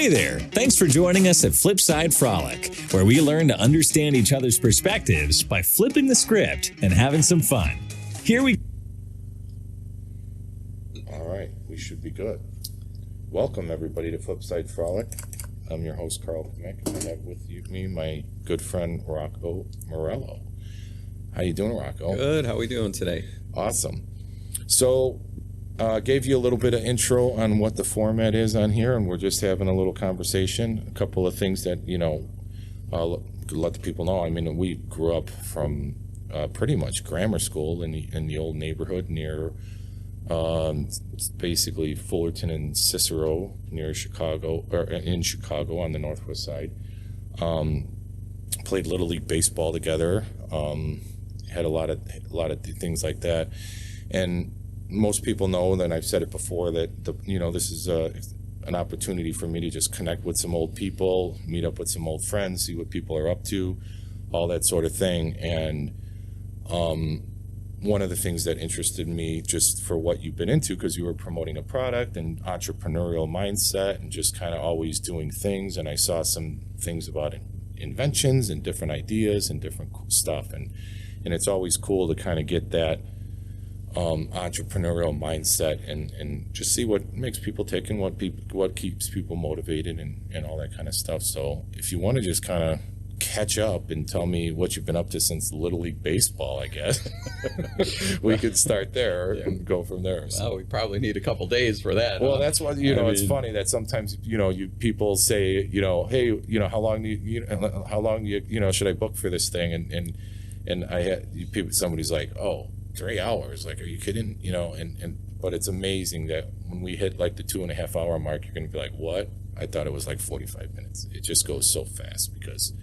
Hey there! Thanks for joining us at Flipside Frolic, where we learn to understand each other's perspectives by flipping the script and having some fun. Here we... All right, we should be good. Welcome, everybody, to Flipside Frolic. I'm your host, Carl Kmick, and I have with me my good friend, Rocco Maurello. How you doing, Rocco? Good. How are we doing today? Awesome. So, gave you a little bit of intro on what the format is on here, and we're just having a little conversation. A couple of things that, let the people know. I mean, we grew up from pretty much grammar school in the old neighborhood near basically Fullerton and Cicero near Chicago, or in Chicago on the northwest side. Played Little League baseball together. Had a lot of things like that, and most people know, and I've said it before, that this is an opportunity for me to just connect with some old people, meet up with some old friends, see what people are up to, all that sort of thing. And one of the things that interested me, just for what you've been into, because you were promoting a product and entrepreneurial mindset and just kind of always doing things, and I saw some things about inventions and different ideas and different stuff, and it's always cool to kind of get that entrepreneurial mindset and just see what makes people tick and what keeps people motivated and all that kind of stuff. So if you want to just kind of catch up and tell me what you've been up to since Little League baseball, I guess we could start there and go from there. So. Well, we probably need a couple days for that. Well, that's why it's funny that sometimes people say hey, how long do you should I book for this thing, and I had somebody's like, oh, 3 hours, like, are you kidding? But it's amazing that when we hit like the 2.5 hour mark, you're gonna be like, what? I thought it was like 45 minutes. It just goes so fast because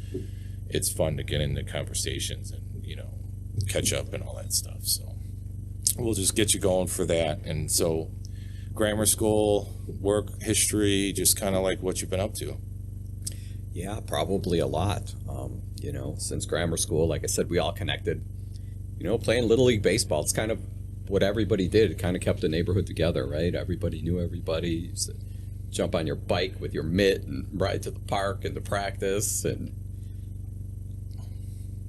it's fun to get into conversations and catch up and all that stuff. So we'll just get you going for that. And so grammar school, work history, just kind of like what you've been up to. Yeah, probably a lot. Since grammar school, like I said, we all connected. Playing Little League baseball, it's kind of what everybody did. It kind of kept the neighborhood together, right? Everybody knew everybody. You used to jump on your bike with your mitt and ride to the park and to practice. And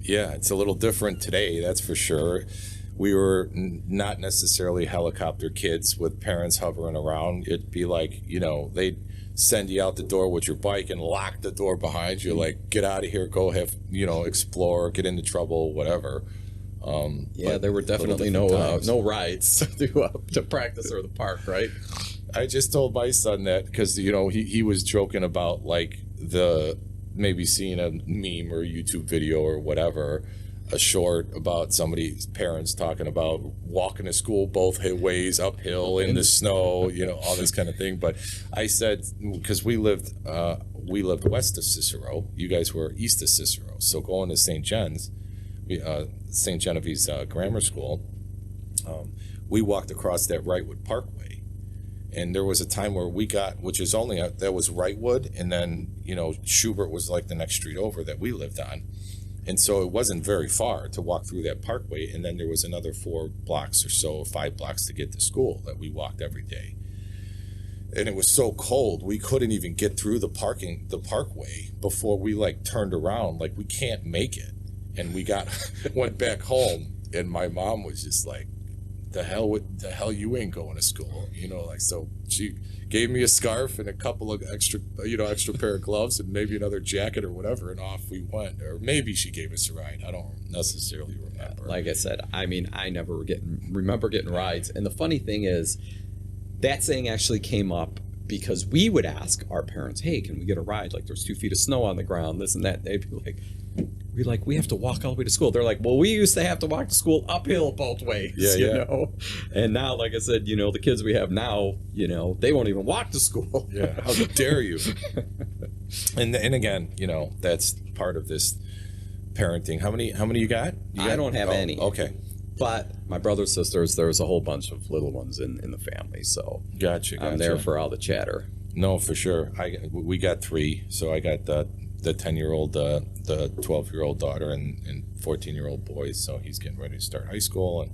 yeah, it's a little different today, that's for sure. We were not necessarily helicopter kids with parents hovering around. It'd be like, they'd send you out the door with your bike and lock the door behind you, like, get out of here, go have, explore, get into trouble, whatever. There were definitely no rides to practice or the park, right? I just told my son that because he was joking about like maybe seeing a meme or a YouTube video or whatever, a short about somebody's parents talking about walking to school both ways uphill in the snow, all this kind of thing. But I said, because we lived west of Cicero, you guys were east of Cicero, so going to St. Genevieve's grammar school, we walked across that Wrightwood Parkway, and there was a time where that was Wrightwood, and then Schubert was like the next street over that we lived on, and so it wasn't very far to walk through that parkway, and then there was another 4 blocks or so, 5 blocks to get to school that we walked every day. And it was so cold we couldn't even get through the parkway before we like turned around, like we can't make it. And we went back home, and my mom was just like, the hell you ain't going to school, so she gave me a scarf and a couple of extra pair of gloves and maybe another jacket or whatever, and off we went. Or maybe she gave us a ride. I don't necessarily remember. Like I said, I never remember getting rides. And the funny thing is, that saying actually came up because we would ask our parents, hey, can we get a ride? Like, there's 2 feet of snow on the ground, this and that. They'd be like, we have to walk all the way to school. They're like, well, we used to have to walk to school uphill both ways, And now, like I said, the kids we have now, they won't even walk to school. Yeah, how dare you? And again, that's part of this parenting. How many you got? I don't have any. Okay. But my brothers, sisters, there's a whole bunch of little ones in the family, so gotcha. I'm there for all the chatter. No, for sure. We got 3, so I got the 10-year-old, the 12-year-old daughter, and 14-year-old boys. So he's getting ready to start high school, and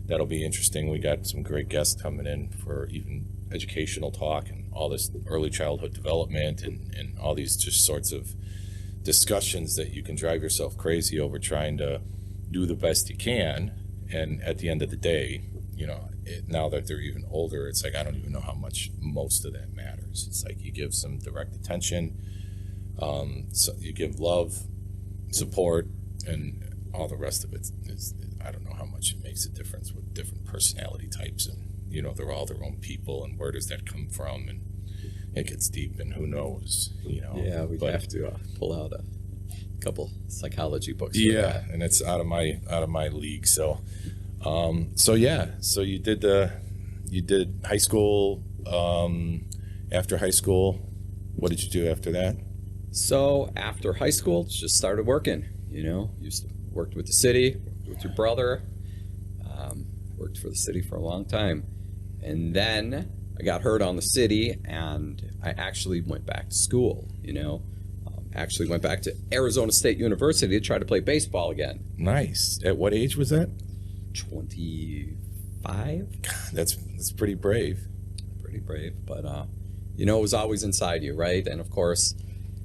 that'll be interesting. We got some great guests coming in for even educational talk and all this early childhood development and all these just sorts of discussions that you can drive yourself crazy over trying to do the best you can. And at the end of the day, now that they're even older, it's like, I don't even know how much most of that matters. It's like you give some direct attention, so you give love, support, and all the rest of it is, I don't know how much it makes a difference with different personality types, and they're all their own people, and where does that come from, and it gets deep, and who knows, Yeah, we'd have to pull out a couple psychology books. Yeah, and it's out of my league. So, so you did high school. After high school, what did you do after that? So after high school, just started working. Worked with the city, worked with your brother, worked for the city for a long time. And then I got hurt on the city, and I actually went back to school, actually went back to Arizona State University to try to play baseball again. Nice. At what age was that? 25. God, that's pretty brave. Pretty brave, but it was always inside you, right? And of course,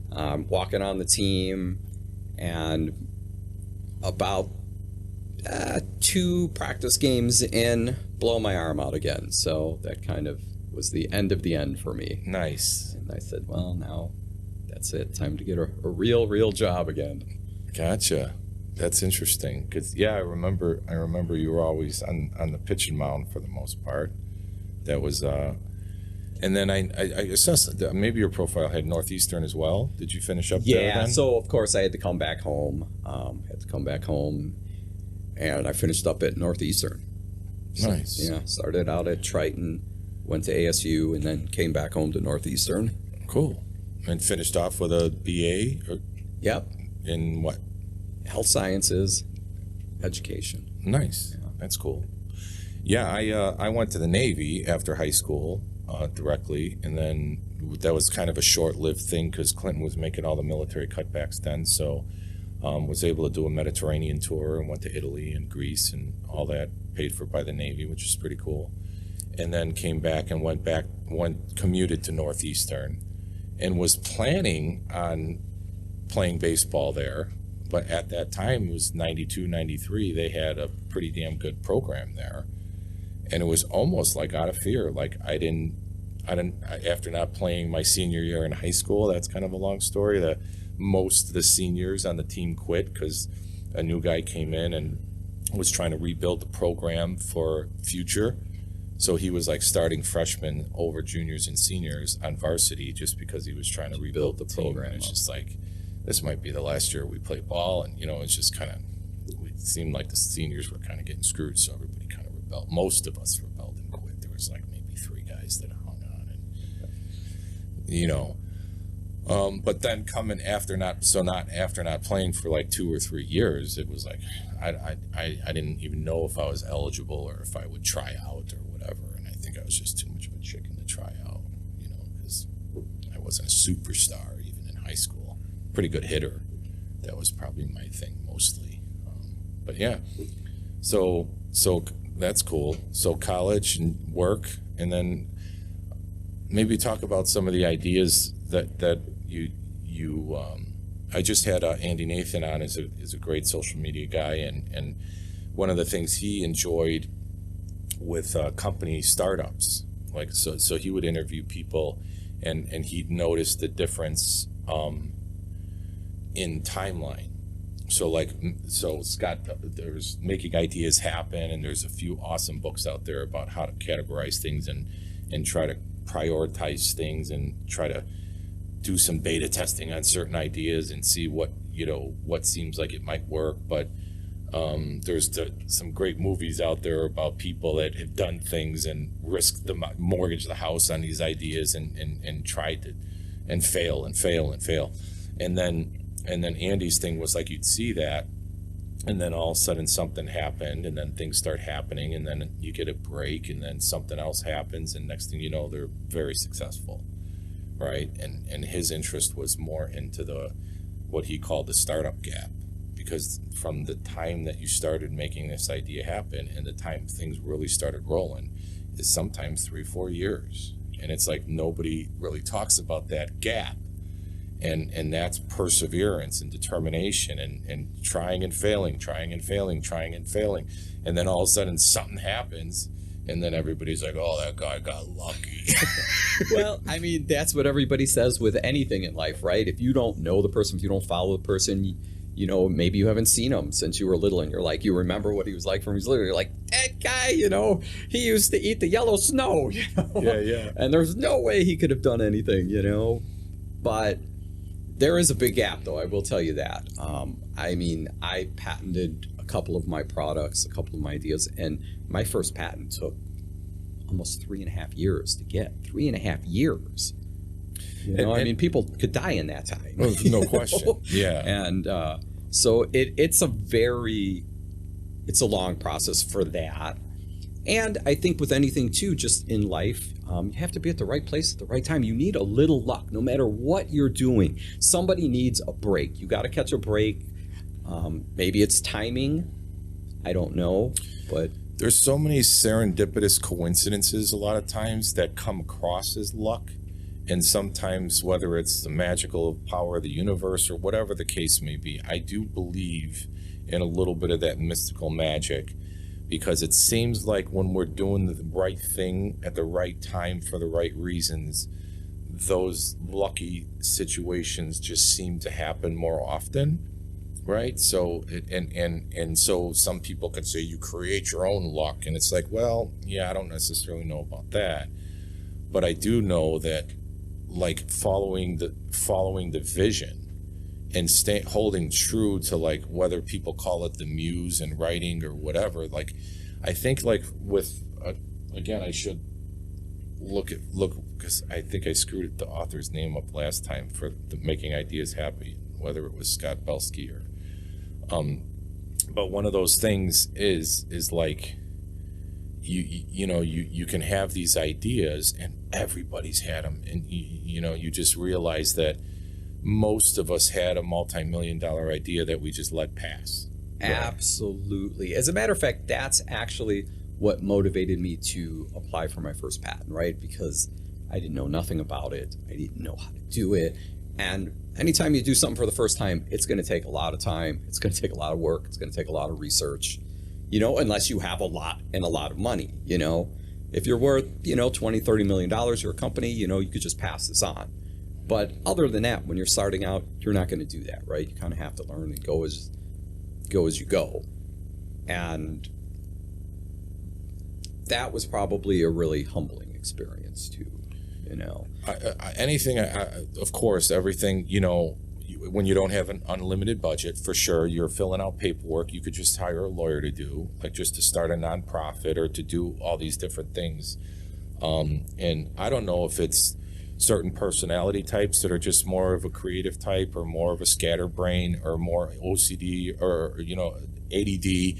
walking on the team, and about 2 practice games in, blow my arm out again. So that kind of was the end of the end for me. Nice. And I said, well, now that's it. Time to get a real job again. Gotcha. That's interesting. Because, I remember you were always on the pitching mound for the most part. That was, and then I assessed that maybe your profile had Northeastern as well. Did you finish up there then? So of course I had to come back home. And I finished up at Northeastern. Nice. So, started out at Triton, went to ASU, and then came back home to Northeastern. Cool. And finished off with a BA? Yep. In what? Health sciences, education. Nice. Yeah. That's cool. Yeah, I went to the Navy after high school directly, and then that was kind of a short-lived thing because Clinton was making all the military cutbacks then, so was able to do a Mediterranean tour and went to Italy and Greece and all that, paid for by the Navy, which is pretty cool. And then came back and commuted to Northeastern, and was planning on playing baseball there. But at that time, it was 92, 93, they had a pretty damn good program there. And it was almost like out of fear. Like I didn't, after not playing my senior year in high school, that's kind of a long story, that most of the seniors on the team quit because a new guy came in and was trying to rebuild the program for future. So he was like starting freshmen over juniors and seniors on varsity just because he was trying to rebuild the program. It's just like, this might be the last year we play ball. And, it's just kind of, it seemed like the seniors were kind of getting screwed. So everybody kind of rebelled. Most of us rebelled and quit. There was like maybe 3 guys that hung on and, but then coming after not playing for like 2 or 3 years, it was like, I didn't even know if I was eligible or if I would try out or whatever. And I think I was just too much of a chicken to try out, because I wasn't a superstar even in high school. Pretty good hitter. That was probably my thing mostly. But yeah, so that's cool. So college and work, and then maybe talk about some of the ideas that you I just had Andy Nathan on, is a great social media guy, and one of the things he enjoyed with company startups, like so he would interview people, and he'd notice the difference in timeline. So Scott, there's making ideas happen, and there's a few awesome books out there about how to categorize things and try to prioritize things and try to do some beta testing on certain ideas and see what seems like it might work. But there's some great movies out there about people that have done things and risked the mortgage the house on these ideas and tried to and fail. And then Andy's thing was like, you'd see that, and then all of a sudden something happened, and then things start happening, and then you get a break, and then something else happens, and next thing you know, they're very successful, right? And his interest was more into what he called the startup gap, because from the time that you started making this idea happen and the time things really started rolling is sometimes 3-4 years. And it's like nobody really talks about that gap. And that's perseverance and determination and trying and failing. And then all of a sudden something happens, and then everybody's like, oh, that guy got lucky. Well, I mean, that's what everybody says with anything in life, right? If you don't know the person, if you don't follow the person, you know, maybe you haven't seen him since you were little, and you're like, you remember what he was like from his little. You're like, that guy, you know, he used to eat the yellow snow, you know? Yeah. And there's no way he could have done anything, you know? But there is a big gap, though, I will tell you that. I mean, I patented a couple of my products, a couple of my ideas, and my first patent took almost 3.5 years to get. 3.5 years. You know, I mean, people could die in that time. No question. Yeah. And so it's a long process for that. And I think with anything too, just in life, you have to be at the right place at the right time. You need a little luck, no matter what you're doing. Somebody needs a break. You got to catch a break. Maybe it's timing. I don't know, but there's so many serendipitous coincidences a lot of times that come across as luck. And sometimes, whether it's the magical power of the universe or whatever the case may be, I do believe in a little bit of that mystical magic, because it seems like when we're doing the right thing at the right time for the right reasons, those lucky situations just seem to happen more often, right? So and so some people could say you create your own luck, and it's like, well, yeah, I don't necessarily know about that, but I do know that, like, following the vision and holding true to, like, whether people call it the muse and writing or whatever, like, I think, like, with again, I should look because I think I screwed the author's name up last time for the Making Ideas Happy, whether it was Scott Belsky or but one of those things is like, you know, you can have these ideas and everybody's had them, and you know, you just realize that most of us had a multi-million-dollar idea that we just let pass. Absolutely. As a matter of fact, that's actually what motivated me to apply for my first patent, right? Because I didn't know nothing about it. I didn't know how to do it. And anytime you do something for the first time, it's going to take a lot of time. It's going to take a lot of work. It's going to take a lot of research, you know, unless you have a lot of money, you know. If you're worth, you know, $20, $30 million, you're a company, you know, you could just pass this on. But other than that, when you're starting out, you're not going to do that, right? You kind of have to learn and go as you go. And that was probably a really humbling experience too, you know. Of course, everything, you know, when you don't have an unlimited budget, for sure, you're filling out paperwork. You could just hire a lawyer to do, like, just to start a nonprofit or to do all these different things. And I don't know if it's certain personality types that are just more of a creative type, or more of a scatterbrain, or more OCD, or, you know, ADD,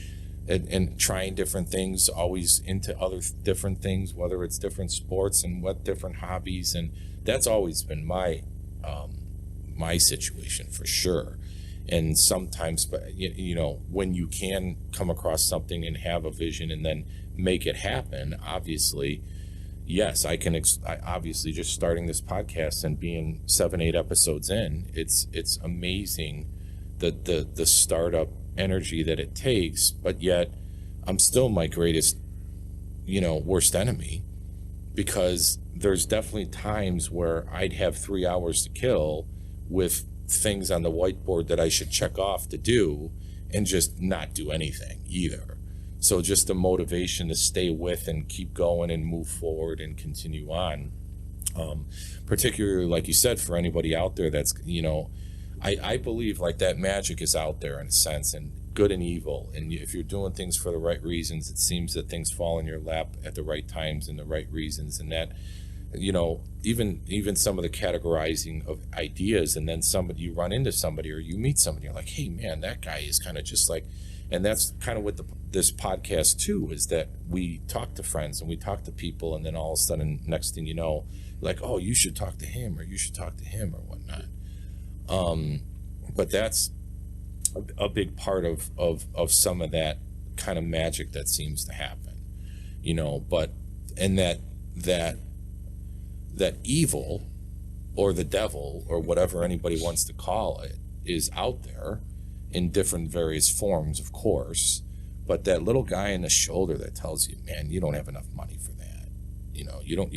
and trying different things, always into other different things, whether it's different sports and what different hobbies. And that's always been my situation, for sure. And sometimes, but you know, when you can come across something and have a vision and then make it happen, obviously, yes, I can. Obviously, just starting this podcast and being 7-8 episodes in, it's amazing the startup energy that it takes. But yet, I'm still my greatest, you know, worst enemy, because there's definitely times where I'd have 3 hours to kill with things on the whiteboard that I should check off to do, and just not do anything either. So just the motivation to stay with and keep going and move forward and continue on. Particularly, like you said, for anybody out there that's, you know, I believe, like, that magic is out there in a sense, and good and evil. And if you're doing things for the right reasons, it seems that things fall in your lap at the right times and the right reasons. And that, you know, even some of the categorizing of ideas, and then you run into somebody or you meet somebody, you're like, hey man, that guy is kind of just like, and that's kind of what this podcast too, is that we talk to friends and we talk to people, and then all of a sudden, next thing you know, like, oh, you should talk to him, or you should talk to him, or whatnot. But that's a big part of some of that kind of magic that seems to happen, you know. But and that evil or the devil or whatever anybody wants to call it is out there in different various forms, of course, but that little guy in the shoulder that tells you, man, you don't have enough money for that, you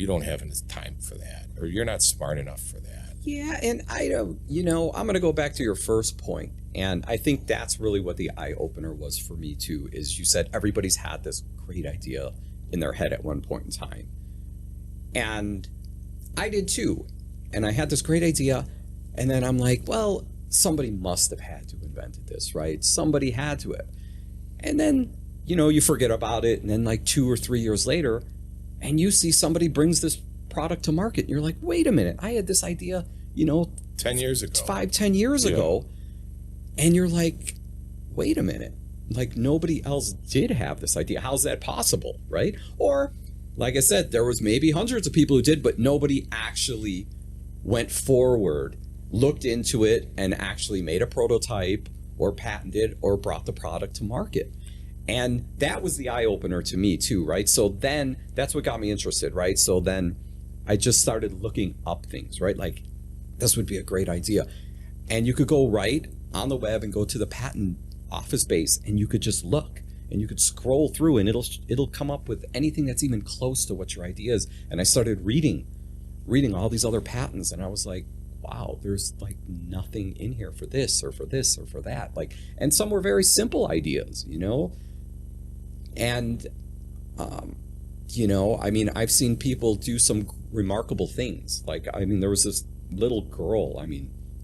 don't have enough time for that, or you're not smart enough for that. Yeah, and I don't, I'm going to go back to your first point, and I think that's really what the eye opener was for me too. Is you said everybody's had this great idea in their head at one point in time, and I did too. And I had this great idea, and then I'm like, well, somebody must have had to have invented this, right? Somebody had to have. And then, you forget about it, and then like 2 or 3 years later, and you see somebody brings this product to market, and you're like, wait a minute, I had this idea, 10 years ago. 5-10 years ago. And you're like, wait a minute, like nobody else did have this idea. How's that possible, right? Or, like I said, there was maybe hundreds of people who did, but nobody actually went forward, looked into it, and actually made a prototype or patented or brought the product to market. And that was the eye-opener to me too, right? So then that's what got me interested, right? So then I just started looking up things, right? Like, this would be a great idea. And you could go right on the web and go to the patent office base, and you could just look, and you could scroll through, and it'll come up with anything that's even close to what your idea is. And I started reading all these other patents, and I was like, wow, there's like nothing in here for this or for this or for that. Like, and some were very simple ideas, and I've seen people do some remarkable things. Like, there was this little girl,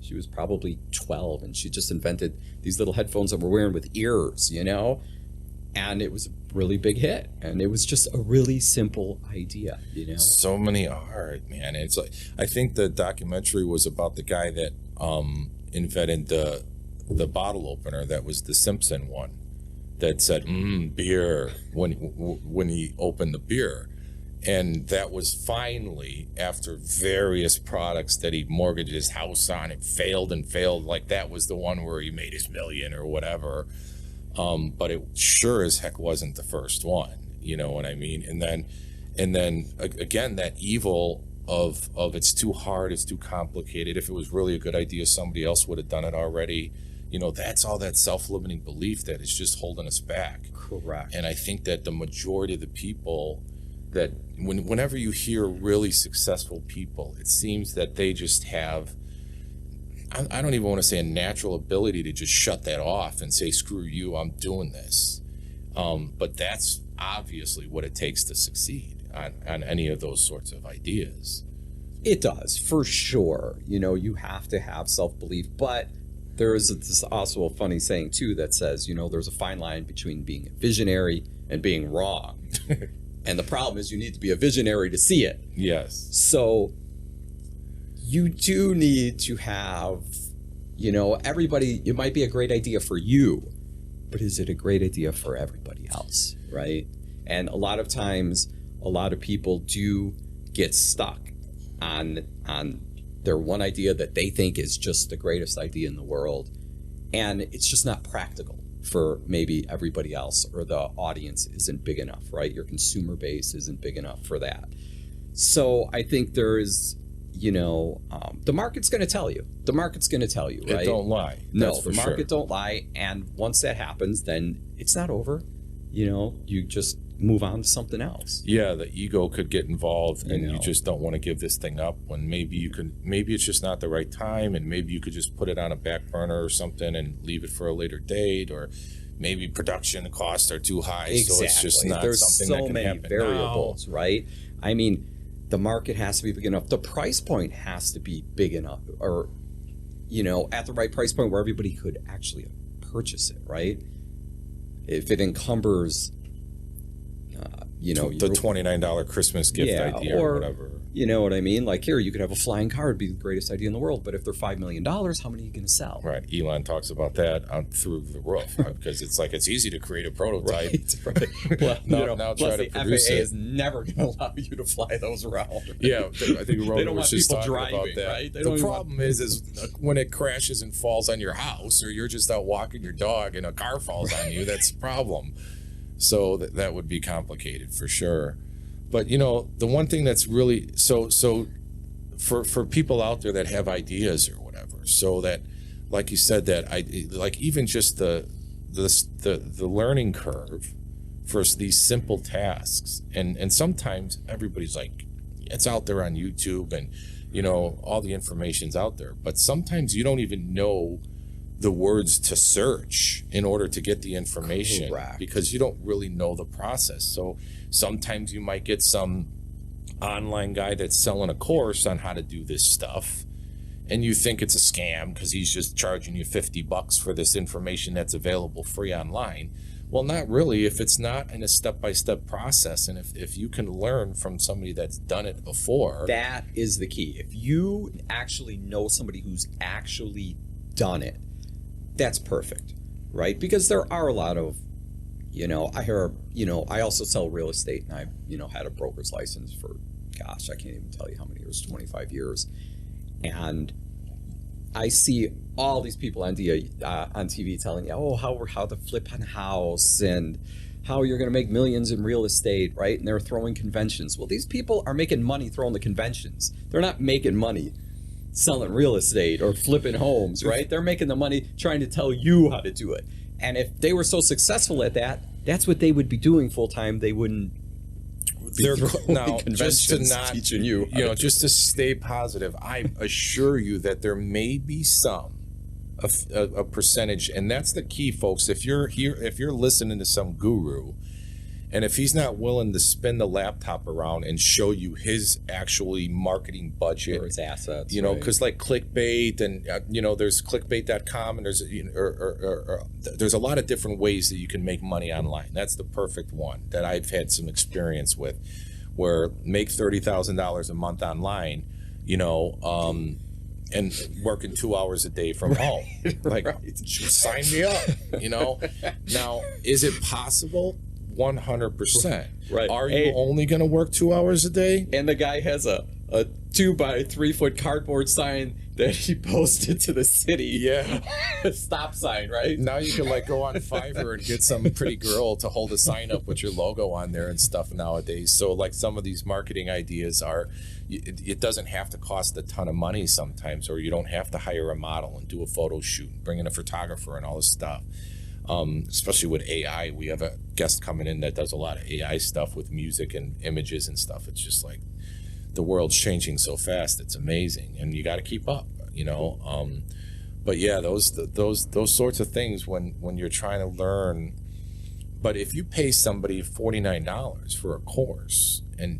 she was probably 12, and she just invented these little headphones that we're wearing with ears, and it was a really big hit, and it was just a really simple idea, So many are, man. It's like, I think the documentary was about the guy that invented the bottle opener. That was the Simpson one that said beer when he opened the beer. And that was finally, after various products that he mortgaged his house on, it failed and failed. Like, that was the one where he made his million or whatever. But it sure as heck wasn't the first one, you know what I mean? And then again, that evil of it's too hard, it's too complicated. If it was really a good idea, somebody else would have done it already. That's all that self-limiting belief that is just holding us back. Correct. And I think that the majority of the people that whenever you hear really successful people, it seems that they just have, I don't even want to say a natural ability to just shut that off and say, screw you, I'm doing this. But that's obviously what it takes to succeed on any of those sorts of ideas. It does, for sure. You have to have self-belief, but there is this also a funny saying too that says, there's a fine line between being a visionary and being wrong. And the problem is you need to be a visionary to see it. Yes. So you do need to have, everybody, it might be a great idea for you, but is it a great idea for everybody else, right? And a lot of times, a lot of people do get stuck on their one idea that they think is just the greatest idea in the world. And it's just not practical for maybe everybody else, or the audience isn't big enough, right? Your consumer base isn't big enough for that. So I think there is, the market's going to tell you. The market's going to tell you, right? It don't lie. No, the market don't lie. And once that happens, then it's not over. You just move on to something else. Yeah, the ego could get involved, and you just don't want to give this thing up when maybe it's just not the right time, and maybe you could just put it on a back burner or something and leave it for a later date, or maybe production costs are too high, exactly. So it's just not There's something so that can many happen variables, now. right? The market has to be big enough. The price point has to be big enough, or at the right price point where everybody could actually purchase it, right? If it encumbers the $29 Christmas gift idea or whatever. You know what I mean? Like, here, you could have a flying car, it'd be the greatest idea in the world. But if they're $5 million, how many are you going to sell? Right. Elon talks about that through the roof, because it's like, it's easy to create a prototype. Right. Well, now try to produce FAA it. is never going to allow you to fly those around. Right? Yeah, I think Rocco was just talking driving, about that. right? The problem is when it crashes and falls on your house, or you're just out walking your dog and a car falls on you, that's a problem. So that would be complicated for sure. But you know, the one thing that's really so for people out there that have ideas or whatever, so that, like you said, that like even just the learning curve for these simple tasks, and sometimes everybody's like, it's out there on YouTube, and you know, all the information's out there, but sometimes you don't even know the words to search in order to get the information. Correct. Because you don't really know the process. So sometimes you might get some online guy that's selling a course on how to do this stuff, and you think it's a scam because he's just charging you $50 for this information that's available free online. Well, not really, if it's not in a step-by-step process, and if you can learn from somebody that's done it before. That is the key. If you actually know somebody who's actually done it, that's perfect, right? Because there are a lot of, you know, I hear, you know, I also sell real estate, and I, you know, had a broker's license for, gosh, I can't even tell you how many years, 25 years. And I see all these people on TV telling you, oh, how to flip a house and how you're going to make millions in real estate, right? And they're throwing conventions. Well, these people are making money throwing the conventions. They're not making money selling real estate or flipping homes, right? They're making the money trying to tell you how to do it. And if they were so successful at that, that's what they would be doing full time. They wouldn't be now, just to conventions not, teaching you, you know, just to stay positive. I assure you that there may be a percentage, and that's the key, folks. If you're here, if you're listening to some guru, and if he's not willing to spin the laptop around and show you his actually marketing budget or his assets, you know, right? because like clickbait, and you know, there's clickbait.com, and there's there's a lot of different ways that you can make money online. That's the perfect one that I've had some experience with, where make $30,000 a month online, you know, and working 2 hours a day from home. Like, sign me up, you know. Now, is it possible? 100%. Right. Are you only going to work 2 hours a day? And the guy has a 2 by 3 foot cardboard sign that he posted to the city. Yeah. A stop sign, right? Now you can like go on Fiverr and get some pretty girl to hold a sign up with your logo on there and stuff nowadays. So like some of these marketing ideas are, it doesn't have to cost a ton of money sometimes, or you don't have to hire a model and do a photo shoot, bring in a photographer and all this stuff. Especially with AI, we have a guest coming in that does a lot of AI stuff with music and images and stuff. It's just like the world's changing so fast. It's amazing, and you got to keep up, you know. But yeah, those sorts of things when you're trying to learn. But if you pay somebody $49 for a course and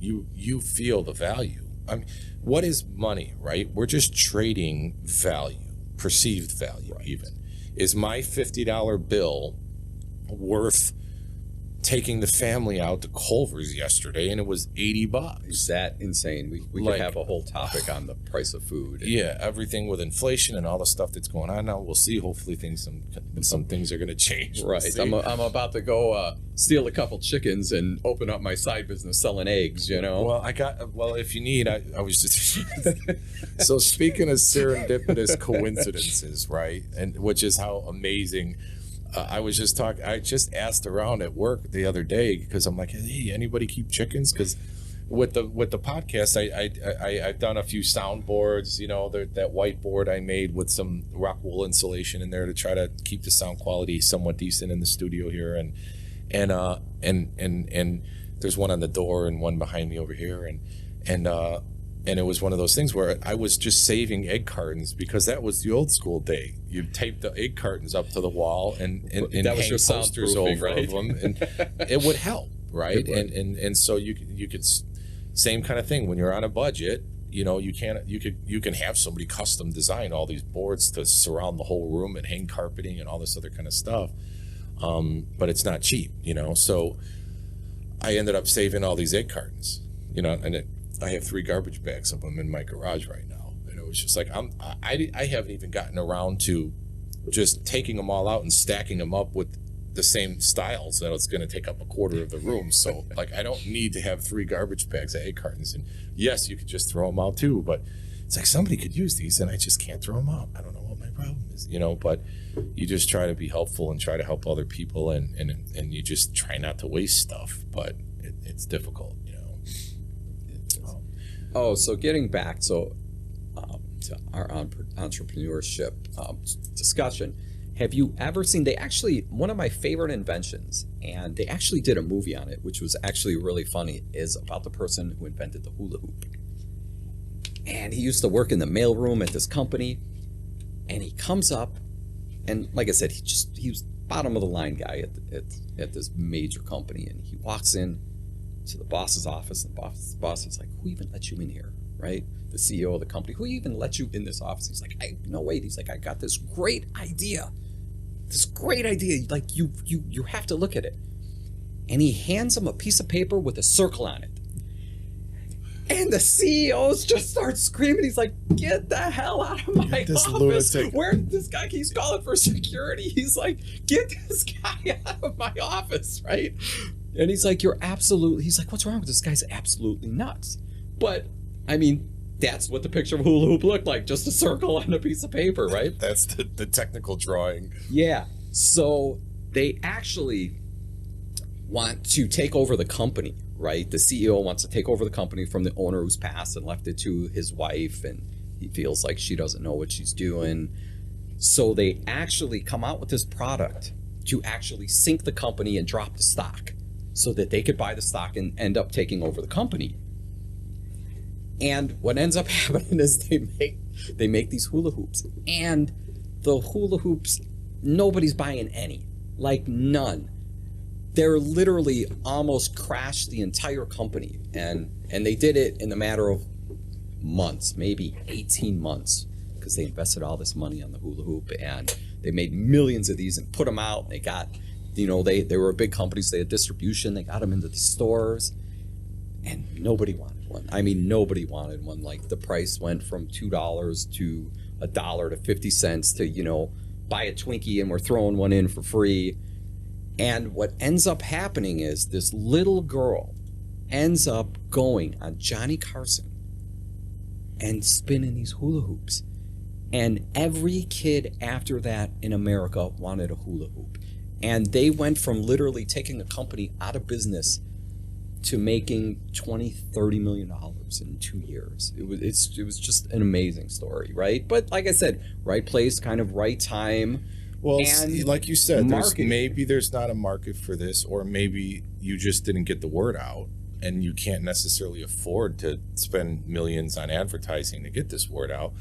you feel the value, I mean, what is money, right? We're just trading value, perceived value, right. Even. Is my $50 bill worth taking the family out to Culver's yesterday, and it was $80? Is that insane? We like, could have a whole topic on the price of food. Yeah, everything with inflation and all the stuff that's going on now. We'll see. Hopefully, some things are going to change. Right. We'll I'm about to go steal a couple chickens and open up my side business selling eggs. You know. Well, if you need, I was just. So speaking of serendipitous coincidences, right, and which is how amazing. I just asked around at work the other day because I'm like, hey, anybody keep chickens? Because with the podcast, I've done a few soundboards. You know, that whiteboard I made with some rock wool insulation in there to try to keep the sound quality somewhat decent in the studio here, and there's one on the door and one behind me over here, and it was one of those things where I was just saving egg cartons because that was the old school day. You tape the egg cartons up to the wall and that was hang your posters over right? of them, and it would help, right? And so you could same kind of thing when you're on a budget. You know, you can have somebody custom design all these boards to surround the whole room and hang carpeting and all this other kind of stuff, but it's not cheap, you know. So I ended up saving all these egg cartons, you know, and I have 3 garbage bags of them in my garage right now. And it was just like, I haven't even gotten around to just taking them all out and stacking them up with the same styles that it's going to take up a quarter of the room. So like, I don't need to have 3 garbage bags of egg cartons. And yes, you could just throw them out too, but it's like somebody could use these and I just can't throw them out. I don't know what my problem is, you know, but you just try to be helpful and try to help other people, and you just try not to waste stuff. But it's difficult, you know. So getting back to our entrepreneurship discussion, have you ever seen, one of my favorite inventions, and they actually did a movie on it, which was actually really funny, is about the person who invented the hula hoop. And he used to work in the mailroom at this company, and he comes up, and like I said, he was bottom of the line guy at this major company, and he walks in to the boss's office, and the boss is like, who even let you in here, right? The CEO of the company, who even let you in this office? He's like, no, wait. He's like, I got this great idea. Like, you have to look at it. And he hands him a piece of paper with a circle on it. And the CEOs just start screaming. He's like, get the hell out of my office. Lunatic. Where this guy keeps calling for security. He's like, get this guy out of my office, right? And he's like, he's like, what's wrong with this guy's absolutely nuts. But, I mean, that's what the picture of hula hoop looked like, just a circle on a piece of paper, right? That's the technical drawing. Yeah. So they actually want to take over the company, right? The CEO wants to take over the company from the owner who's passed and left it to his wife, and he feels like she doesn't know what she's doing. So they actually come out with this product to actually sink the company and drop the stock so that they could buy the stock and end up taking over the company. And what ends up happening is they make these hula hoops, and the hula hoops, nobody's buying any, like none. They're literally almost crashed the entire company, and they did it in a matter of months, maybe 18 months, because they invested all this money on the hula hoop, and they made millions of these and put them out. They got, they were big companies, they had distribution, they got them into the stores, and nobody wanted one. I mean, nobody wanted one. Like, the price went from $2 to $1 to 50 cents to, buy a Twinkie and we're throwing one in for free. And what ends up happening is this little girl ends up going on Johnny Carson and spinning these hula hoops. And every kid after that in America wanted a hula hoop. And they went from literally taking a company out of business to making $20-30 million in 2 years. It was just an amazing story, right? But like I said, right place, kind of right time. Well, like you said, maybe there's not a market for this, or maybe you just didn't get the word out, and you can't necessarily afford to spend millions on advertising to get this word out.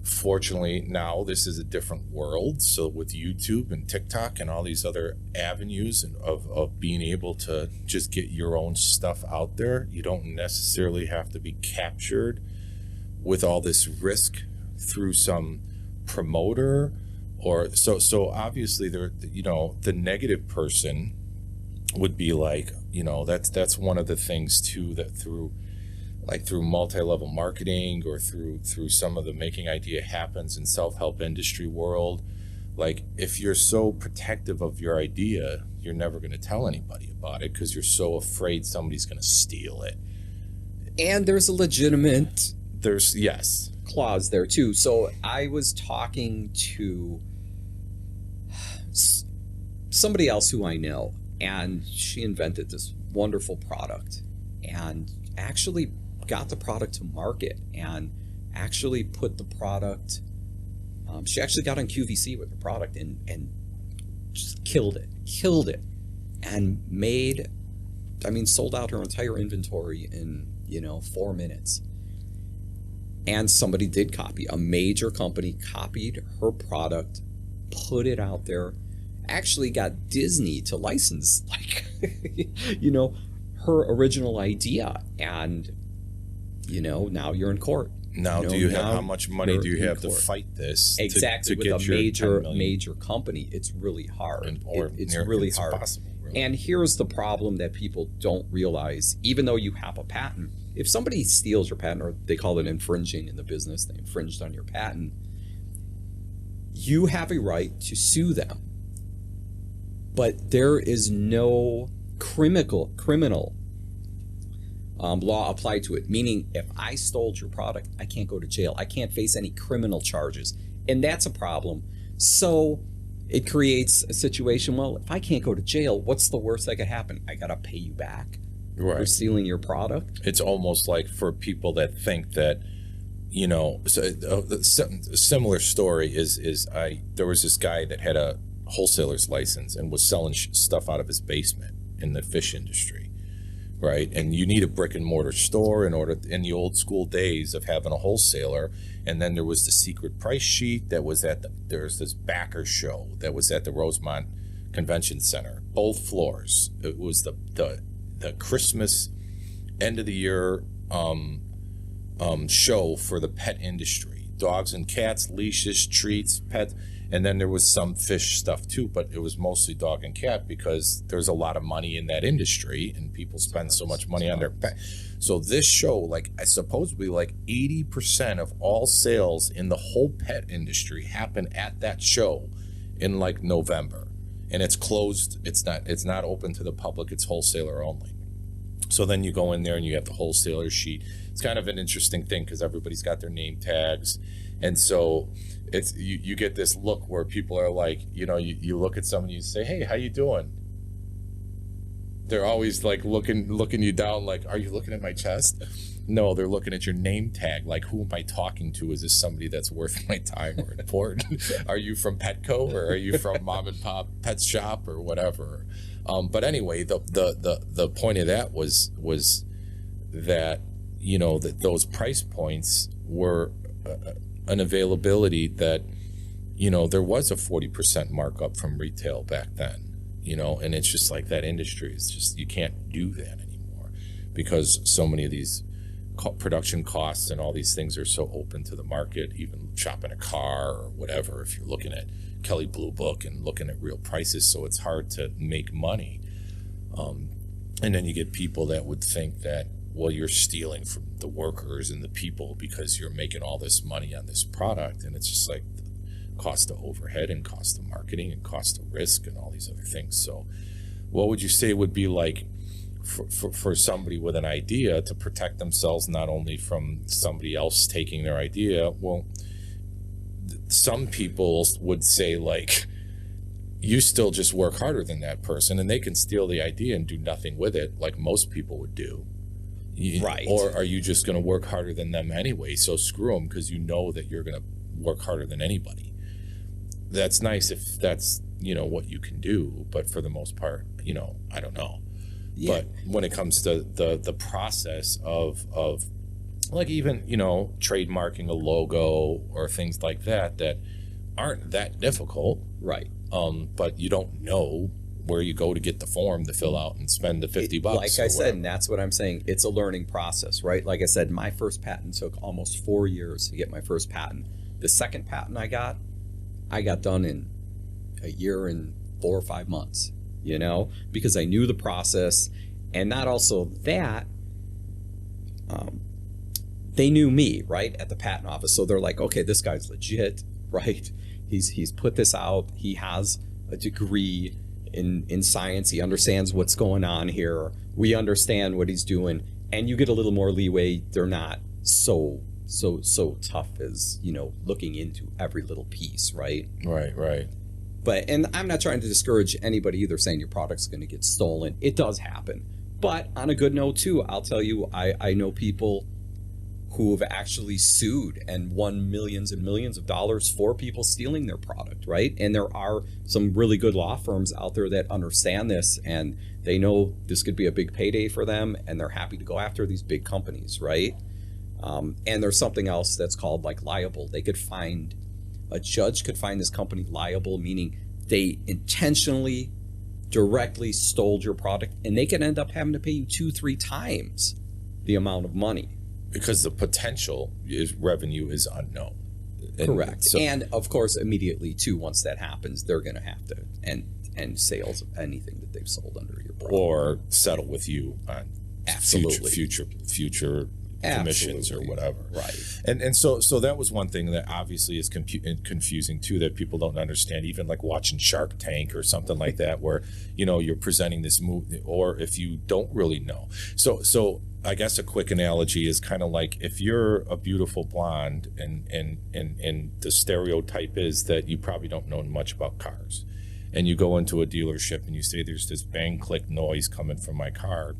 Fortunately, now this is a different world. So with YouTube and TikTok and all these other avenues of being able to just get your own stuff out there, you don't necessarily have to be captured with all this risk through some promoter. Or so obviously the negative person would be like, that's one of the things too, that through multi-level marketing or through some of the making idea happens in self-help industry world, like, if you're so protective of your idea, you're never going to tell anybody about it because you're so afraid somebody's going to steal it. And there's a legitimate yes clause there too. So I was talking to somebody else who I know, and she invented this wonderful product and actually got the product to market and actually put the product, she actually got on QVC with the product and just killed it and sold out her entire inventory in 4 minutes. And somebody did copy, a major company copied her product, put it out there, actually got Disney to license her original idea, and now you're in court. Now, how much money do you have to fight this? Exactly, with a major company, it's really hard. It's really hard. Impossible, really. And here's the problem that people don't realize: even though you have a patent, if somebody steals your patent, or they call it infringing in the business, they infringed on your patent, you have a right to sue them. But there is no criminal law applied to it, meaning if I stole your product, I can't go to jail. I can't face any criminal charges. And that's a problem. So it creates a situation, well, if I can't go to jail, what's the worst that could happen? I got to pay you back. Right. for stealing your product. It's almost like for people that think that, you know, so a similar story is there was this guy that had a wholesaler's license and was selling stuff out of his basement in the fish industry, right? And you need a brick and mortar store in the old school days of having a wholesaler. And then there was the secret price sheet that was there's this backer show that was at the Rosemont Convention Center, both floors. It was the Christmas end of the year show for the pet industry, dogs and cats, leashes, treats, pets. And then there was some fish stuff too, but it was mostly dog and cat because there's a lot of money in that industry and people spend so much money on their pet. So this show, like supposedly like 80% of all sales in the whole pet industry happen at that show in like November. And it's closed. It's not open to the public. It's wholesaler only. So then you go in there and you have the wholesaler sheet. It's kind of an interesting thing because everybody's got their name tags. And so it's you get this look where people are like, you know, you look at somebody, you say, hey, how you doing? They're always like looking you down like, are you looking at my chest? No, they're looking at your name tag. Like, who am I talking to? Is this somebody that's worth my time or important? Are you from Petco or are you from mom and pop pet shop or whatever? But anyway, the point of that was that, you know, that those price points were an availability that, you know, there was a 40% markup from retail back then, you know, and it's just like that industry is just, you can't do that anymore because so many of these production costs and all these things are so open to the market, even shopping a car or whatever, if you're looking at Kelley Blue Book and looking at real prices, so it's hard to make money. And then you get people that would think that, well, you're stealing from the workers and the people because you're making all this money on this product, and it's just like cost of overhead and cost of marketing and cost of risk and all these other things. So what would you say would be like for somebody with an idea to protect themselves not only from somebody else taking their idea? Well, some people would say, like, you still just work harder than that person and they can steal the idea and do nothing with it like most people would do. Right. Or are you just going to work harder than them anyway? So screw them because you know that you're going to work harder than anybody. That's nice if that's, you know, what you can do. But for the most part, you know, I don't know. Yeah. But when it comes to the process of like even, you know, trademarking a logo or things like that aren't that difficult. Right. But you don't know where you go to get the form to fill out and spend the $50. Like I said, and that's what I'm saying. It's a learning process, right? Like I said, my first patent took almost 4 years to get my first patent. The second patent I got done in a year and 4 or 5 months, you know, because I knew the process. And not also that, they knew me, right, at the patent office. So they're like, okay, this guy's legit, right? He's put this out. He has a degree in science. He understands what's going on here. We understand what he's doing. And you get a little more leeway. They're not so tough as, you know, looking into every little piece, right? Right. But, and I'm not trying to discourage anybody either saying your product's going to get stolen. It does happen. But on a good note too, I'll tell you, I know people who have actually sued and won millions and millions of dollars for people stealing their product, right? And there are some really good law firms out there that understand this and they know this could be a big payday for them and they're happy to go after these big companies, right? And there's something else that's called like liable. A judge could find this company liable, meaning they intentionally, directly stole your product and they can end up having to pay you 2-3 times the amount of money. Because the potential revenue is unknown. Correct. So, and of course, immediately too, once that happens, they're going to have to end sales of anything that they've sold under your product. Or settle with you on future commissions or whatever. Right. And so that was one thing that obviously is confusing too, that people don't understand, even like watching Shark Tank or something like that, where, you know, you're presenting this movie, or if you don't really know. So I guess a quick analogy is kind of like if you're a beautiful blonde and the stereotype is that you probably don't know much about cars, and you go into a dealership and you say there's this bang click noise coming from my car,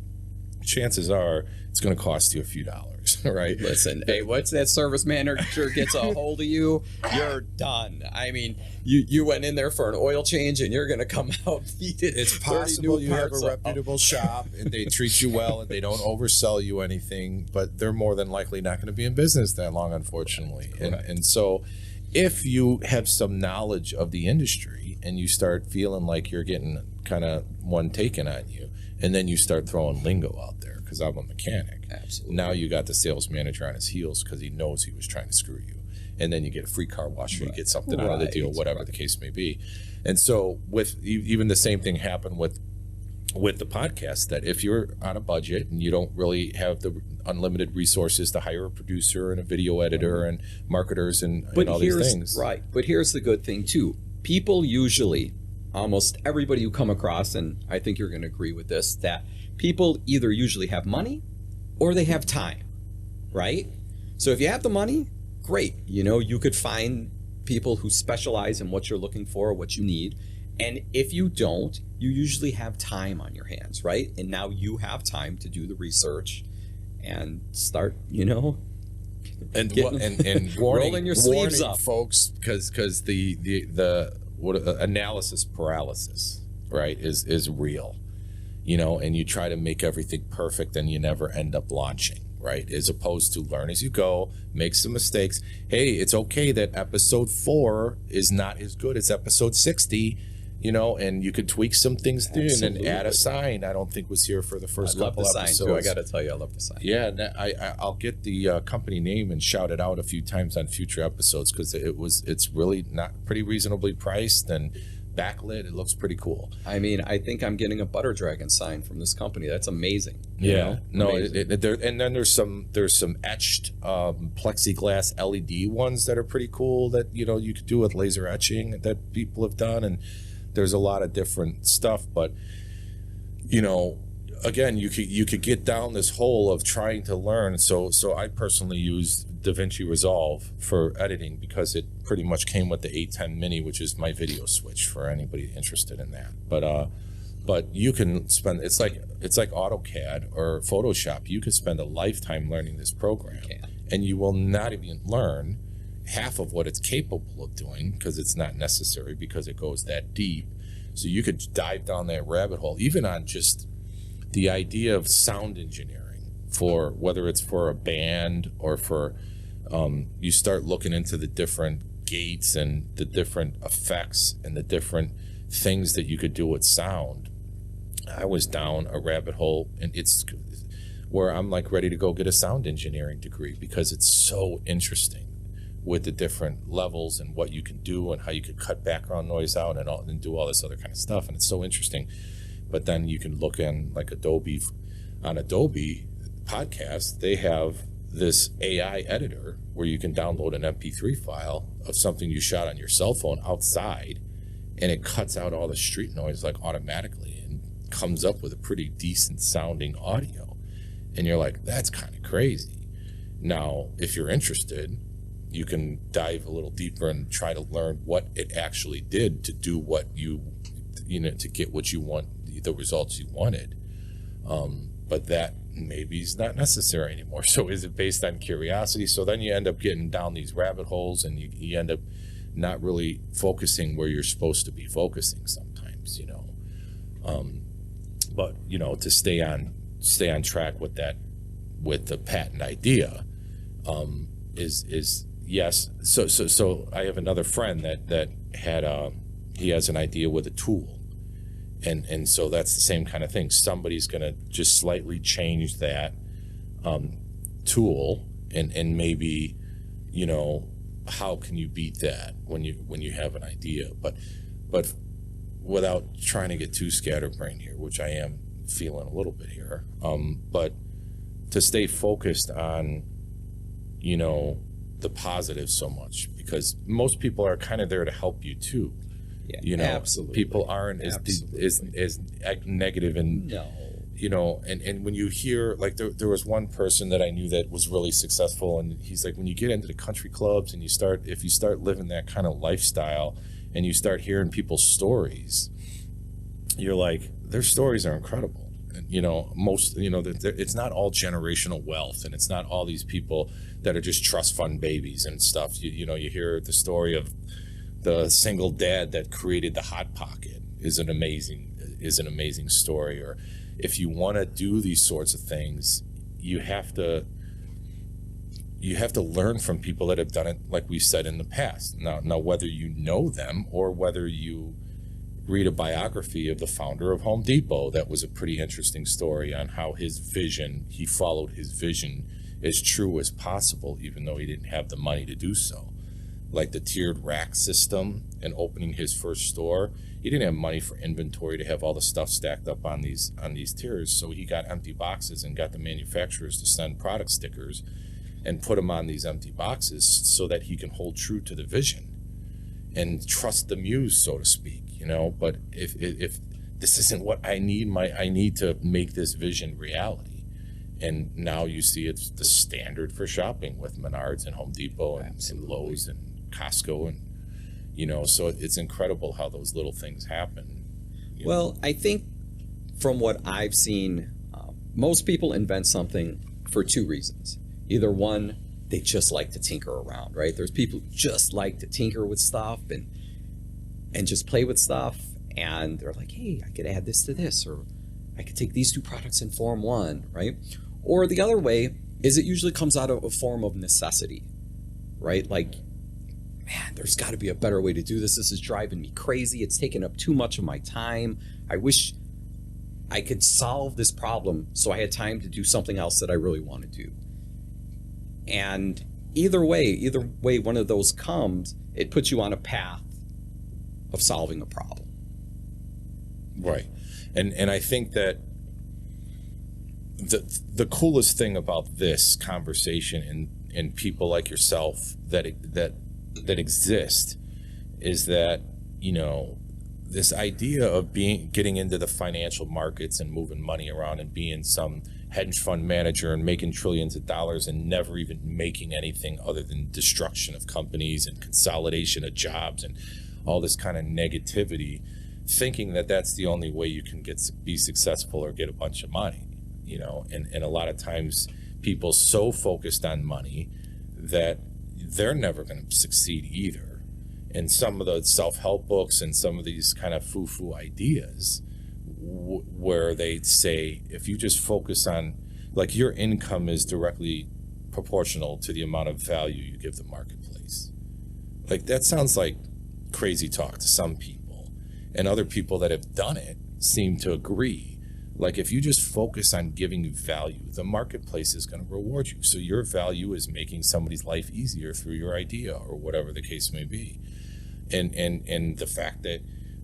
chances are it's going to cost you a few dollars, right? Listen, hey, once that service manager gets a hold of you, you're done. I mean, you went in there for an oil change and you're going to come out needed. It's possible you have a reputable shop and they treat you well and they don't oversell you anything, but they're more than likely not going to be in business that long, unfortunately. And so if you have some knowledge of the industry and you start feeling like you're getting kind of one taken on you, and then you start throwing lingo out there, because I'm a mechanic. Absolutely. Now you got the sales manager on his heels because he knows he was trying to screw you. And then you get a free car wash, or you get something out of the deal, whatever the case may be. And so with even the same thing happened with the podcast, that if you're on a budget and you don't really have the unlimited resources to hire a producer and a video editor and marketers and all these things. Right. But here's the good thing too. People usually, almost everybody you come across, and I think you're going to agree with this, that people either usually have money or they have time, right? So if you have the money, great. You could find people who specialize in what you're looking for, what you need. And if you don't, you usually have time on your hands, right? And now you have time to do the research and start, and warning, rolling your sleeves warning up, folks, because the analysis paralysis, right, is real, and you try to make everything perfect and you never end up launching, right? As opposed to learn as you go, make some mistakes. Hey, it's okay that episode 4 is not as good as episode 60, and you could tweak some things through and then add a sign. I don't think was here for the first couple episodes. Sign too. I got to tell you, I love the sign. Yeah, I'll get the company name and shout it out a few times on future episodes, because it's really not pretty reasonably priced and backlit. It looks pretty cool. I mean, I think I'm getting a Butter Dragon sign from this company. That's amazing. Yeah, and then there's some etched plexiglass LED ones that are pretty cool that you could do with laser etching that people have done, and there's a lot of different stuff. But again, you could get down this hole of trying to learn. So I personally use DaVinci Resolve for editing because it pretty much came with the 810 Mini, which is my video switch for anybody interested in that. But you can spend, it's like AutoCAD or Photoshop. You could spend a lifetime learning this program, and you will not even learn half of what it's capable of doing, because it's not necessary, because it goes that deep. So you could dive down that rabbit hole, even on just the idea of sound engineering, for whether it's for a band or for you start looking into the different gates and the different effects and the different things that you could do with sound. I was down a rabbit hole, and it's where I'm like ready to go get a sound engineering degree, because it's so interesting with the different levels and what you can do and how you could cut background noise out and do all this other kind of stuff. And it's so interesting. But then you can look in like Adobe Podcast, they have this AI editor where you can download an MP3 file of something you shot on your cell phone outside, and it cuts out all the street noise like automatically and comes up with a pretty decent sounding audio. And you're like, that's kind of crazy. Now, if you're interested, you can dive a little deeper and try to learn what it actually did to do what to get what you want, the results you wanted. But that maybe is not necessary anymore. So is it based on curiosity? So then you end up getting down these rabbit holes, and you end up not really focusing where you're supposed to be focusing sometimes, but to stay on track with that, with the patent idea, is yes. So I have another friend that had he has an idea with a tool, and so that's the same kind of thing. Somebody's going to just slightly change that tool, and maybe how can you beat that when you have an idea, but without trying to get too scatterbrained here, which I am feeling a little bit here, but to stay focused on the positive so much, because most people are kind of there to help you too. Yeah, absolutely. People aren't as negative, and and when you hear, like, there was one person that I knew that was really successful, and he's like, when you get into the country clubs and if you start living that kind of lifestyle and you start hearing people's stories, you're like, their stories are incredible. most, it's not all generational wealth, and it's not all these people that are just trust fund babies and stuff. You hear the story of the single dad that created the Hot Pocket is an amazing story. Or if you want to do these sorts of things, you have to learn from people that have done it, like we said in the past. Now, whether you know them or whether you read a biography of the founder of Home Depot, that was a pretty interesting story on how he followed his vision as true as possible, even though he didn't have the money to do so. Like the tiered rack system and opening his first store, he didn't have money for inventory to have all the stuff stacked up on these tiers, so he got empty boxes and got the manufacturers to send product stickers and put them on these empty boxes so that he can hold true to the vision and trust the muse, so to speak. But if this isn't what I need to make this vision reality. And now you see it's the standard for shopping with Menards and Home Depot and Lowe's and Costco, and so it's incredible how those little things happen. Well, I think from what I've seen, most people invent something for two reasons. Either one, they just like to tinker around, right? There's people who just like to tinker with stuff and just play with stuff, and they're like, hey, I could add this to this, or I could take these two products and form one, right? Or the other way is it usually comes out of a form of necessity, right? Like, man, there's got to be a better way to do this. This is driving me crazy. It's taking up too much of my time. I wish I could solve this problem so I had time to do something else that I really want to do. And either way one of those comes, it puts you on a path of solving a problem. Right. And I think that the coolest thing about this conversation and people like yourself that exist is that, this idea of getting into the financial markets and moving money around and being some hedge fund manager and making trillions of dollars and never even making anything other than destruction of companies and consolidation of jobs and all this kind of negativity, thinking that that's the only way you can be successful or get a bunch of money, and a lot of times people so focused on money that they're never going to succeed either. And some of the self-help books and some of these kind of foo-foo ideas where they say, if you just focus on, like, your income is directly proportional to the amount of value you give the marketplace. Like, that sounds like crazy talk to some people, and other people that have done it seem to agree. Like, if you just focus on giving value, the marketplace is going to reward you. So your value is making somebody's life easier through your idea or whatever the case may be. And the fact that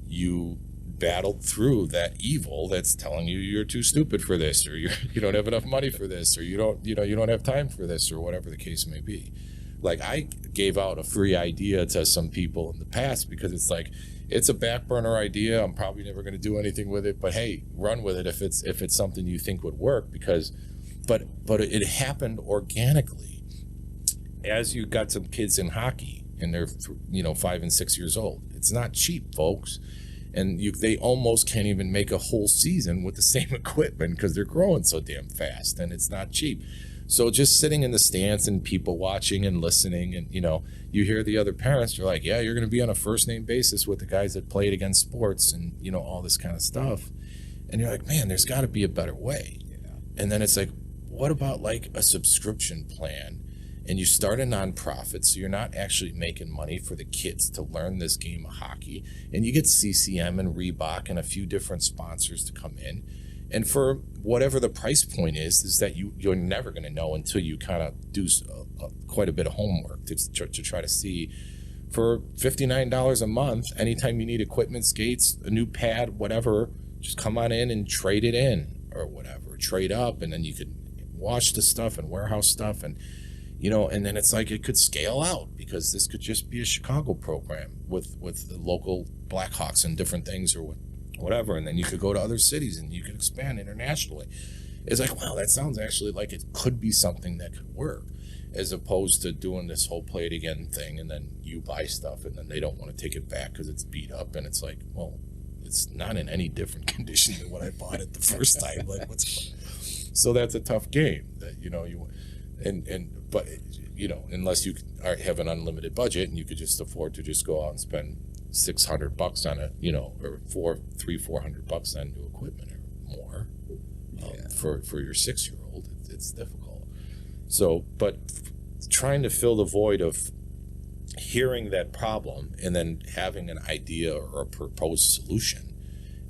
you battled through that evil that's telling you you're too stupid for this, or you don't have enough money for this, or you don't have time for this, or whatever the case may be. Like, I gave out a free idea to some people in the past because it's like, it's a back burner idea. I'm probably never going to do anything with it, but hey, run with it if it's something you think would work. But it happened organically as you got some kids in hockey and they're 5 and 6 years old. It's not cheap, folks, and they almost can't even make a whole season with the same equipment because they're growing so damn fast, and it's not cheap. So just sitting in the stands and people watching and listening, and you hear the other parents, you're like, yeah, you're going to be on a first name basis with the guys that played against sports and all this kind of stuff, and you're like, man, there's got to be a better way. Yeah. And then it's like, what about like a subscription plan? And you start a nonprofit, so you're not actually making money for the kids to learn this game of hockey, and you get CCM and Reebok and a few different sponsors to come in. And for whatever the price point is that you're never going to know until you kind of do quite a bit of homework to try to see. For $59 a month, anytime you need equipment, skates, a new pad, whatever, just come on in and trade it in or whatever. Trade up, and then you could wash the stuff and warehouse stuff, and and then it's like it could scale out because this could just be a Chicago program with the local Blackhawks and different things or whatever, and then you could go to other cities and you could expand internationally. It's like, wow, that sounds actually like it could be something that could work, as opposed to doing this whole play it again thing, and then you buy stuff and then they don't want to take it back because it's beat up, and it's like, well, it's not in any different condition than when I bought it the first time. Like, so that's a tough game that, but unless you have an unlimited budget and you could just afford to just go out and spend $600 on it, or $400 on new equipment or more, for your 6-year-old, it's difficult. So, but trying to fill the void of hearing that problem and then having an idea or a proposed solution,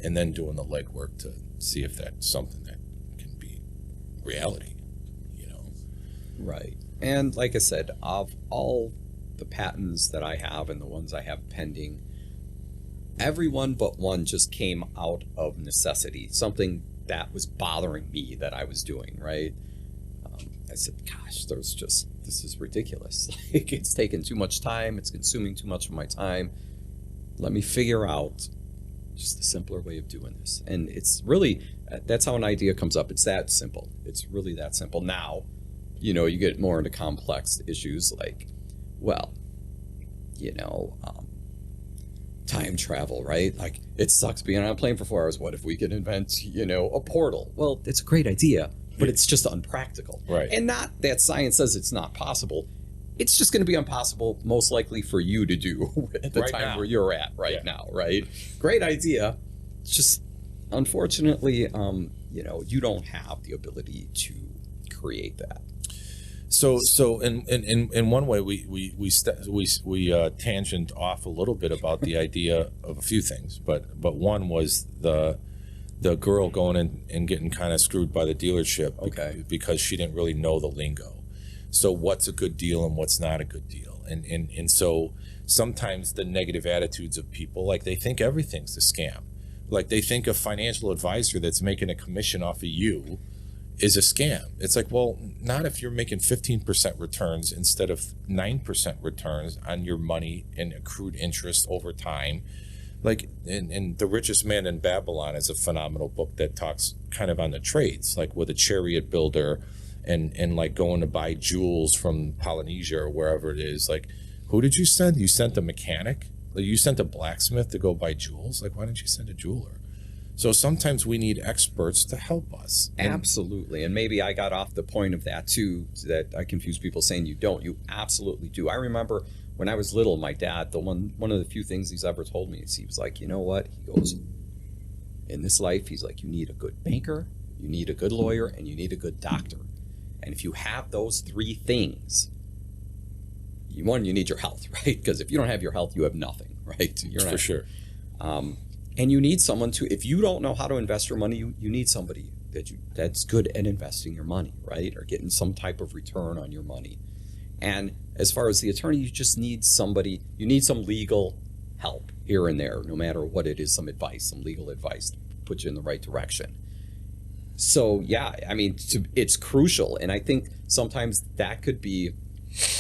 and then doing the legwork to see if that's something that can be reality, Right. And like I said, of all the patents that I have and the ones I have pending, every one but one just came out of necessity, something that was bothering me that I was doing, right? I said, gosh, this is ridiculous. Like, it's taking too much time. It's consuming too much of my time. Let me figure out just a simpler way of doing this. And it's really, that's how an idea comes up. It's that simple. It's really that simple. Now, you get more into complex issues like, time travel, right? Like, it sucks being on a plane for 4 hours. What if we could invent, a portal? Well, it's a great idea, but it's just unpractical. Right. And not that science says it's not possible. It's just going to be impossible, most likely for you to do at the time where you're at now, right? Great idea. It's just, unfortunately, you don't have the ability to create that. So in one way we tangent off a little bit about the idea of a few things, but one was the girl going in and getting kind of screwed by the dealership because she didn't really know the lingo. So what's a good deal and what's not a good deal, and so sometimes the negative attitudes of people, like, they think everything's a scam, like they think a financial advisor that's making a commission off of you is a scam. It's like, well, not if you're making 15% returns instead of 9% returns on your money and accrued interest over time. Like, and The Richest Man in Babylon is a phenomenal book that talks kind of on the trades, like with a chariot builder and like going to buy jewels from Polynesia or wherever it is. Like, who did you send? You sent a mechanic? Like, you sent a blacksmith to go buy jewels? Like, why didn't you send a jeweler? So sometimes we need experts to help us. Absolutely. And maybe I got off the point of that too, that I confuse people saying you don't. You absolutely do. I remember when I was little, my dad, one of the few things he's ever told me is he was like, you know what? He goes, in this life, he's like, you need a good banker, you need a good lawyer, and you need a good doctor. And if you have those three things, you need your health, right? Because if you don't have your health, you have nothing, right? For sure. And you need someone if you don't know how to invest your money, you need somebody that's good at investing your money, right? Or getting some type of return on your money. And as far as the attorney, you just need somebody, you need some legal help here and there, no matter what it is, some legal advice to put you in the right direction. So yeah, I mean, it's crucial. And I think sometimes that could be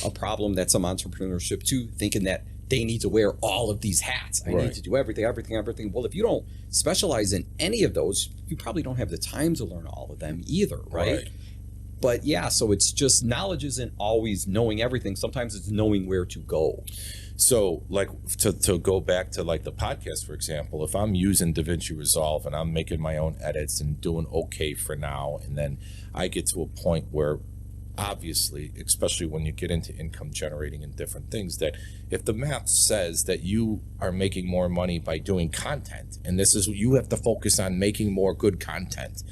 a problem that some entrepreneurship too, thinking that they need to wear all of these hats. I need to do everything. Well, if you don't specialize in any of those, you probably don't have the time to learn all of them either, right? But yeah, so it's just, knowledge isn't always knowing everything. Sometimes it's knowing where to go. So like to go back to like the podcast, for example, if I'm using DaVinci Resolve and I'm making my own edits and doing okay for now, and then I get to a point where, obviously, especially when you get into income generating and different things, that if the math says that you are making more money by doing content, and this is, you have to focus on making more good content,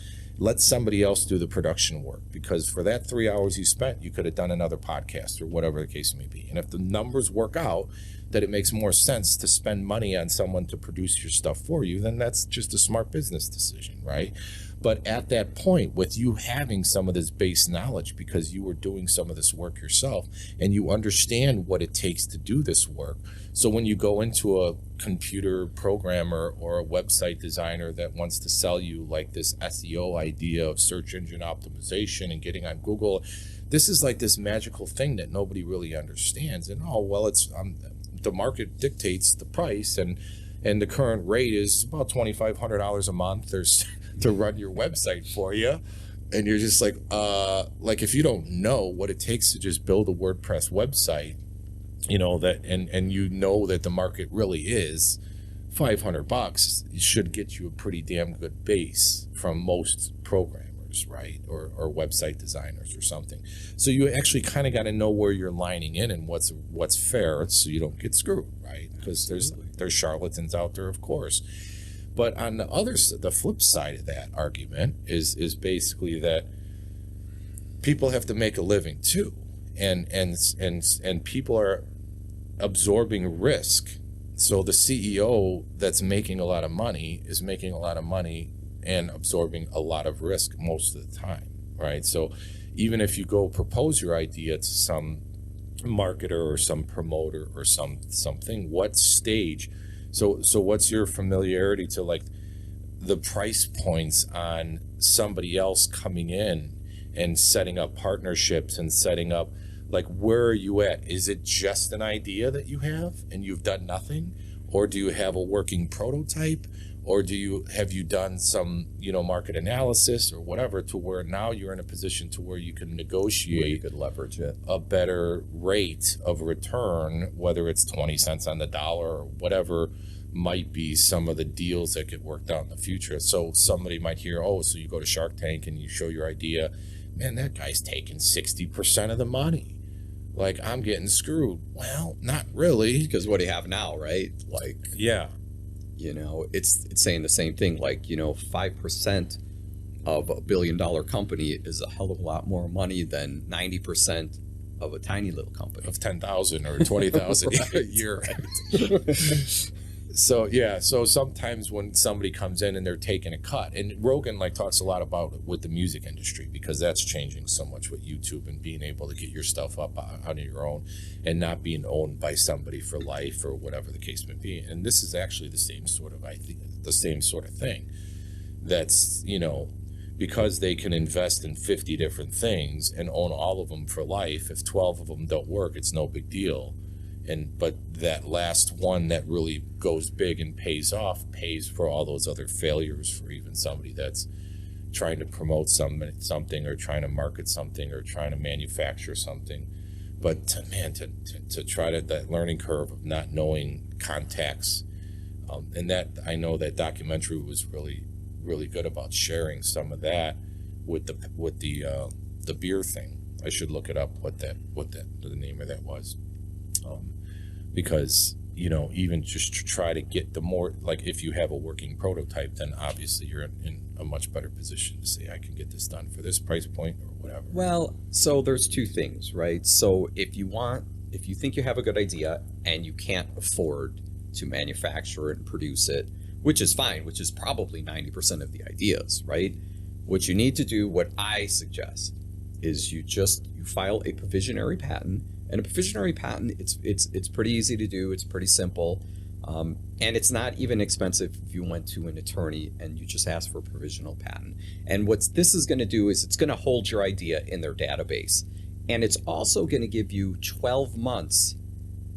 let somebody else do the production work, because for that 3 hours you spent, you could have done another podcast or whatever the case may be. And if the numbers work out that it makes more sense to spend money on someone to produce your stuff for you, then that's just a smart business decision, right? But at that point, with you having some of this base knowledge because you were doing some of this work yourself and you understand what it takes to do this work, so when you go into a computer programmer or a website designer that wants to sell you like this SEO idea of search engine optimization and getting on Google, this is like this magical thing that nobody really understands. And it's the market dictates the price, and the current rate is about $2,500 a month. There's to run your website for you, and you're just like if you don't know what it takes to just build a WordPress website, that and you know that the market really is $500 should get you a pretty damn good base from most programmers, right? Or website designers or something. So you actually kind of got to know where you're lining in and what's fair, so you don't get screwed, right? Because there's charlatans out there, of course. But on the flip side of that argument is basically that people have to make a living too, and people are absorbing risk. So the CEO that's making a lot of money is making a lot of money and absorbing a lot of risk most of the time, right? So even if you go propose your idea to some marketer or some promoter or something, what stage? So what's your familiarity to like the price points on somebody else coming in and setting up partnerships and setting up, like, where are you at? Is it just an idea that you have and you've done nothing? Or do you have a working prototype? Or have you done some, market analysis or whatever, to where now you're in a position to where you can negotiate, you could leverage it, a better rate of return, whether it's 20 cents on the dollar or whatever might be some of the deals that get worked out in the future. So somebody might hear, so you go to Shark Tank and you show your idea, man, that guy's taking 60% of the money. Like, I'm getting screwed. Well, not really. Because what do you have now, right? Like, yeah. It's saying the same thing. Like, 5% of $1 billion company is a hell of a lot more money than 90% of a tiny little company. Of 10,000 or 20,000 a year. So sometimes when somebody comes in and they're taking a cut, and Rogan talks a lot about it with the music industry, because that's changing so much with YouTube and being able to get your stuff up on your own and not being owned by somebody for life or whatever the case may be. And this is actually the same sort of thing. That's, because they can invest in 50 different things and own all of them for life. If 12 of them don't work, it's no big deal. But that last one that really goes big and pays off pays for all those other failures for even somebody that's trying to promote something or trying to market something or trying to manufacture something. But to try that learning curve of not knowing contacts, and that, I know that documentary was really, really good about sharing some of that with the beer thing. I should look it up what the name of that was. Because, even just to try to get the more, like, if you have a working prototype, then obviously you're in a much better position to say, I can get this done for this price point or whatever. Well, so there's two things, right? So if you think you have a good idea and you can't afford to manufacture it and produce it, which is fine, which is probably 90% of the ideas, right? What you need to do, what I suggest, is you file a provisionary patent. And a provisionary patent, it's pretty easy to do. It's pretty simple. And it's not even expensive if you went to an attorney and you just ask for a provisional patent. And what this is going to do is it's going to hold your idea in their database. And it's also going to give you 12 months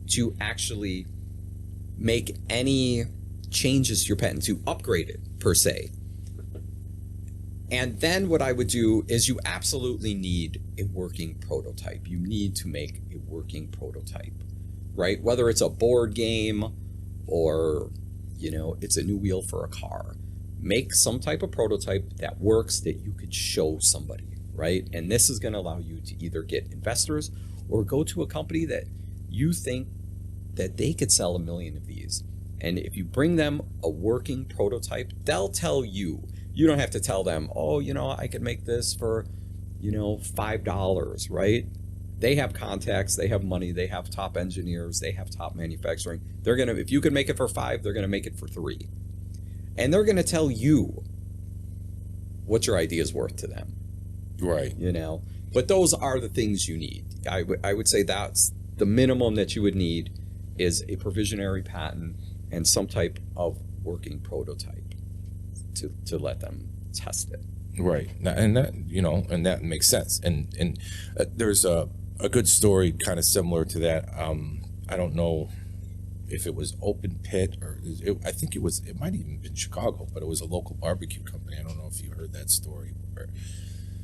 to actually make any changes to your patent, to upgrade it, per se. And then what I would do is you absolutely need a working prototype. You need to make a working prototype, right? Whether it's a board game or, it's a new wheel for a car. Make some type of prototype that works, that you could show somebody, right? And this is going to allow you to either get investors or go to a company that you think that they could sell 1 million of these. And if you bring them a working prototype, they'll tell you. You don't have to tell them, I could make this for, $5, right? They have contacts, they have money, they have top engineers, they have top manufacturing. If you could make it for $5, they're going to make it for $3. And they're going to tell you what your idea is worth to them. Right. But those are the things you need. I would say that's the minimum that you would need, is a provisionary patent and some type of working prototype to let them test it. Right. And that makes sense. And there's a good story kind of similar to that. I don't know if it was Open Pit or I think it might even been Chicago, but it was a local barbecue company. I don't know if you heard that story where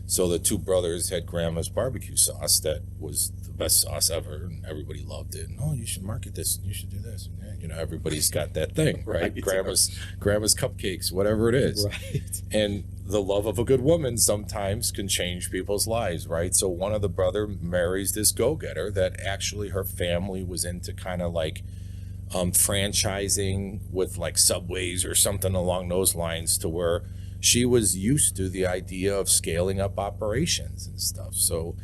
So the two brothers had grandma's barbecue sauce that was the best sauce ever, and everybody loved it. And, oh, you should market this, and you should do this. And, you know, everybody's got that thing, right? Grandma's cupcakes, whatever it is. Right. And the love of a good woman sometimes can change people's lives, right? So one of the brother marries this go-getter that actually her family was into kind of like franchising with like Subways or something along those lines, to where she was used to the idea of scaling up operations and stuff. So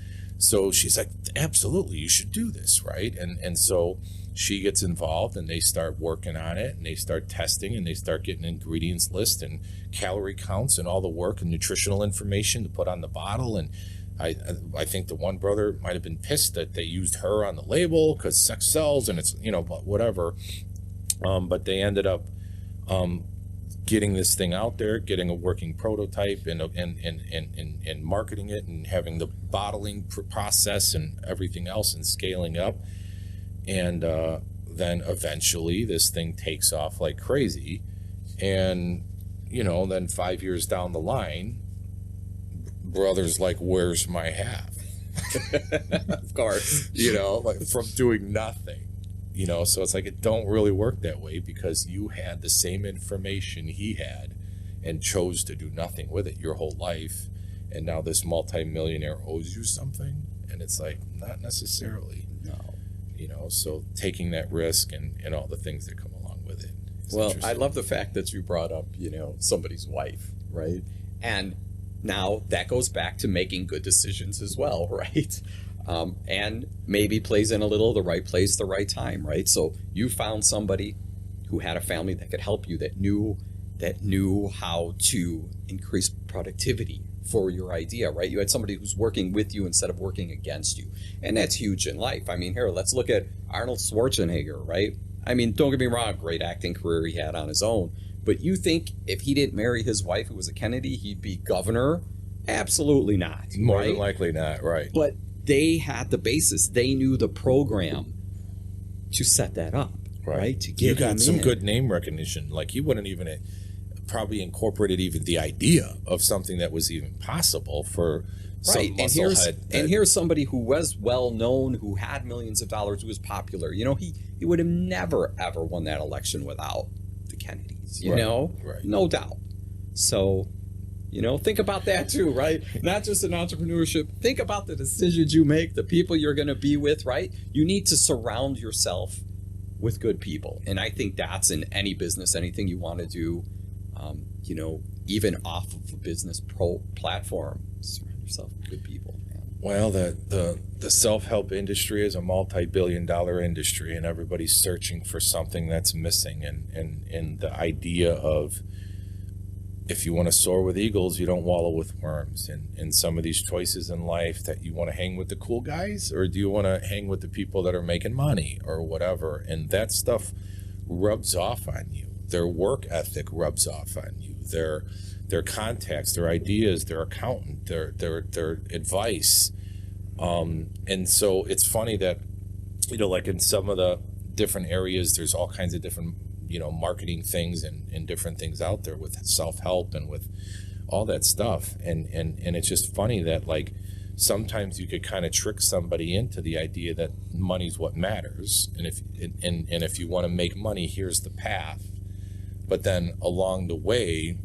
she's like, absolutely, you should do this, right? And so she gets involved, and they start working on it, and they start testing, and they start getting ingredients list and calorie counts and all the work and nutritional information to put on the bottle. And I think the one brother might have been pissed that they used her on the label because sex sells, and it's, you know, whatever. But they ended up getting this thing out there, getting a working prototype, and marketing it, and having the bottling process and everything else, and scaling up. And then eventually this thing takes off like crazy. And, you know, then 5 years down the line, brother's like, where's my half? Of course. You know, like, from doing nothing. You know, so it's like, it don't really work that way, because you had the same information he had and chose to do nothing with it your whole life. And now this multimillionaire owes you something. And it's like, not necessarily. No. You know, so taking that risk and all the things that come along with it. Well, I love the fact that you brought up, you know, somebody's wife, right? And now that goes back to making good decisions as well, right? And maybe plays in a little the right place, the right time, right? So you found somebody who had a family that could help you, that knew how to increase productivity for your idea, right? You had somebody who's working with you instead of working against you. And that's huge in life. I mean, here, let's look at Arnold Schwarzenegger, right? I mean, don't get me wrong, great acting career he had on his own. But you think if he didn't marry his wife, who was a Kennedy, he'd be governor? Absolutely not. More than likely not, right. But they had the basis. They knew the program to set that up, right? To get you got some in. good name recognition. Like, he wouldn't even probably incorporated even the idea of something that was even possible for some musclehead. And here's somebody who was well known, who had millions of dollars, who was popular. You know, he would have never ever won that election without the Kennedys. You know, no doubt. So, you know, think about that too, right? Not just in entrepreneurship. Think about the decisions you make, the people you're going to be with, right? You need to surround yourself with good people. And I think that's in any business, anything you want to do, you know, even off of a business platform, surround yourself with good people. Man. Well, the self-help industry is a multi-billion-dollar industry, and everybody's searching for something that's missing. And the idea of, if you want to soar with eagles, you don't wallow with worms. And some of these choices in life, that you want to hang with the cool guys, or do you want to hang with the people that are making money or whatever? And that stuff rubs off on you. Their work ethic rubs off on you. Their contacts, their ideas, their accountant, their advice. And so it's funny that, you know, like in some of the different areas, there's all kinds of different, you know, marketing things and different things out there with self-help and with all that stuff. And it's just funny that, like, sometimes you could kind of trick somebody into the idea that money's what matters. And if you want to make money, here's the path. But then along the way,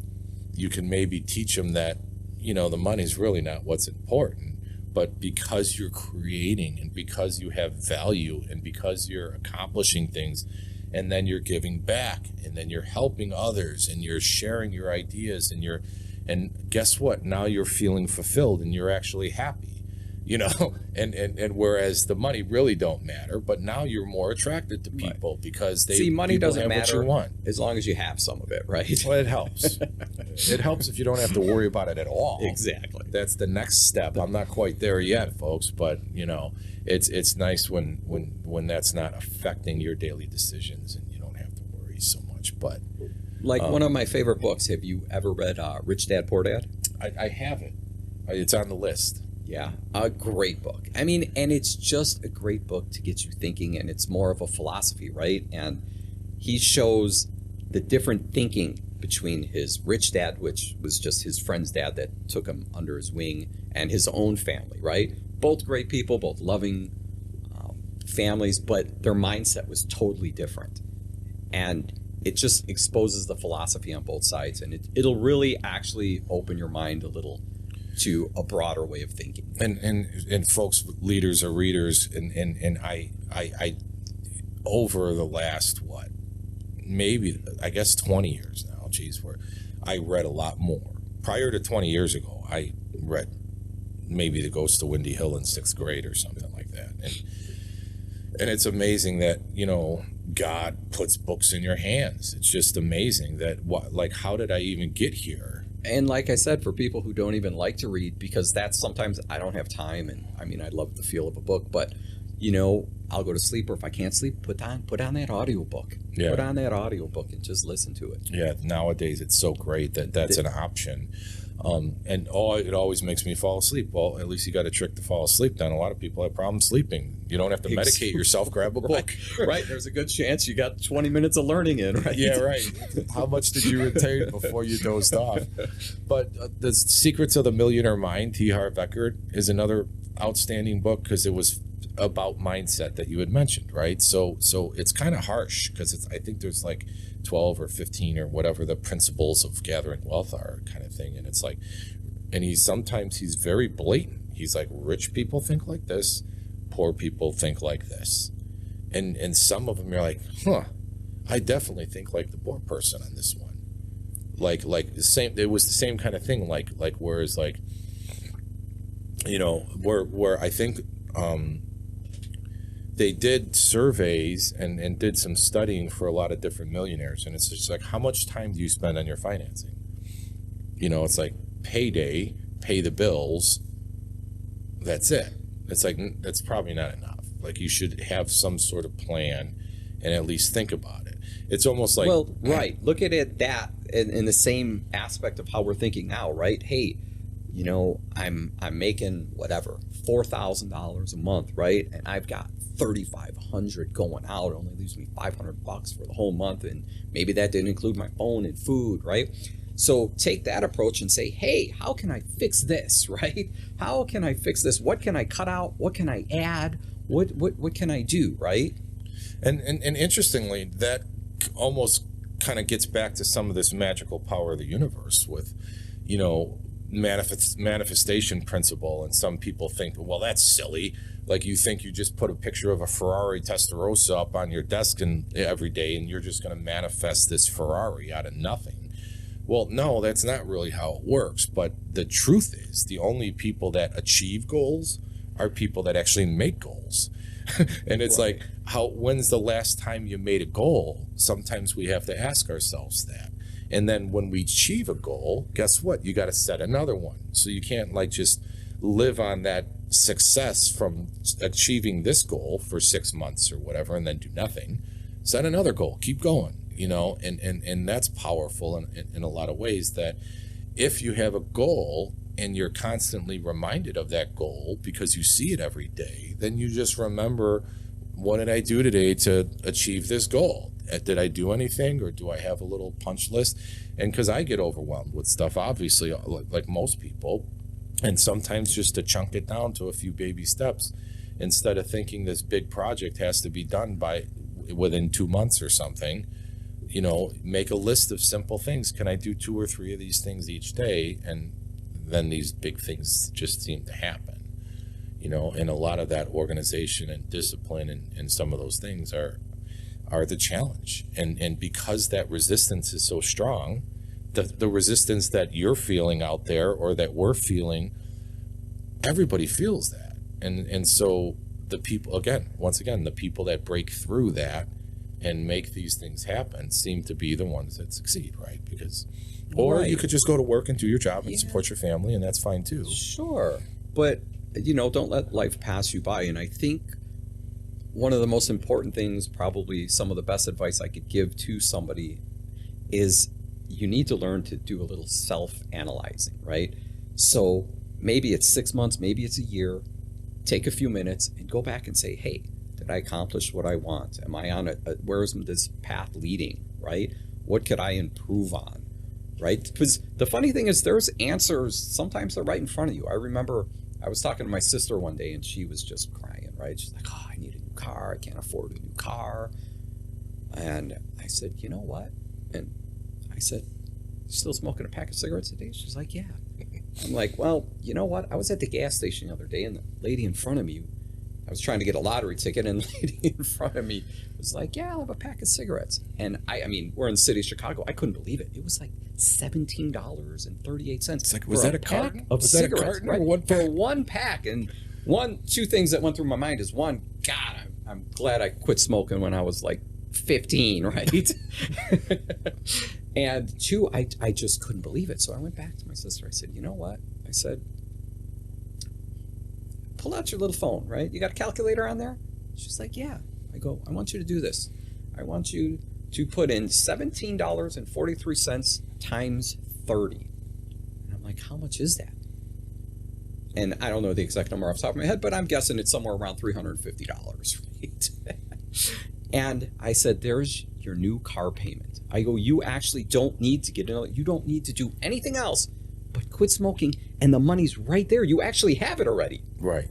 you can maybe teach them that, you know, the money's really not what's important. But because you're creating, and because you have value, and because you're accomplishing things, and then you're giving back, and then you're helping others, and you're sharing your ideas, and guess what? Now you're feeling fulfilled, and you're actually happy, you know, and whereas the money really don't matter, but now you're more attracted to people because money doesn't matter what you want, as long as you have some of it, right? Well, it helps. It helps if you don't have to worry about it at all. Exactly. That's the next step. I'm not quite there yet, folks, but you know, it's nice when that's not affecting your daily decisions and you don't have to worry so much. But like one of my favorite books. Have you ever read Rich Dad Poor Dad? I haven't. It's on the list. Yeah, a great book. I mean, and it's just a great book to get you thinking, and it's more of a philosophy, right? And he shows the different thinking between his rich dad, which was just his friend's dad that took him under his wing, and his own family, right? Both great people, both loving families, but their mindset was totally different. And it just exposes the philosophy on both sides, and it'll really actually open your mind a little to a broader way of thinking. And folks, leaders or readers, and I over the last maybe I guess 20 years now, where I read a lot more. Prior to 20 years ago, I read maybe The Ghost of Windy Hill in 6th grade or something like that. And it's amazing that, God puts books in your hands. It's just amazing that how did I even get here? And like I said, for people who don't even like to read, because that's sometimes I don't have time, and I mean, I love the feel of a book, but I'll go to sleep, or if I can't sleep, put on that audiobook. Yeah. Put on that audiobook and just listen to it. Yeah, nowadays it's so great that that's an option. And it always makes me fall asleep. Well, at least you got a trick to fall asleep then. A lot of people have problems sleeping. You don't have to medicate yourself, grab a book. Right. There's a good chance you got 20 minutes of learning in, right? Yeah, right. How much did you retain before you dozed off? But The Secrets of the Millionaire Mind, T. Harv Eker, is another outstanding book, because it was about mindset that you had mentioned, right? So it's kind of harsh, because I think there's 12 or 15 or whatever the principles of gathering wealth are, kind of thing. And it's and he's very blatant. He's like, rich people think like this, poor people think like this. And some of them you're like, I definitely think like the poor person on this one. Like the same, it was the same kind of thing, whereas where I think they did surveys and did some studying for a lot of different millionaires, and it's just how much time do you spend on your financing? It's payday, pay the bills, that's it. It's that's probably not enough. You should have some sort of plan and at least think about it. It's almost right. Look at it that in the same aspect of how we're thinking now, right? Hey, I'm making whatever, $4,000 a month, right? And I've got $3,500 going out. It only leaves me $500 for the whole month, and maybe that didn't include my phone and food, right? So take that approach and say, hey, how can I fix this, right? How can I fix this? What can I cut out? What can I add? What can I do, right? And interestingly, that almost kind of gets back to some of this magical power of the universe with, manifestation principle. And some people think, well, that's silly. You think you just put a picture of a Ferrari Testarossa up on your desk every day, and you're just going to manifest this Ferrari out of nothing. Well, no, that's not really how it works. But the truth is, the only people that achieve goals are people that actually make goals. And it's right. When's the last time you made a goal? Sometimes we have to ask ourselves that. And then when we achieve a goal, guess what? You got to set another one. So you can't just live on that success from achieving this goal for 6 months or whatever and then do nothing. Set another goal. Keep going, and that's powerful in a lot of ways, that if you have a goal and you're constantly reminded of that goal because you see it every day, then you just remember, what did I do today to achieve this goal? Did I do anything, or do I have a little punch list? And because I get overwhelmed with stuff, obviously, like most people, and sometimes just to chunk it down to a few baby steps, instead of thinking this big project has to be done within 2 months or something, make a list of simple things. Can I do 2 or 3 of these things each day? And then these big things just seem to happen, and a lot of that organization and discipline and some of those things are the challenge. And because that resistance is so strong, the resistance that you're feeling out there, or that we're feeling, everybody feels that. And so the people, once again, the people that break through that and make these things happen seem to be the ones that succeed, right? Or you could just go to work and do your job and support your family, and that's fine too. Sure. But, don't let life pass you by. And I think one of the most important things, probably some of the best advice I could give to somebody, is you need to learn to do a little self-analyzing, right? So maybe it's 6 months, maybe it's a year. Take a few minutes and go back and say, hey, did I accomplish what I want? Am I on where is this path leading, right? What could I improve on? right? Because the funny thing is there's answers, sometimes they're right in front of you. I remember I was talking to my sister one day and she was just crying, right? She's like, oh, I need a new car. I can't afford a new car. And I said, you know what? And I said, you still smoking a pack of cigarettes a day? She's like, yeah. I'm like, well, you know what? I was at the gas station the other day and the lady in front of me, I was trying to get a lottery ticket and the lady in front of me was like, yeah, I'll have a pack of cigarettes. And I mean, we're in the city of Chicago. I couldn't believe it. It was like $17.38. It's like, was that a carton? Of was cigarettes, that a carton right? or one pack? For one pack. And two things that went through my mind is one, God, I'm glad I quit smoking when I was like 15, right? And two, I just couldn't believe it. So I went back to my sister. I said, you know what? I said, pull out your little phone, right? You got a calculator on there? She's like, yeah. I go, I want you to do this. I want you to put in $17.43 times 30. And I'm like, how much is that? And I don't know the exact number off the top of my head, but I'm guessing it's somewhere around $350, right? And I said, there's your new car payment. I go, you actually don't need to get it. You don't need to do anything else but quit smoking, and the money's right there. You actually have it already. Right.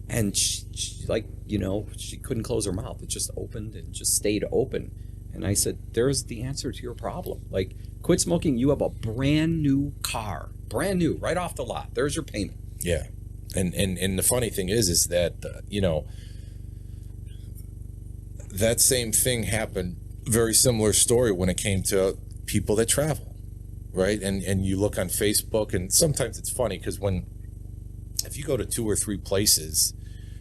And she like, you know, she couldn't close her mouth. It just opened and just stayed open. And I said, there's the answer to your problem. Like, quit smoking. You have a brand new car, brand new, right off the lot. There's your payment. Yeah. And the funny thing is that, you know, that same thing happened, very similar story when it came to people that travel, right? And you look on Facebook, and sometimes it's funny because if you go to 2 or 3 places,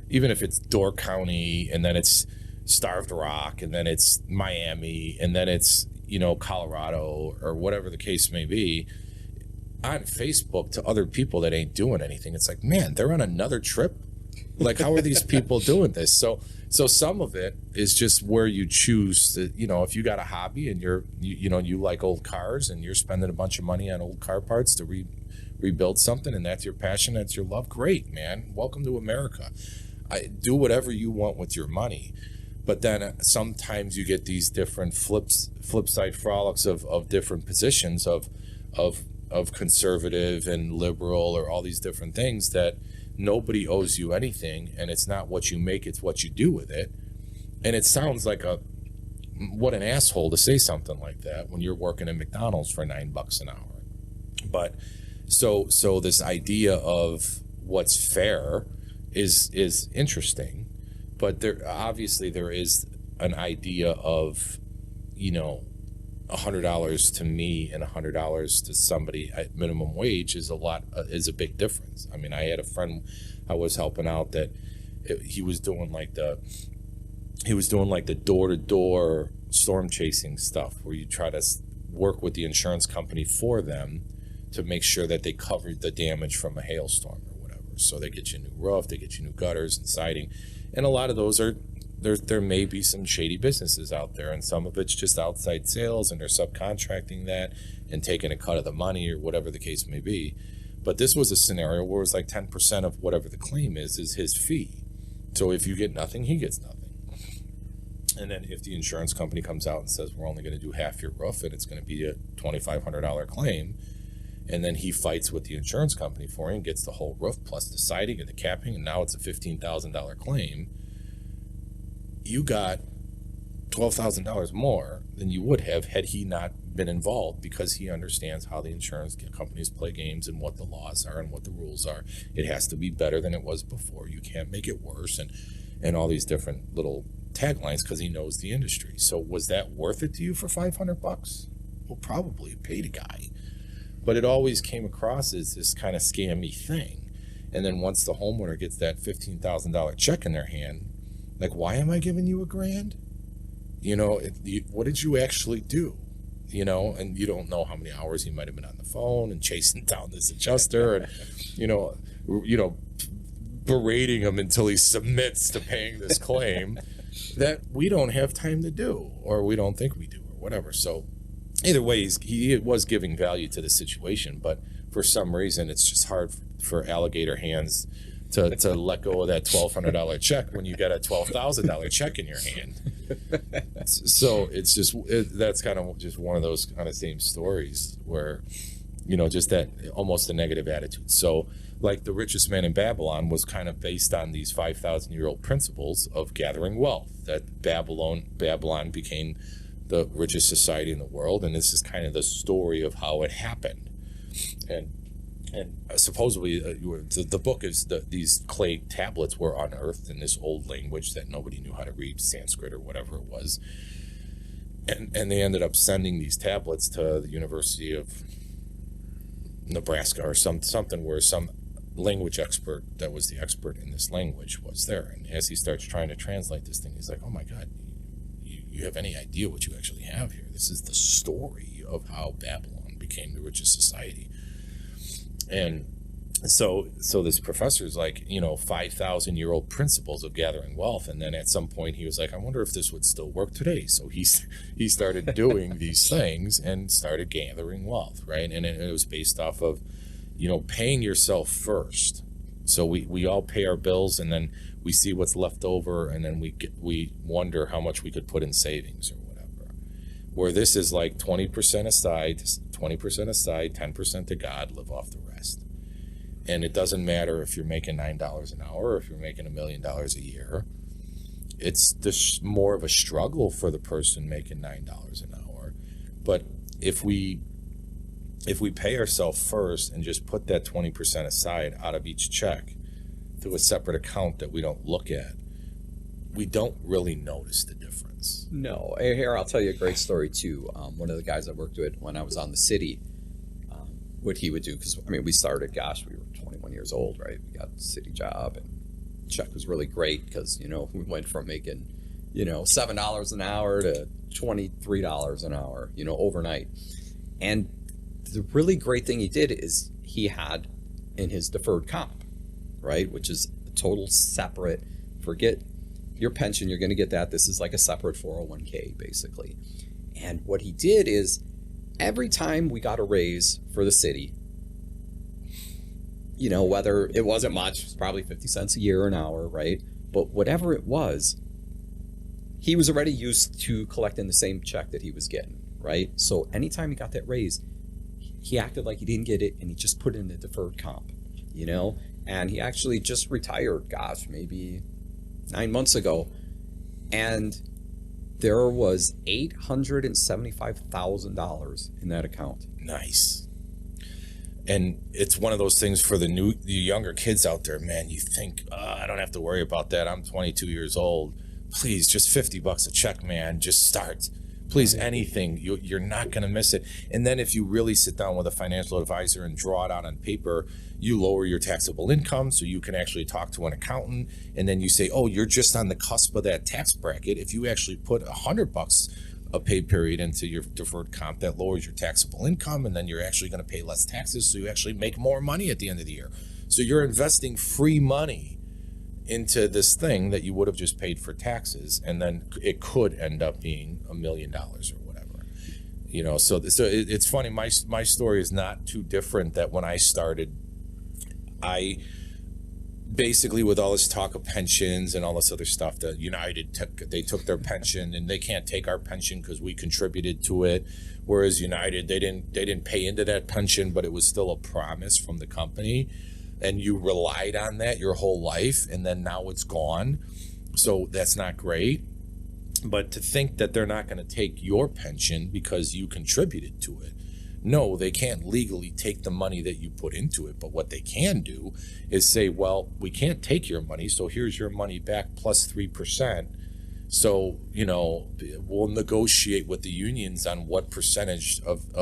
even if it's Door County and then it's Starved Rock and then it's Miami and then it's, you know, Colorado or whatever the case may be, on Facebook to other people that ain't doing anything, it's like, man, they're on another trip. Like, how are these people doing this? So some of it is just where you choose to, you know, if you got a hobby and you like old cars and you're spending a bunch of money on old car parts to rebuild something, and that's your passion, that's your love, great, man. Welcome to America. Do whatever you want with your money. But then sometimes you get these different flip side frolics of different positions of conservative and liberal or all these different things that nobody owes you anything, and it's not what you make, it's what you do with it. And it sounds like what an asshole to say something like that when you're working at McDonald's for $9 an hour. But so this idea of what's fair is interesting, but there is an idea of, you know, $100 to me and $100 to somebody at minimum wage is a big difference. I mean, I had a friend I was helping out that he was doing like the door-to-door storm chasing stuff where you try to work with the insurance company for them to make sure that they covered the damage from a hailstorm or whatever. So they get you a new roof, they get you new gutters and siding, and a lot of those are. There may be some shady businesses out there, and some of it's just outside sales, and they're subcontracting that and taking a cut of the money or whatever the case may be. But this was a scenario where it was like 10% of whatever the claim is his fee. So if you get nothing, he gets nothing. And then if the insurance company comes out and says, we're only going to do half your roof and it's going to be a $2,500 claim, and then he fights with the insurance company for it and gets the whole roof plus the siding and the capping, and now it's a $15,000 claim, you got $12,000 more than you would have had he not been involved, because he understands how the insurance companies play games and what the laws are and what the rules are. It has to be better than it was before. You can't make it worse, and all these different little taglines, because he knows the industry. So was that worth it to you for $500? Well, probably. Paid a guy. But it always came across as this kind of scammy thing. And then once the homeowner gets that $15,000 check in their hand, like, why am I giving you $1,000? You know, what did you actually do? You know, and you don't know how many hours he might have been on the phone and chasing down this adjuster and, you know, berating him until he submits to paying this claim that we don't have time to do, or we don't think we do, or whatever. So either way, he was giving value to the situation, but for some reason it's just hard for alligator hands to let go of that $1,200 check when you got a $12,000 check in your hand. So it's just that's kind of just one of those kind of same stories where, just that almost a negative attitude. So like the richest man in Babylon was kind of based on these 5,000-year-old principles of gathering wealth, that Babylon became the richest society in the world. And this is kind of the story of how it happened. And supposedly the book is these clay tablets were unearthed in this old language that nobody knew how to read, Sanskrit or whatever it was. And they ended up sending these tablets to the University of Nebraska or something where some language expert that was the expert in this language was there. And as he starts trying to translate this thing, he's like, oh my God, you have any idea what you actually have here? This is the story of how Babylon became the richest society. And so this professor's like, 5,000-year-old principles of gathering wealth. And then at some point he was like, I wonder if this would still work today. So he started doing these things and started gathering wealth, right? And it was based off of, paying yourself first. So we all pay our bills, and then we see what's left over, and then we wonder how much we could put in savings or whatever. Where this is like 20% aside, 10% to God, live off the rest. And it doesn't matter if you're making $9 an hour or if you're making $1 million a year. It's just more of a struggle for the person making $9 an hour. But if we pay ourselves first and just put that 20% aside out of each check to a separate account that we don't look at, we don't really notice the difference. No. Here, I'll tell you a great story too. One of the guys I worked with when I was on the city, what he would do, because we started, we were 21 years old, right? We got a city job, and check was really great because, we went from making, $7 an hour to $23 an hour, overnight. And the really great thing he did is he had in his deferred comp, right? Which is a total separate, forget your pension, you're going to get that. This is like a separate 401k basically. And what he did is every time we got a raise for the city, whether it wasn't much, it was probably 50 cents a year, an hour, right? But whatever it was, he was already used to collecting the same check that he was getting, right? So anytime he got that raise, he acted like he didn't get it, and he just put it in the deferred comp, and he actually just retired, maybe 9 months ago. And there was $875,000 in that account. Nice. And it's one of those things for the younger kids out there, man, you think, I don't have to worry about that. I'm 22 years old. Please, just $50 a check, man. Just start. Please, anything. You're not going to miss it. And then if you really sit down with a financial advisor and draw it out on paper, you lower your taxable income so you can actually talk to an accountant. And then you say, oh, you're just on the cusp of that tax bracket. If you actually put $100 a pay period into your deferred comp, that lowers your taxable income, and then you're actually going to pay less taxes, so you actually make more money at the end of the year. So you're investing free money into this thing that you would have just paid for taxes, and then it could end up being $1 million or whatever. So it's funny. My story is not too different. That when I started, I basically, with all this talk of pensions and all this other stuff, that United took their pension, and they can't take our pension because we contributed to it. Whereas United, they didn't pay into that pension, but it was still a promise from the company, and you relied on that your whole life, and then now it's gone. So that's not great. But to think that they're not going to take your pension because you contributed to it, no, they can't legally take the money that you put into it. But what they can do is say, well, we can't take your money, so here's your money back plus 3%. So, we'll negotiate with the unions on what percentage of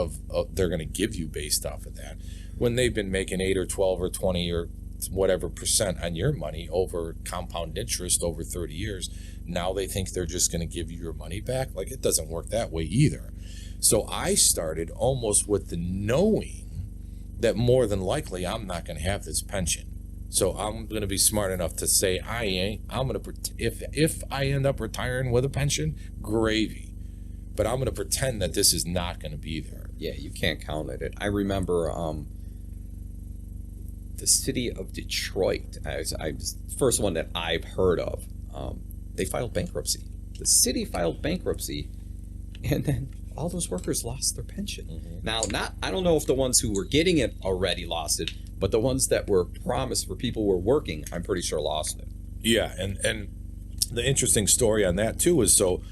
they're going to give you based off of that. When they've been making 8 or 12 or 20 or whatever percent on your money over compound interest over 30 years, now they think they're just going to give you your money back. Like, it doesn't work that way either. So I started almost with the knowing that more than likely I'm not going to have this pension. So I'm going to be smart enough to say if I end up retiring with a pension, gravy. But I'm going to pretend that this is not going to be there. Yeah, you can't count it. I remember the city of Detroit, I was the first one that I've heard of. They filed bankruptcy, the city filed bankruptcy, and then all those workers lost their pension. Now, I don't know if the ones who were getting it already lost it, but the ones that were promised for people who were working, I'm pretty sure lost it. Yeah, and the interesting story on that too is, so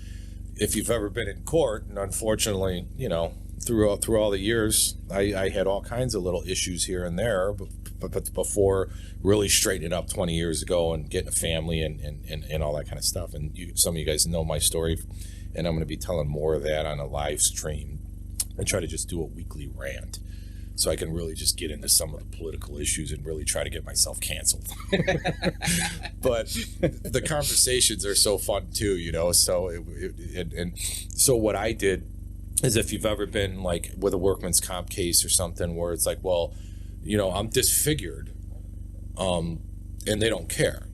if you've ever been in court, and unfortunately, you know, through all the years, I had all kinds of little issues here and there, but before really straightening up 20 years ago and getting a family and all that kind of stuff. And some of you guys know my story, and I'm going to be telling more of that on a live stream. I try to just do a weekly rant so I can really just get into some of the political issues and really try to get myself canceled. But the conversations are so fun too, you know. So so what I did is, if you've ever been like with a workman's comp case or something where it's like, well, you know, I'm disfigured, and they don't care,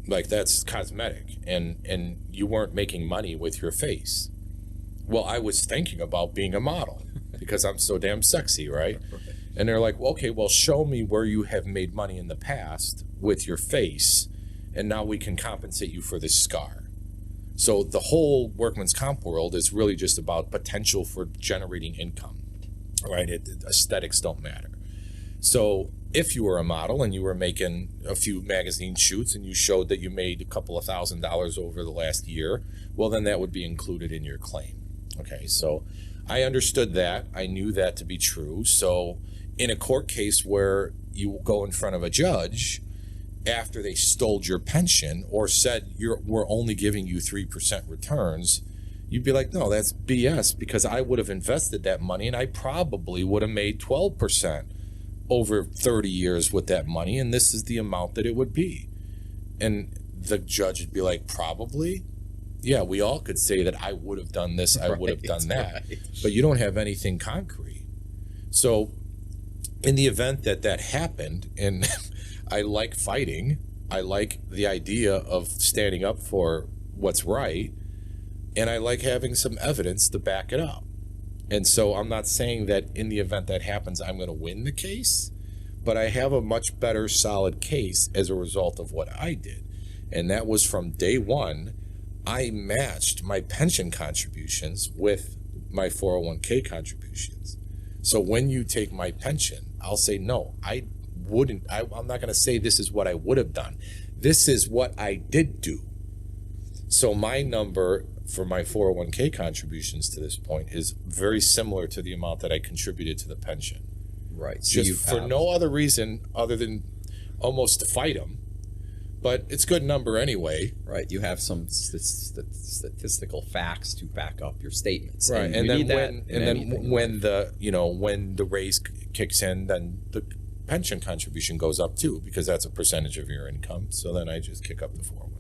like that's cosmetic, and you weren't making money with your face. Well, I was thinking about being a model because I'm so damn sexy, right? And they're like, well, okay, well, show me where you have made money in the past with your face, and now we can compensate you for this scar. So the whole workman's comp world is really just about potential for generating income, right? Aesthetics don't matter. So if you were a model and you were making a few magazine shoots and you showed that you made a couple of $1,000s over the last year, well, then that would be included in your claim. Okay, so I understood that. I knew that to be true. So in a court case where you go in front of a judge after they stole your pension or said we're only giving you 3% returns, you'd be like, no, that's BS, because I would have invested that money and I probably would have made 12% over 30 years with that money, and this is the amount that it would be. And the judge would be like, probably? Yeah, we all could say that I would have done this, I would have done that, but you don't have anything concrete. So in the event that happened, and I like fighting, I like the idea of standing up for what's right, and I like having some evidence to back it up. And so I'm not saying that in the event that happens, I'm going to win the case, but I have a much better solid case as a result of what I did. And that was from day one, I matched my pension contributions with my 401k contributions. So when you take my pension, I'll say, no, I'm not going to say this is what I would have done. This is what I did do. So my number for my 401k contributions to this point is very similar to the amount that I contributed to the pension. Right. So just for no other reason other than almost to fight them. But it's a good number anyway. Right. You have some statistical facts to back up your statements. Right. And then when the raise kicks in, then the pension contribution goes up too, because that's a percentage of your income. So then I just kick up the 401k.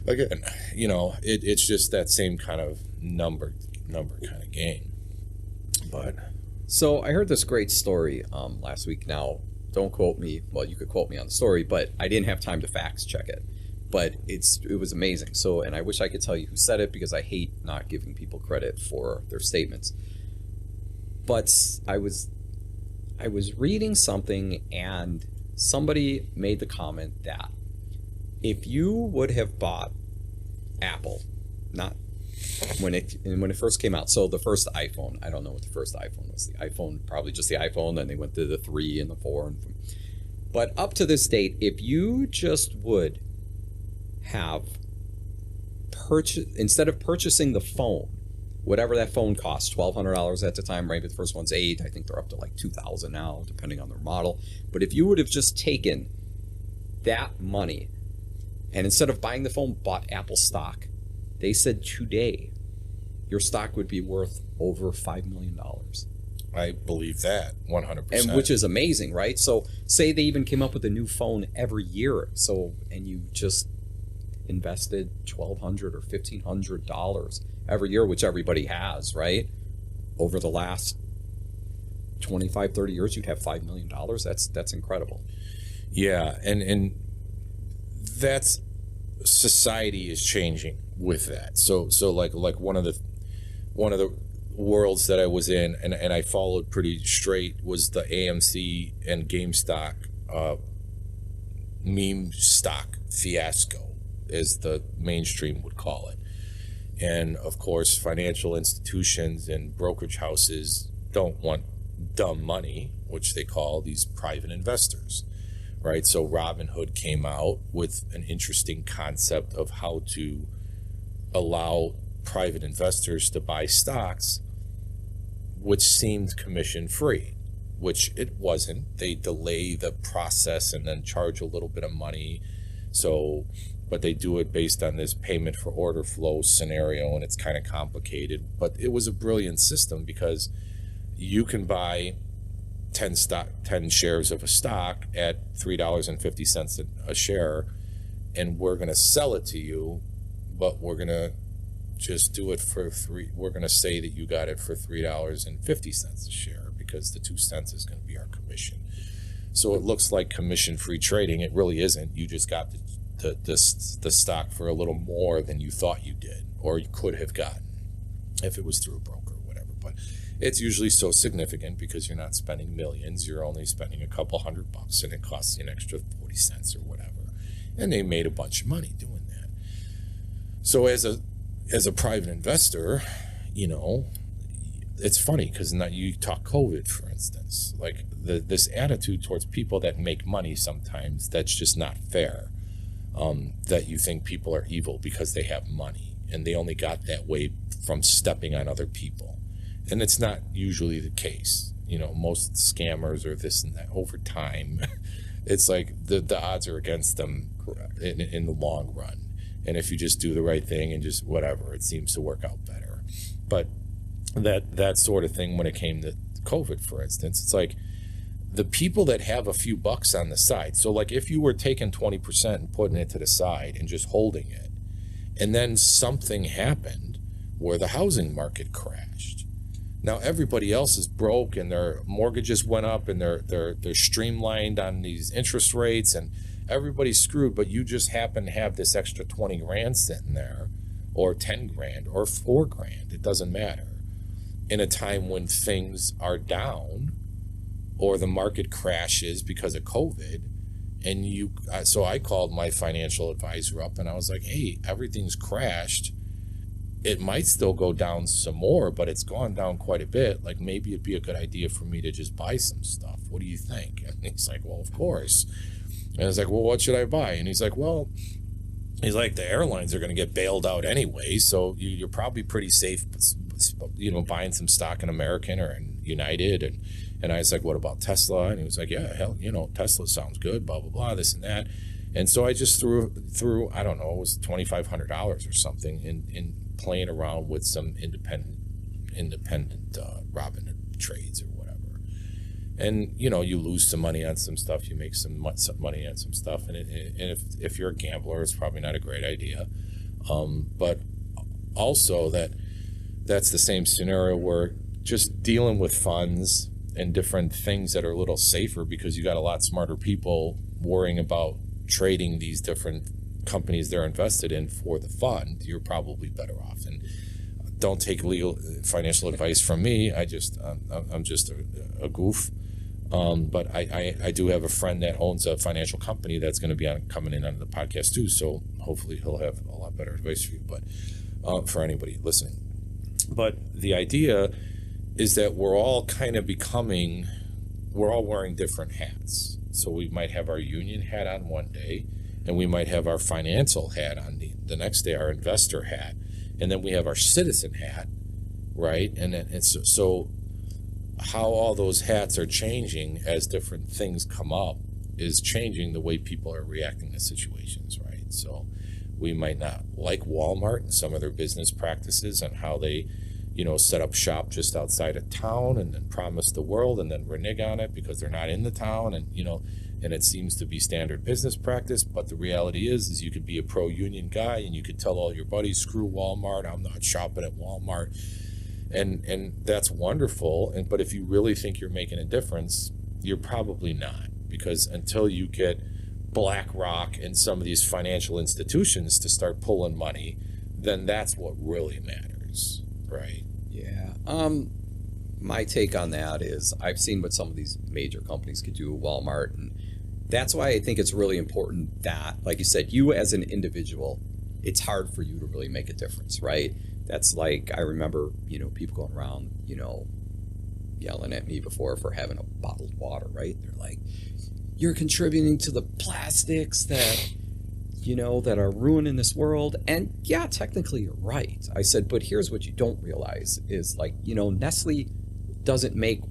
But again, you know, it's just that same kind of number kind of game. But so I heard this great story last week. Now, don't quote me. Well, you could quote me on the story, but I didn't have time to fact check it. But it was amazing. So, and I wish I could tell you who said it, because I hate not giving people credit for their statements. But I was reading something, and somebody made the comment that if you would have bought Apple, not when it first came out, so the first iPhone, I don't know what the first iPhone was. The iPhone, probably just the iPhone, then they went to the 3 and the 4. But up to this date, if you just would have purchased, instead of purchasing the phone, whatever that phone cost, $1,200 at the time, right? The first one's $8,000. I think they're up to like $2,000 now, depending on their model. But if you would have just taken that money and instead of buying the phone, bought Apple stock, they said today your stock would be worth over $5 million. I believe that 100%. And which is amazing, right? So say they even came up with a new phone every year. So, and you just invested $1,200 or $1,500 every year, which everybody has, right? Over the last 25, 30 years, you'd have $5 million. That's incredible. Yeah. And that's, society is changing with that. So like one of the worlds that I was in and I followed pretty straight was the AMC and GameStop meme stock fiasco. as the mainstream would call it. And of course, financial institutions and brokerage houses don't want dumb money, which they call these private investors, right? So Robinhood came out with an interesting concept of how to allow private investors to buy stocks, which seemed commission free, which it wasn't. They delay the process and then charge a little bit of money. So, but they do it based on this payment for order flow scenario, and it's kind of complicated. But it was a brilliant system because you can buy 10 shares of a stock at $3.50 a share, and we're going to sell it to you, but we're going to just do it for we're going to say that you got it for $3.50 a share because the 2 cents is going to be our commission. So it looks like commission-free trading. It really isn't. You just got the stock for a little more than you thought you did, or you could have gotten if it was through a broker or whatever. But it's usually so significant because you're not spending millions. You're only spending a couple $100, and it costs you an extra 40 cents or whatever. And they made a bunch of money doing that. So as a private investor, you know, it's funny because now you talk COVID, for instance, like this attitude towards people that make money sometimes, that's just not fair. That you think people are evil because they have money and they only got that way from stepping on other people. And it's not usually the case. You know, most scammers are this and that over time. It's like the odds are against them in the long run. And if you just do the right thing and just whatever, it seems to work out better. But that sort of thing when it came to COVID, for instance, it's like the people that have a few bucks on the side. So like if you were taking 20% and putting it to the side and just holding it, and then something happened where the housing market crashed. Now everybody else is broke and their mortgages went up and they're streamlined on these interest rates and everybody's screwed, but you just happen to have this extra 20 grand sitting there, or 10 grand or 4 grand. It doesn't matter. In a time when things are down or the market crashes because of COVID, and so I called my financial advisor up and I was like, hey, everything's crashed. It might still go down some more, but it's gone down quite a bit. Like maybe it'd be a good idea for me to just buy some stuff. What do you think? And he's like, well, of course. And I was like, well, what should I buy? And he's like, the airlines are going to get bailed out anyway, so you're probably pretty safe, you know, buying some stock in American or in United. And I was like, what about Tesla? And he was like, yeah, hell, you know, Tesla sounds good, blah, blah, blah, this and that. And so I just threw I don't know, it was $2,500 or something in playing around with some independent Robinhood trades or whatever. And, you know, you lose some money on some stuff, you make some money on some stuff. And if you're a gambler, it's probably not a great idea. But also that's the same scenario where just dealing with funds and different things that are a little safer because you got a lot smarter people worrying about trading these different companies they're invested in for the fund, you're probably better off. And don't take financial advice from me. I'm just a goof. But I do have a friend that owns a financial company that's going to be coming in on the podcast too. So hopefully he'll have a lot better advice for you, but for anybody listening. But the idea is that we're all wearing different hats. So we might have our union hat on one day, and we might have our financial hat on the next day, our investor hat, and then we have our citizen hat, right? And it's so how all those hats are changing as different things come up is changing the way people are reacting to situations, right? So we might not like Walmart and some of their business practices and how they, you know, set up shop just outside of town and then promise the world and then renege on it because they're not in the town, and, you know, and it seems to be standard business practice. But the reality is you could be a pro-union guy and you could tell all your buddies, screw Walmart, I'm not shopping at Walmart. And that's wonderful. But if you really think you're making a difference, you're probably not, because until you get BlackRock and some of these financial institutions to start pulling money, then that's what really matters, right? Yeah. My take on that is I've seen what some of these major companies could do, Walmart, and That's why I think it's really important that, like you said, you as an individual, it's hard for you to really make a difference, right? That's like, I remember, people going around, yelling at me before for having a bottled water, right? They're like, you're contributing to the plastics that, that are ruining this world. And yeah, technically you're right. I said, but here's what you don't realize is like, Nestle doesn't make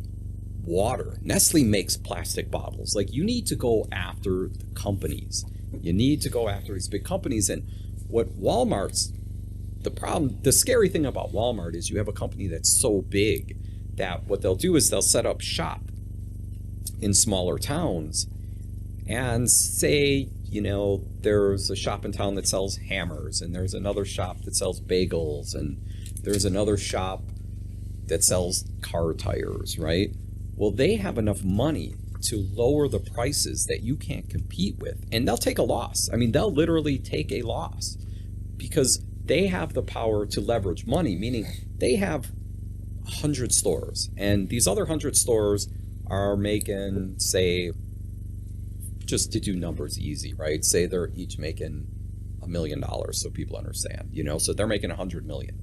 water. Nestle makes plastic bottles. Like, you need to go after the companies. You need to go after these big companies. And what Walmart's, the scary thing about Walmart is you have a company that's so big that what they'll do is they'll set up shop in smaller towns and say, there's a shop in town that sells hammers, and there's another shop that sells bagels, and there's another shop that sells car tires, right? Well, they have enough money to lower the prices that you can't compete with, and they'll take a loss. I mean, they'll literally take a loss because they have the power to leverage money, meaning they have 100 stores, and these other 100 stores are making, say, just to do numbers easy, right? Say they're each making $1 million, so people understand, so they're making 100 million.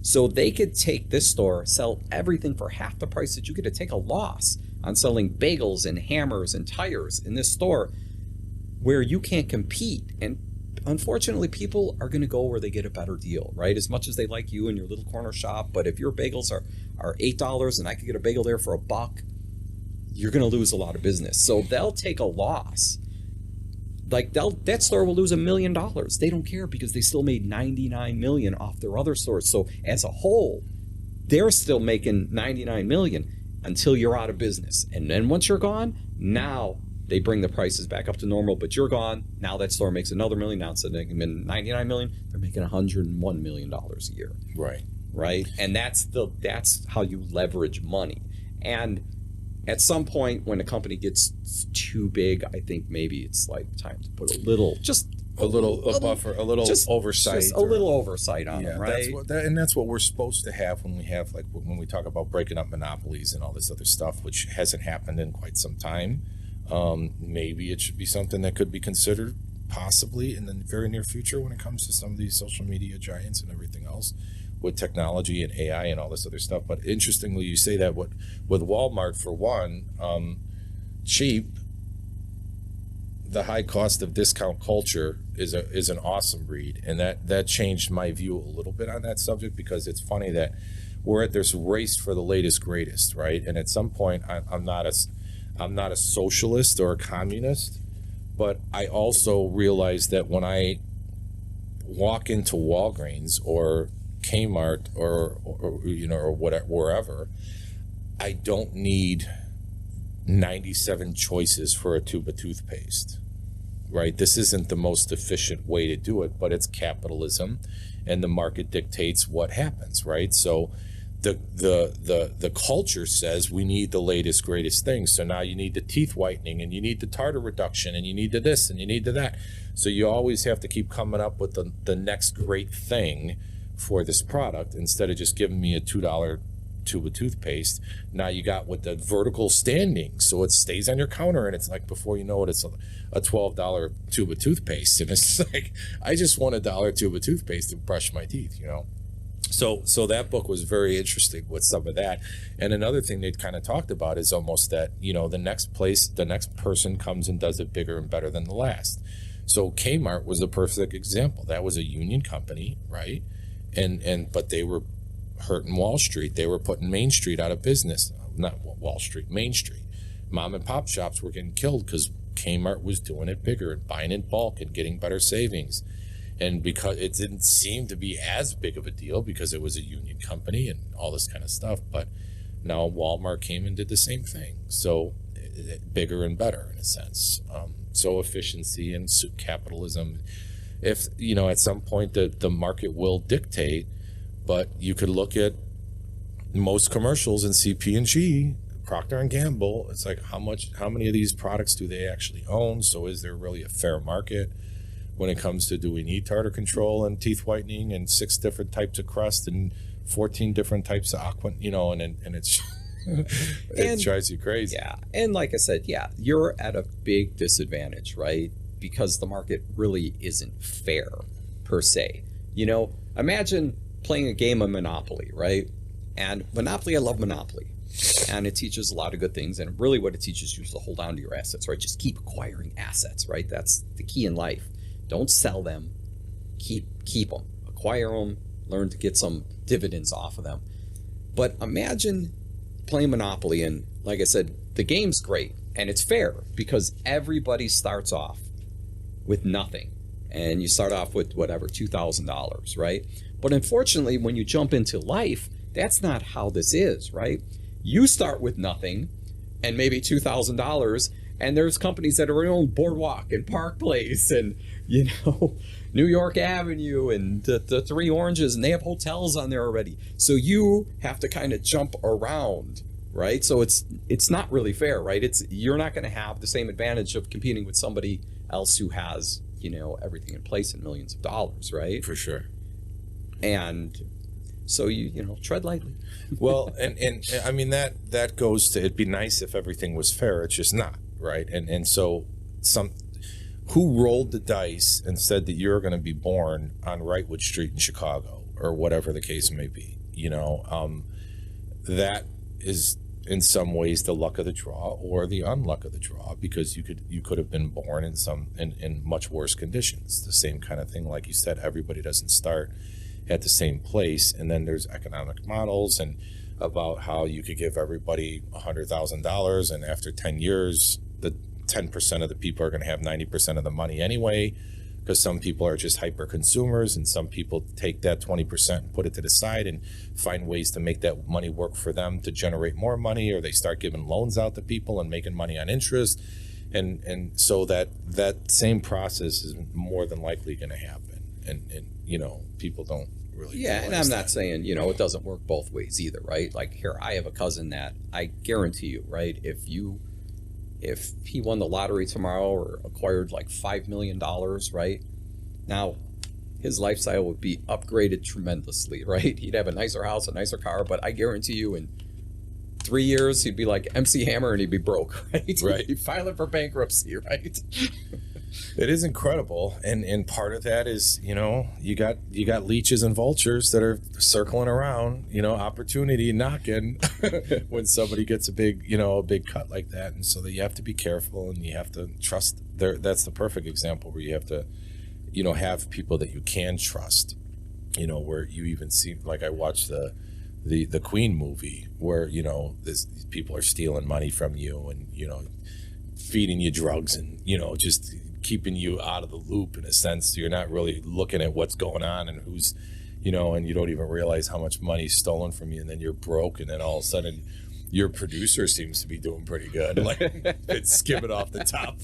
So they could take this store, sell everything for half the price that you get to take a loss on selling bagels and hammers and tires in this store where you can't compete. And unfortunately, people are going to go where they get a better deal, right? As much as they like you in your little corner shop, but if your bagels are $8 and I could get a bagel there for $1, you're going to lose a lot of business. So they'll take a loss. Like that store will lose $1 million. They don't care because they still made 99 million off their other stores. So as a whole, they're still making 99 million until you're out of business. And then once you're gone, now they bring the prices back up to normal, but you're gone. Now that store makes another million. Now instead of making 99 million, they're making $101 million a year. Right. Right. And that's how you leverage money. And at some point when a company gets too big, I think maybe it's like time to put a little buffer, a little oversight. Just a little oversight on them, right? That's what we're supposed to have when we talk about breaking up monopolies and all this other stuff, which hasn't happened in quite some time. Maybe it should be something that could be considered possibly in the very near future when it comes to some of these social media giants and everything else with technology and AI and all this other stuff. But interestingly, you say that with Walmart, for one, cheap, the high cost of discount culture is an awesome read. And that changed my view a little bit on that subject, because it's funny that we're at this race for the latest, greatest, right? And at some point, I'm not a socialist or a communist, but I also realize that when I walk into Walgreens or Kmart or whatever, wherever, I don't need 97 choices for a tube of toothpaste, right? This isn't the most efficient way to do it, but it's capitalism, and the market dictates what happens, right? So the culture says we need the latest, greatest things. So now you need the teeth whitening, and you need the tartar reduction, and you need the this, and you need the that. So you always have to keep coming up with the next great thing for this product, instead of just giving me a $2 tube of toothpaste. Now you got with the vertical standing, so it stays on your counter, and it's like, before you know it, it's a $12 tube of toothpaste, and it's like, I just want a $1 tube of toothpaste to brush my teeth, So that book was very interesting with some of that. And another thing they kind of talked about is almost that, the next person comes and does it bigger and better than the last. So Kmart was the perfect example. That was a union company, right? But they were hurting Wall Street. They were putting Main Street out of business. Not Wall Street, Main Street. Mom and pop shops were getting killed because Kmart was doing it bigger and buying in bulk and getting better savings. And because it didn't seem to be as big of a deal because it was a union company and all this kind of stuff. But now Walmart came and did the same thing. So bigger and better in a sense. So efficiency and capitalism. If, at some point the market will dictate, but you could look at most commercials and see P&G, Procter & Gamble. It's like, how many of these products do they actually own? So is there really a fair market when it comes to, do we need tartar control and teeth whitening and 6 different types of crust and 14 different types of aqua, and it's It drives you crazy. Yeah. And like I said, yeah, you're at a big disadvantage, right? Because the market really isn't fair per se. You know, imagine playing a game of Monopoly, right? And Monopoly, I love Monopoly. And it teaches a lot of good things. And really what it teaches you is to hold on to your assets, right? Just keep acquiring assets, right? That's the key in life. Don't sell them. Keep them. Acquire them. Learn to get some dividends off of them. But imagine playing Monopoly, and like I said, the game's great and it's fair because everybody starts off with nothing, and you start off with whatever, $2,000, right? But unfortunately, when you jump into life, that's not how this is, right? You start with nothing and maybe $2,000, and there's companies that are on Boardwalk and Park Place and, you know, New York Avenue and the Three Oranges, and they have hotels on there already. So you have to kind of jump around, right? So it's not really fair, right? You're not going to have the same advantage of competing with somebody else who has, you know, everything in place and millions of dollars, right? For sure. And so you know, tread lightly. Well, and I mean that goes to, it'd be nice if everything was fair. It's just not, right? And so who rolled the dice and said that you're going to be born on Wrightwood Street in Chicago or whatever the case may be? You know, that is in some ways the luck of the draw or the unluck of the draw, because you could have been born in much worse conditions. The same kind of thing, like you said, everybody doesn't start at the same place. And then there's economic models and about how you could give everybody $100,000, and after 10 years, the 10% of the people are going to have 90% of the money anyway, because some people are just hyper consumers, and some people take that 20% and put it to the side and find ways to make that money work for them to generate more money, or they start giving loans out to people and making money on interest. And so that same process is more than likely going to happen. And you know, people don't really. Yeah, and I'm not saying, you know, it doesn't work both ways either, right? Like here, I have a cousin that I guarantee you, right? If he won the lottery tomorrow or acquired like $5 million, right? Now, his lifestyle would be upgraded tremendously, right? He'd have a nicer house, a nicer car, but I guarantee you in 3 years, he'd be like MC Hammer and he'd be broke, right? Right. He'd file it for bankruptcy, right? It is incredible, and part of that is, you know, you got leeches and vultures that are circling around, you know, opportunity knocking when somebody gets a big cut like that, and so that you have to be careful and you have to trust. That's the perfect example where you have to, you know, have people that you can trust, you know, where you even see, like I watched the Queen movie where, you know, these people are stealing money from you and, you know, feeding you drugs and, you know, just keeping you out of the loop in a sense. You're not really looking at what's going on and who's, you know, and you don't even realize how much money's stolen from you, and then you're broke, and then all of a sudden your producer seems to be doing pretty good, like it's skimming off the top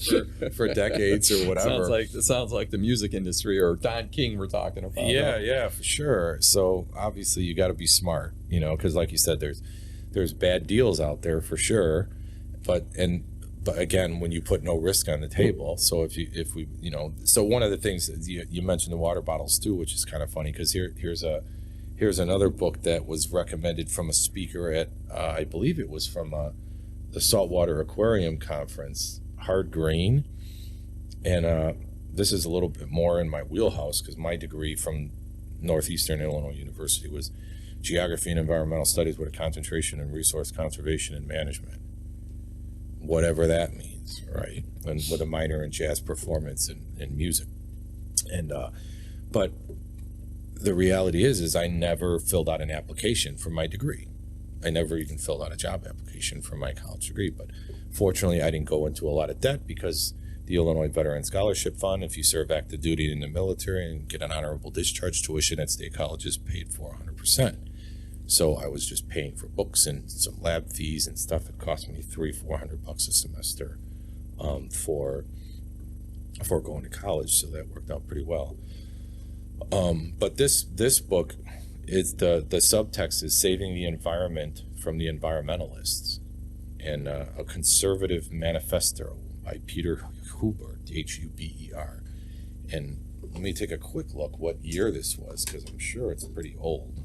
for decades or whatever. Sounds like the music industry or Don King we're talking about. Yeah, for sure. So obviously you got to be smart, you know, because like you said, there's bad deals out there for sure, but again, when you put no risk on the table. So if we, you know, so one of the things you mentioned the water bottles too, which is kind of funny because here's another book that was recommended from a speaker at I believe it was from the Saltwater Aquarium Conference, Hard Green, and this is a little bit more in my wheelhouse because my degree from Northeastern Illinois University was Geography and Environmental Studies with a concentration in Resource Conservation and Management. Whatever that means, right? And with a minor in jazz performance and music. And but the reality is I never filled out an application for my degree. I never even filled out a job application for my college degree. But fortunately, I didn't go into a lot of debt because the Illinois Veteran Scholarship Fund, if you serve active duty in the military and get an honorable discharge, tuition at state colleges paid for 100%. So I was just paying for books and some lab fees and stuff. It cost me $300-400 a semester for going to college. So that worked out pretty well. But this book is the subtext is Saving the Environment from the Environmentalists, and a conservative manifesto by Peter Huber, Huber. And let me take a quick look what year this was, because I'm sure it's pretty old.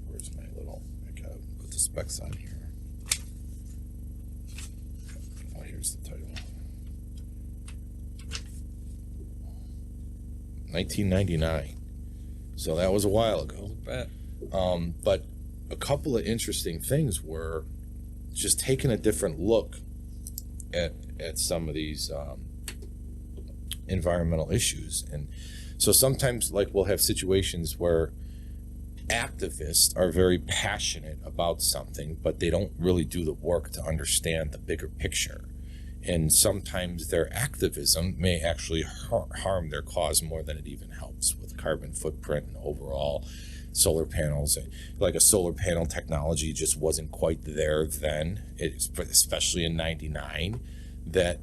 Where's my little, I gotta put the specs on here. 1999. So that was a while ago. But a couple of interesting things were just taking a different look at some of these environmental issues. And so sometimes, like, we'll have situations where activists are very passionate about something, but they don't really do the work to understand the bigger picture. And sometimes their activism may actually harm their cause more than it even helps, with carbon footprint and overall solar panels. Like, a solar panel technology just wasn't quite there then, especially in 99, that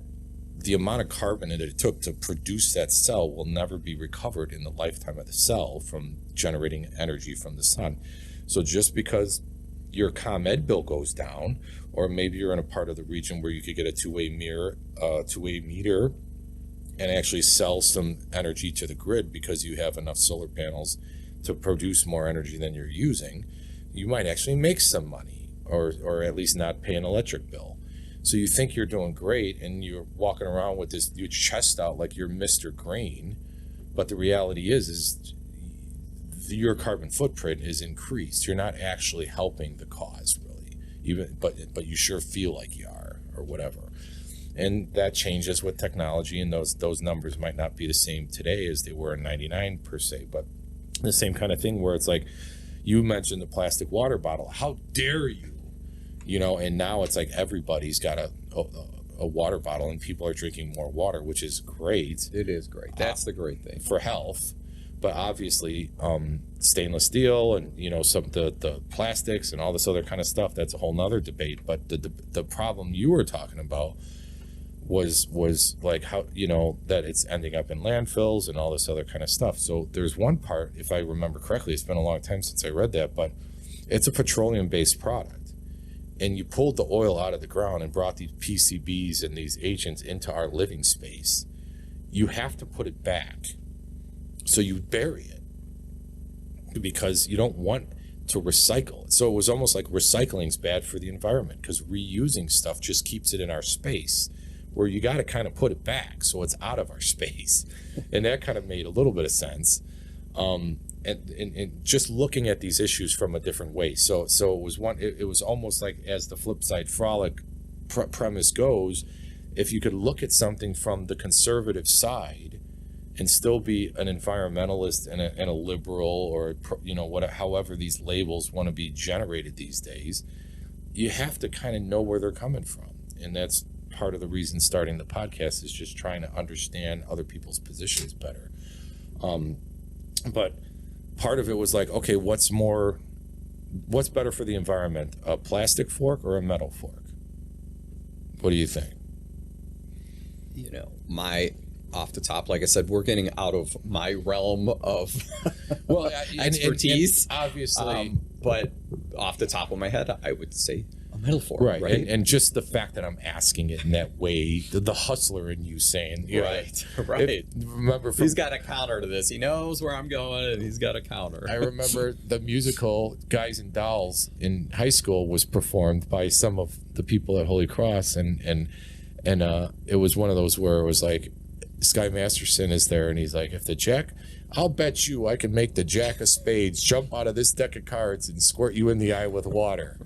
the amount of carbon that it took to produce that cell will never be recovered in the lifetime of the cell from generating energy from the sun. So just because your ComEd bill goes down, or maybe you're in a part of the region where you could get a two-way meter and actually sell some energy to the grid because you have enough solar panels to produce more energy than you're using, you might actually make some money, or at least not pay an electric bill. So you think you're doing great, and you're walking around with your chest out like you're Mr. Green, but the reality is your carbon footprint is increased. You're not actually helping the cause, really, but you sure feel like you are, or whatever. And that changes with technology, and those numbers might not be the same today as they were in 99 per se, but the same kind of thing where it's like, you mentioned the plastic water bottle. How dare you? And now it's like everybody's got a water bottle, and people are drinking more water, which is great. It is great. That's the great thing for health. But obviously, stainless steel and some the plastics and all this other kind of stuff, that's a whole nother debate. But the problem you were talking about was like how that it's ending up in landfills and all this other kind of stuff. So there's one part, if I remember correctly, it's been a long time since I read that, but it's a petroleum-based product. And you pulled the oil out of the ground and brought these PCBs and these agents into our living space. You have to put it back. So you bury it because you don't want to recycle it. So it was almost like recycling's bad for the environment, because reusing stuff just keeps it in our space, where you got to kind of put it back so it's out of our space. And that kind of made a little bit of sense. And just looking at these issues from a different way. So it was almost like, as the Flip Side Frolic premise goes, if you could look at something from the conservative side and still be an environmentalist and a liberal, or however these labels want to be generated these days, you have to kind of know where they're coming from. And that's part of the reason starting the podcast, is just trying to understand other people's positions better. But part of it was like, okay, what's better for the environment, a plastic fork or a metal fork? What do you think? Off the top, like I said, we're getting out of my realm of expertise, and obviously, but off the top of my head, I would say a metal fork, right? Right? And just the fact that I'm asking it in that way, the hustler in you saying, right. Remember, he's got a counter to this. He knows where I'm going, and he's got a counter. I remember the musical Guys and Dolls in high school was performed by some of the people at Holy Cross, and it was one of those where it was like, Sky Masterson is there, and he's like, I'll bet you I can make the Jack of Spades jump out of this deck of cards and squirt you in the eye with water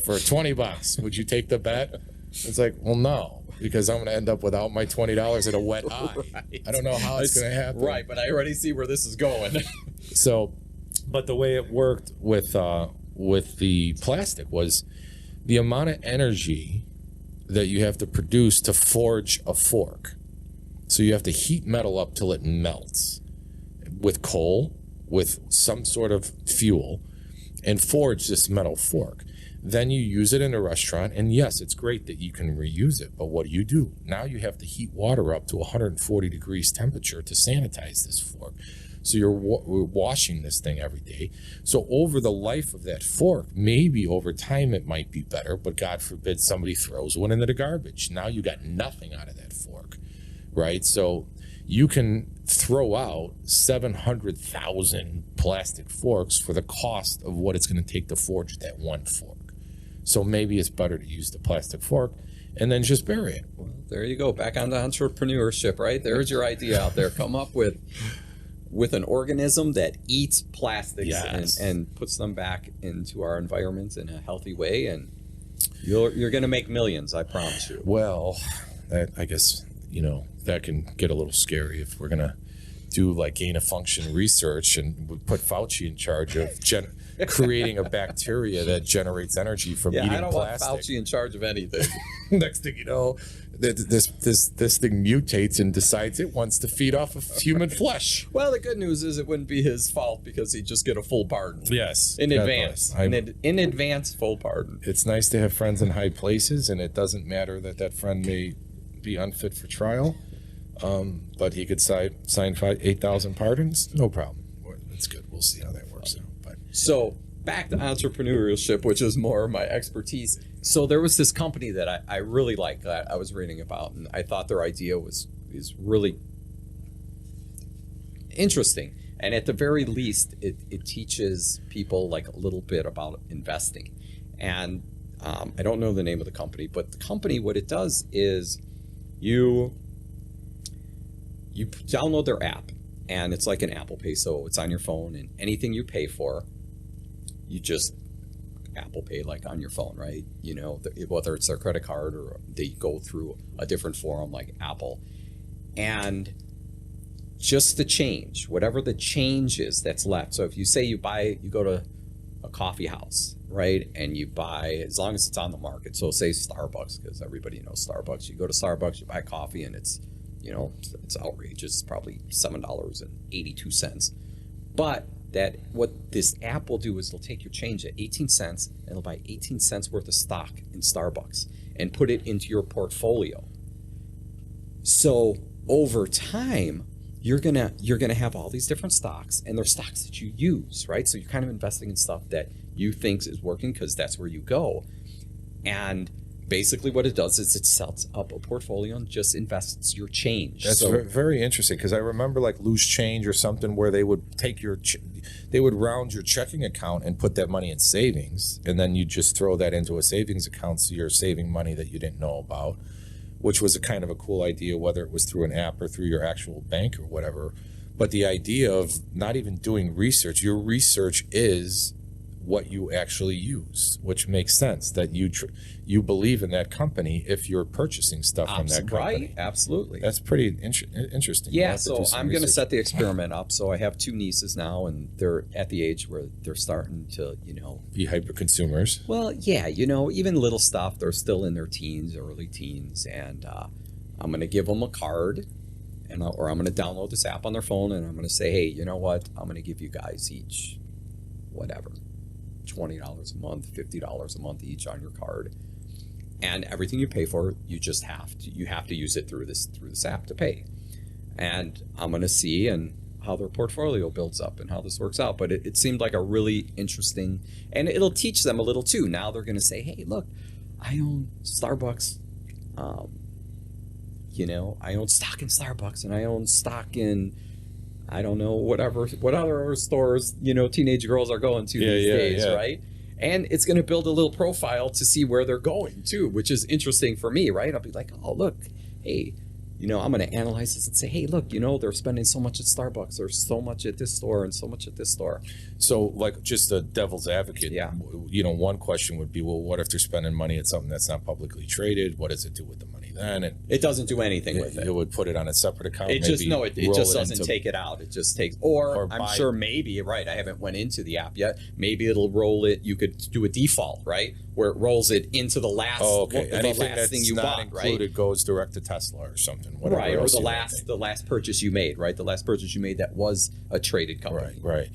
for $20. Would you take the bet? It's like, well, no, because I'm going to end up without my $20 and a wet eye. Right. I don't know how it's going to happen. Right, but I already see where this is going. So, but the way it worked with the plastic was the amount of energy that you have to produce to forge a fork. So you have to heat metal up till it melts with coal, with some sort of fuel, and forge this metal fork. Then you use it in a restaurant, and yes, it's great that you can reuse it, but what do? Now you have to heat water up to 140 degrees temperature to sanitize this fork. So you're washing this thing every day. So over the life of that fork, maybe over time it might be better, but God forbid somebody throws one into the garbage. Now you got nothing out of that fork, right? So you can throw out 700,000 plastic forks for the cost of what it's going to take to forge that one fork. So maybe it's better to use the plastic fork and then just bury it. Well, there you go. Back on to entrepreneurship, right? There's your idea out there. Come up with with an organism that eats plastics Yes. and puts them back into our environment in a healthy way, and you're going to make millions, I promise you. Well, that, I guess, that can get a little scary if we're going to do like gain of function research and we put Fauci in charge of creating a bacteria that generates energy from eating I don't plastic. want Fauci in charge of anything. Next thing you know, this thing mutates and decides it wants to feed off of human flesh. Well, the good news is it wouldn't be his fault because he'd just get a full pardon. Yes. In God advance. bless. In advance, full pardon. It's nice to have friends in high places, and it doesn't matter that friend may be unfit for trial, but he could sign 8,000 pardons. No problem. It's good. We'll see how that works out. But So back to entrepreneurship, which is more my expertise. So there was this company that I really liked that I was reading about, and I thought their idea is really interesting. And at the very least, it teaches people like a little bit about investing. And I don't know the name of the company, but the company, what it does is you download their app, and it's like an Apple Pay, so it's on your phone, and anything you pay for, you just Apple Pay like on your phone, right? Whether it's their credit card or they go through a different forum like Apple. And just the change, whatever the change is that's left. So if you say you go to a coffee house, right? And you buy, as long as it's on the market, so say Starbucks, because everybody knows Starbucks. You go to Starbucks, you buy coffee, and it's outrageous. It's probably $7.82. But what this app will do is it'll take your change at 18 cents and it'll buy 18 cents worth of stock in Starbucks and put it into your portfolio. So over time, you're gonna have all these different stocks, and they're stocks that you use, right? So you're kind of investing in stuff that you think is working because that's where you go. And basically what it does is it sets up a portfolio and just invests your change. that's very interesting, because I remember like loose change or something where they would take they would round your checking account and put that money in savings, and then you just throw that into a savings account, so you're saving money that you didn't know about, which was a kind of a cool idea, whether it was through an app or through your actual bank or whatever. But the idea of not even doing research, your research is what you actually use, which makes sense that you believe in that company if you're purchasing stuff from that company. Right, absolutely. That's pretty interesting. Yeah, so I'm going to set the experiment up. So I have 2 nieces now, and they're at the age where they're starting to, be hyper consumers. Well, yeah, even little stuff. They're still in their teens, early teens, and I'm going to give them a card, or I'm going to download this app on their phone, and I'm going to say, hey, you know what? I'm going to give you guys each whatever, $20 a month, $50 a month each on your card, and everything you pay for, you have to use it through this app to pay. And I'm going to see how their portfolio builds up and how this works out. But it seemed like a really interesting, and it'll teach them a little too. Now they're going to say, hey, look, I own Starbucks. I own stock in Starbucks, and I own stock in, I don't know, what other stores, teenage girls are going to these days, right? And it's going to build a little profile to see where they're going too, which is interesting for me, right? I'll be like, oh, look, hey, I'm going to analyze this and say, hey, look, they're spending so much at Starbucks or so much at this store and so much at this store. So like just a devil's advocate, Yeah. One question would be, well, what if they're spending money at something that's not publicly traded? What does it do with the money then? And it doesn't do anything with it. It would put it on a separate account. It just doesn't take it out. It just takes, or I'm sure maybe, right, I haven't went into the app yet. Maybe it'll roll it. You could do a default, right, where it rolls it into the last, Anything that's thing you not bought, included right? goes direct to Tesla or something. Right, or the last purchase you made, right? The last purchase you made that was a traded company. Right.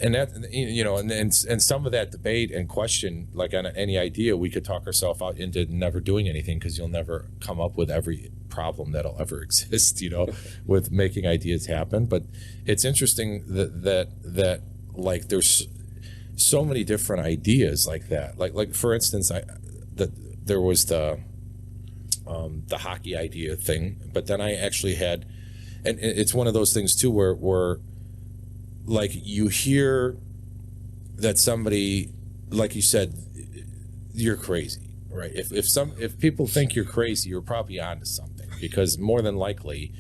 And that, and some of that debate and question, like on any idea, we could talk ourselves out into never doing anything, because you'll never come up with every problem that'll ever exist, with making ideas happen. But it's interesting that like there's so many different ideas like that. Like for instance, there was the hockey idea thing, but then I actually had, and it's one of those things too where like you hear that somebody, like you said, you're crazy, right? If people think you're crazy, you're probably onto something, because more than likely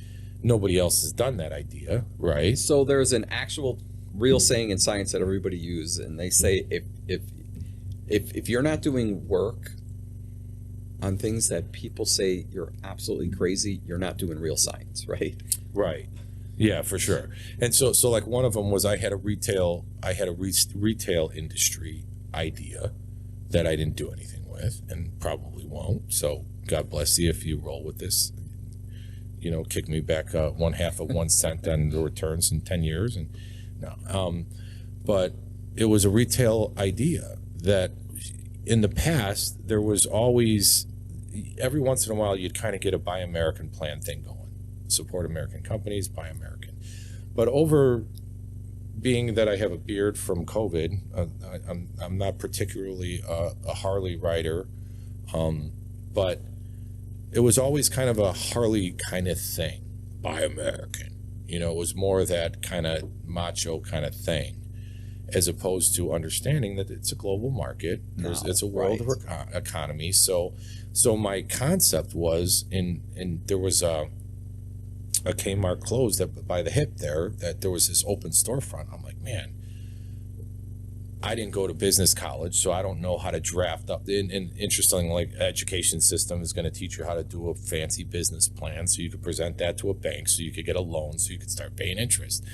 nobody else has done that idea, right? So there's an actual real saying in science that everybody uses, and they say if you're not doing work on things that people say you're absolutely crazy, you're not doing real science, right? Right. Yeah, for sure. And so like one of them was I had a retail industry idea that I didn't do anything with and probably won't. So God bless you if you roll with this. You know, kick me back 1/2 of 1 cent on the returns in 10 years. And no, but it was a retail idea that in the past there was always, every once in a while you'd kind of get a Buy American plan thing going. Support American companies, Buy American. But over being that I have a beard from COVID, I'm not particularly a Harley rider, but it was always kind of a Harley kind of thing. Buy American. You know, it was more that kind of macho kind of thing, as opposed to understanding that it's a global market. It's a world economy. So my concept was there was a Kmart closed up by the hip there, that there was this open storefront. I'm like, man, I didn't go to business college, so I don't know how to draft up. And interesting, like education system is going to teach you how to do a fancy business plan so you could present that to a bank so you could get a loan so you could start paying interest.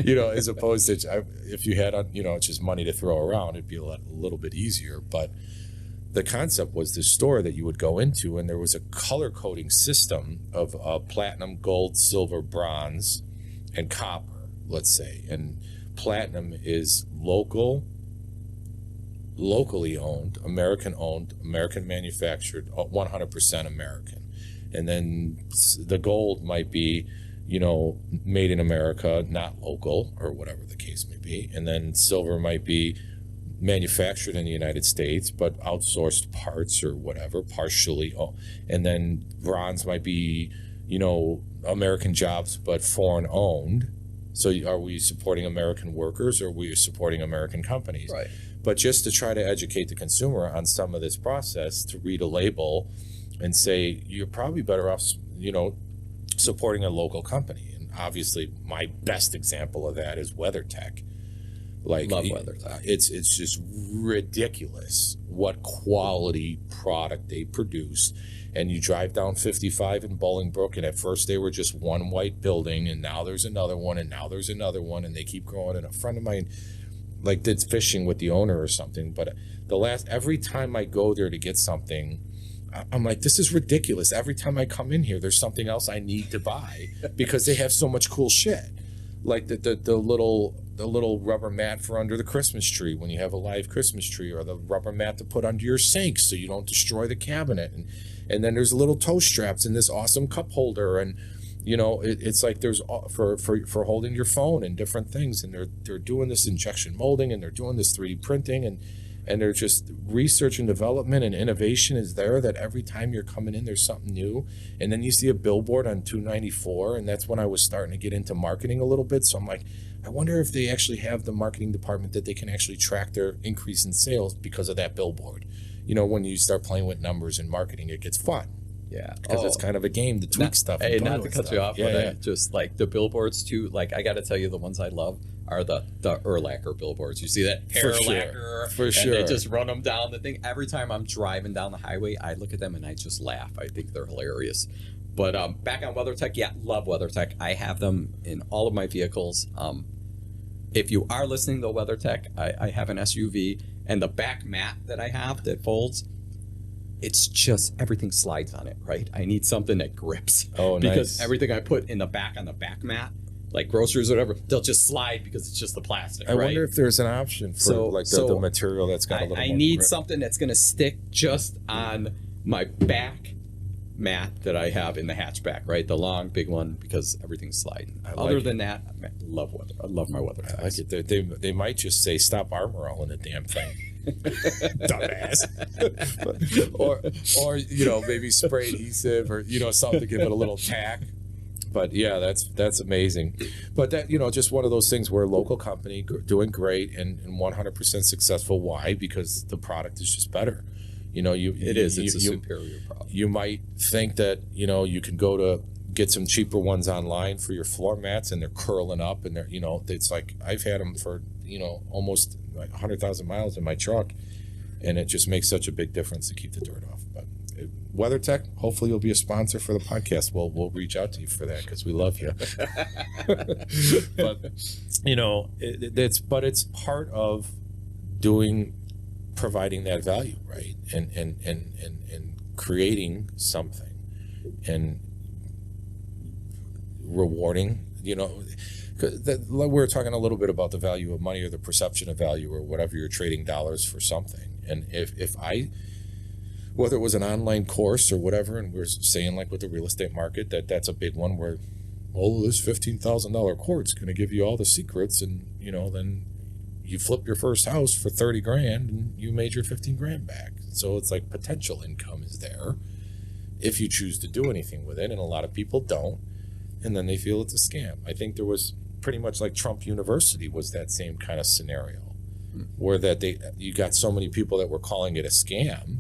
You know, as opposed to if you had, you know, just money to throw around, it'd be a little bit easier. But the concept was this store that you would go into, and there was a color coding system of platinum, gold, silver, bronze, and copper, let's say. And platinum is locally owned, American manufactured, 100% American. And then the gold might be, you know, made in America, not local, or whatever the case may be. And then silver might be manufactured in the United States, but outsourced parts or whatever, partially. And then bronze might be, you know, American jobs, but foreign owned. So are we supporting American workers, or are we supporting American companies? Right. But just to try to educate the consumer on some of this process, to read a label and say, you're probably better off, you know, supporting a local company. And obviously my best example of that is WeatherTech. Like, love WeatherTech. It's just ridiculous what quality product they produce. And you drive down 55 in Bolingbrook, and at first they were just one white building, and now there's another one, and now there's another one, and they keep growing. And a friend of mine, like, did fishing with the owner or something, but every time I go there to get something, I'm like, this is ridiculous. Every time I come in here, there's something else I need to buy because they have so much cool shit. Like the little rubber mat for under the Christmas tree when you have a live Christmas tree, or the rubber mat to put under your sink so you don't destroy the cabinet. And then there's little toe straps in this awesome cup holder, and you know, it's like there's for holding your phone and different things. And they're doing this injection molding, and they're doing this 3D printing, and they're just research and development and innovation is there, that every time you're coming in, there's something new. And then you see a billboard on 294, and that's when I was starting to get into marketing a little bit. So I'm like, I wonder if they actually have the marketing department that they can actually track their increase in sales because of that billboard. You know, when you start playing with numbers in marketing, it gets fun. Yeah. Because it's kind of a game to tweak stuff. Hey, not to cut you off, but yeah. just like the billboards too, like I got to tell you, the ones I love are the Erlacher billboards. You see that hair lacquer, for sure. And they just run them down the thing. Every time I'm driving down the highway, I look at them and I just laugh. I think they're hilarious. But back on WeatherTech, yeah, love WeatherTech. I have them in all of my vehicles. If you are listening to WeatherTech, I have an SUV, and the back mat that I have that folds, it's just everything slides on it, right? I need something that grips. Oh, nice. Because everything I put in the back on the back mat, like groceries or whatever, they'll just slide because it's just the plastic. I wonder if there's an option for the material that's got a little more I need grip. something that's going to stick just on my back mat that I have in the hatchback, right? The long, big one, because everything's sliding. Other than that, I love my WeatherTech. I like it. They might just say, stop armor all in the damn thing. Dumbass. or you know, maybe spray adhesive, or you know, something to give it a little tack. But yeah, that's amazing. But that, you know, just one of those things where a local company doing great and 100% successful. Why? Because the product is just better. You know, it's a superior product. You might think that, you know, you can go to get some cheaper ones online for your floor mats, and they're curling up, and they're, you know, it's like I've had them for, you know, almost like 100,000 miles in my truck, and it just makes such a big difference to keep the dirt off. But WeatherTech, hopefully you'll be a sponsor for the podcast. We'll reach out to you for that because we love you. But you know, it's part of providing that value, right? And creating something and rewarding, you know, we were talking a little bit about the value of money or the perception of value or whatever, you're trading dollars for something. And if I, whether it was an online course or whatever, and we're saying like with the real estate market, that's a big one where, well, this $15,000 course going to give you all the secrets, and you know, then you flip your first house for 30 grand and you made your 15 grand back. So it's like potential income is there if you choose to do anything with it, and a lot of people don't, and then they feel it's a scam. I think there was pretty much like Trump University was that same kind of scenario, where that you got so many people that were calling it a scam.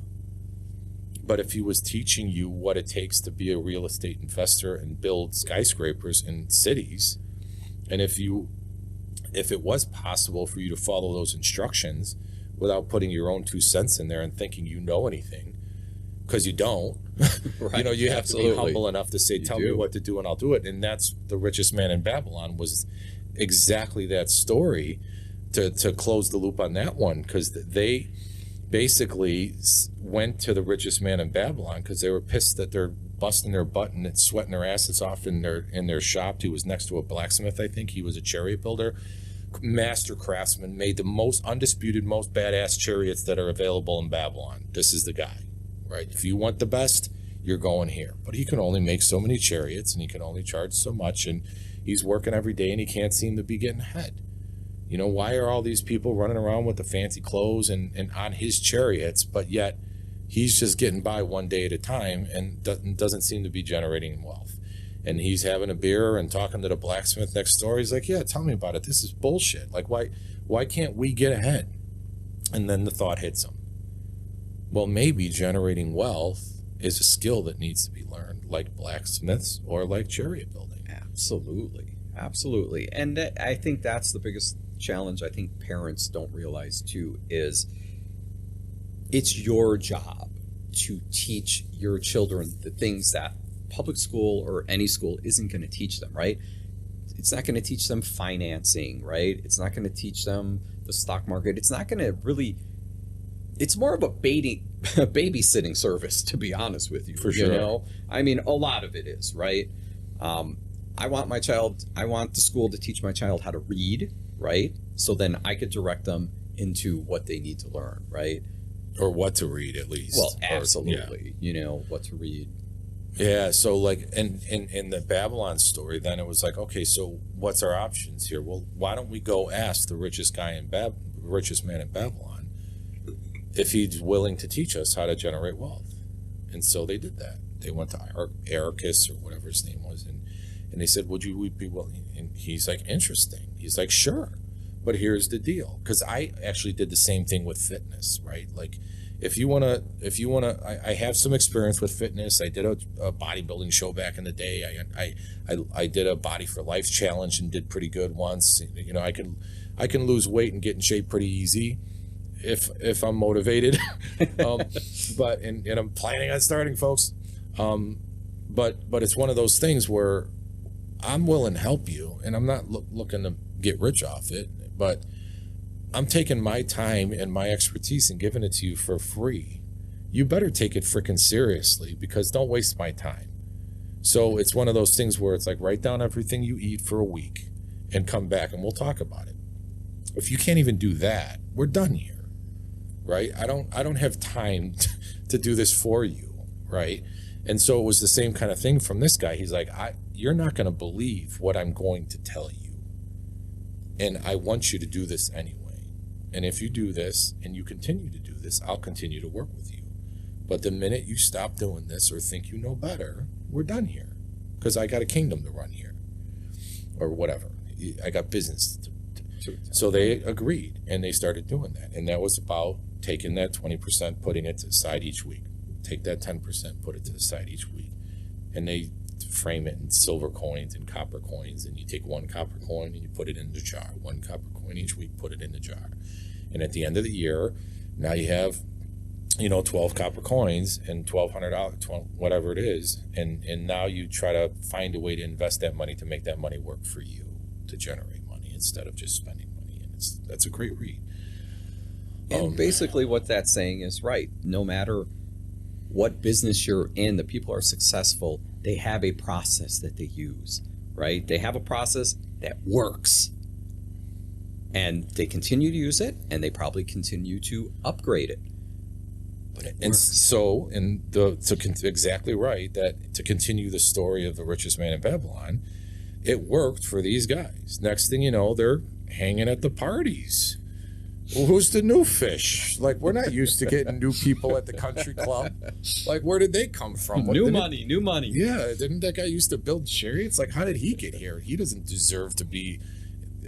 But if he was teaching you what it takes to be a real estate investor and build skyscrapers in cities, and if it was possible for you to follow those instructions without putting your own 2 cents in there and thinking you know anything, because you don't, right. You know, you have to be humble enough to say, tell me what to do and I'll do it. And that's The Richest Man in Babylon was exactly that story, to close the loop on that one, because they basically went to the richest man in Babylon because they were pissed that they're busting their butt and sweating their asses off in their shop. He was next to a blacksmith, I think. He was a chariot builder, master craftsman, made the most undisputed, most badass chariots that are available in Babylon. This is the guy, right? If you want the best, you're going here. But he can only make so many chariots, and he can only charge so much, and he's working every day, and he can't seem to be getting ahead. You know, why are all these people running around with the fancy clothes and on his chariots, but yet he's just getting by one day at a time and doesn't seem to be generating wealth? And he's having a beer and talking to the blacksmith next door. He's like, yeah, tell me about it. This is bullshit. Like, why can't we get ahead? And then the thought hits him. Well, maybe generating wealth is a skill that needs to be learned, like blacksmiths or like chariot building. Absolutely. And I think that's the biggest challenge I think parents don't realize too, is it's your job to teach your children the things that public school or any school isn't going to teach them, right? It's not going to teach them financing, right? It's not going to teach them the stock market. It's not going to really, it's more of a babysitting service, to be honest with you. For sure. You know, I mean, a lot of it is, right? I want the school to teach my child how to read, right? So then I could direct them into what they need to learn, right? Or what to read, at least. Well, absolutely. You know, what to read. Yeah, so like, and in the Babylon story, then it was like, okay, so what's our options here? Well, why don't we go ask the richest man in Babylon if he's willing to teach us how to generate wealth? And so they did that. They went to Arachis or whatever his name was, and they said, would you be willing? And he's like, interesting. He's like, sure, but here's the deal. Because I actually did the same thing with fitness, right? Like, if you wanna, I have some experience with fitness. I did a bodybuilding show back in the day. I did a Body for Life challenge and did pretty good once. You know, I can lose weight and get in shape pretty easy if I'm motivated. But I'm planning on starting, folks. But it's one of those things where I'm willing to help you, and I'm not looking to get rich off it, but I'm taking my time and my expertise and giving it to you for free. You better take it freaking seriously, because don't waste my time. So it's one of those things where it's like, write down everything you eat for a week and come back and we'll talk about it. If you can't even do that, we're done here, right? I don't have time to do this for you, right? And so it was the same kind of thing from this guy. He's like, you're not going to believe what I'm going to tell you, and I want you to do this anyway. And if you do this and you continue to do this, I'll continue to work with you. But the minute you stop doing this or think you know better, we're done here, because I got a kingdom to run here, or whatever. I got business to. So they agreed, and they started doing that. And that was about taking that 20%, putting it to the side each week. Take that 10%, put it to the side each week. And they frame it in silver coins and copper coins, and you take one copper coin and you put it in the jar, one copper coin each week, put it in the jar. And at the end of the year, now you have, 12 copper coins and $1,200, whatever it is. And now you try to find a way to invest that money to make that money work for you, to generate money instead of just spending money. And that's a great read. And basically what that's saying is right. No matter what business you're in, the people are successful, they have a process that they use, right? They have a process that works. And they continue to use it, and they probably continue to upgrade it. But it works. Exactly right, that to continue the story of the richest man in Babylon, it worked for these guys. Next thing you know, they're hanging at the parties. Well, who's the new fish? Like, we're not used to getting new people at the country club. Like, where did they come from? New money. Yeah, didn't that guy used to build chariots? Like, how did he get here? He doesn't deserve to be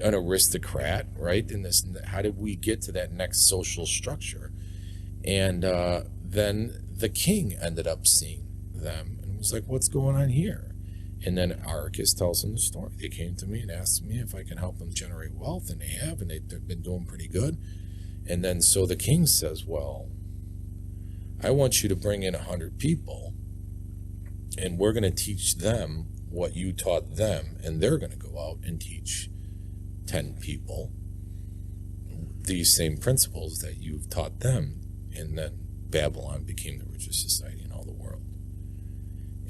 an aristocrat, right? How did we get to that next social structure? And then the king ended up seeing them and was like, what's going on here? And then Arcus tells them the story. They came to me and asked me if I can help them generate wealth, and they have, and they've been doing pretty good. And then so the king says, well, I want you to bring in 100 people, and we're going to teach them what you taught them, and they're going to go out and teach 10 people these same principles that you've taught them. And then Babylon became the richest society in all the world.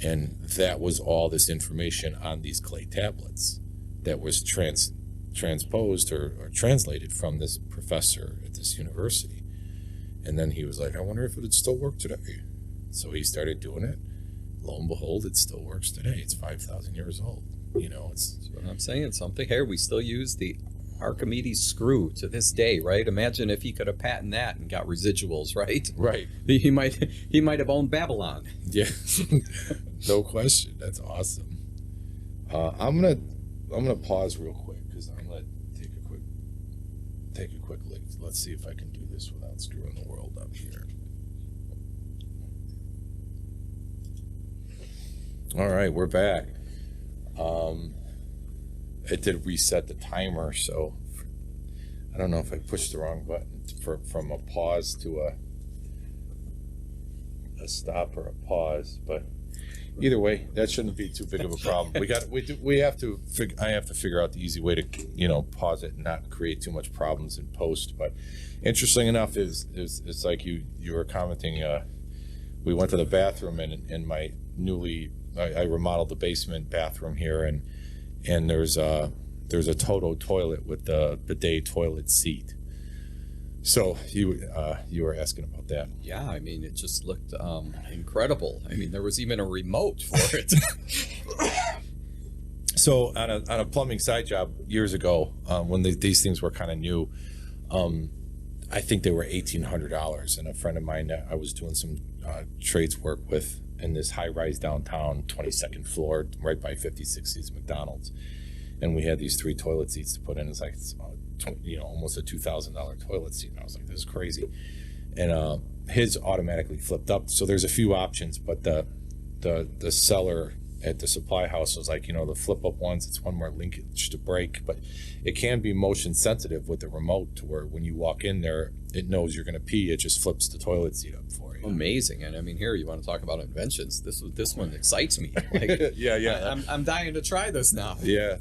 And that was all this information on these clay tablets that was transposed or translated from this professor at this university. And then he was like, I wonder if it would still work today. So he started doing it. Lo and behold, it still works today. It's 5,000 years old. That's what I'm saying. Something here, we still use the Archimedes screw to this day, right? Imagine if he could have patented that and got residuals, right? Right. He might have owned Babylon. Yeah, no question. That's awesome. I'm gonna pause real quick because I'm gonna take a quick look. Let's see if I can do this without screwing the world up here. All right, we're back. It did reset the timer, so I don't know if I pushed the wrong button from a pause to a stop or a pause, but either way, that shouldn't be too big of a problem. I have to figure out the easy way to pause it and not create too much problems in post. But interesting enough is it's like you were commenting. We went to the bathroom and my I remodeled the basement bathroom here, and there's a Toto toilet with the bidet toilet seat. So you were asking about that. Yeah, I mean, it just looked incredible. I mean, there was even a remote for it. So on a plumbing side job years ago, when these things were kind of new, I think they were $1,800. And a friend of mine that I was doing some trades work with in this high-rise downtown, 22nd floor, right by 5060's McDonald's. And we had these 3 toilet seats to put in. It's like, almost a $2,000 toilet seat. And I was like, this is crazy. And his automatically flipped up. So there's a few options, but the seller at the supply house was like, the flip up ones, it's one more linkage to break, but it can be motion sensitive with the remote to where when you walk in there, it knows you're going to pee. It just flips the toilet seat up for you. Amazing. And I mean, here, you want to talk about inventions. This one excites me. Like, yeah. I'm dying to try this now. Yeah,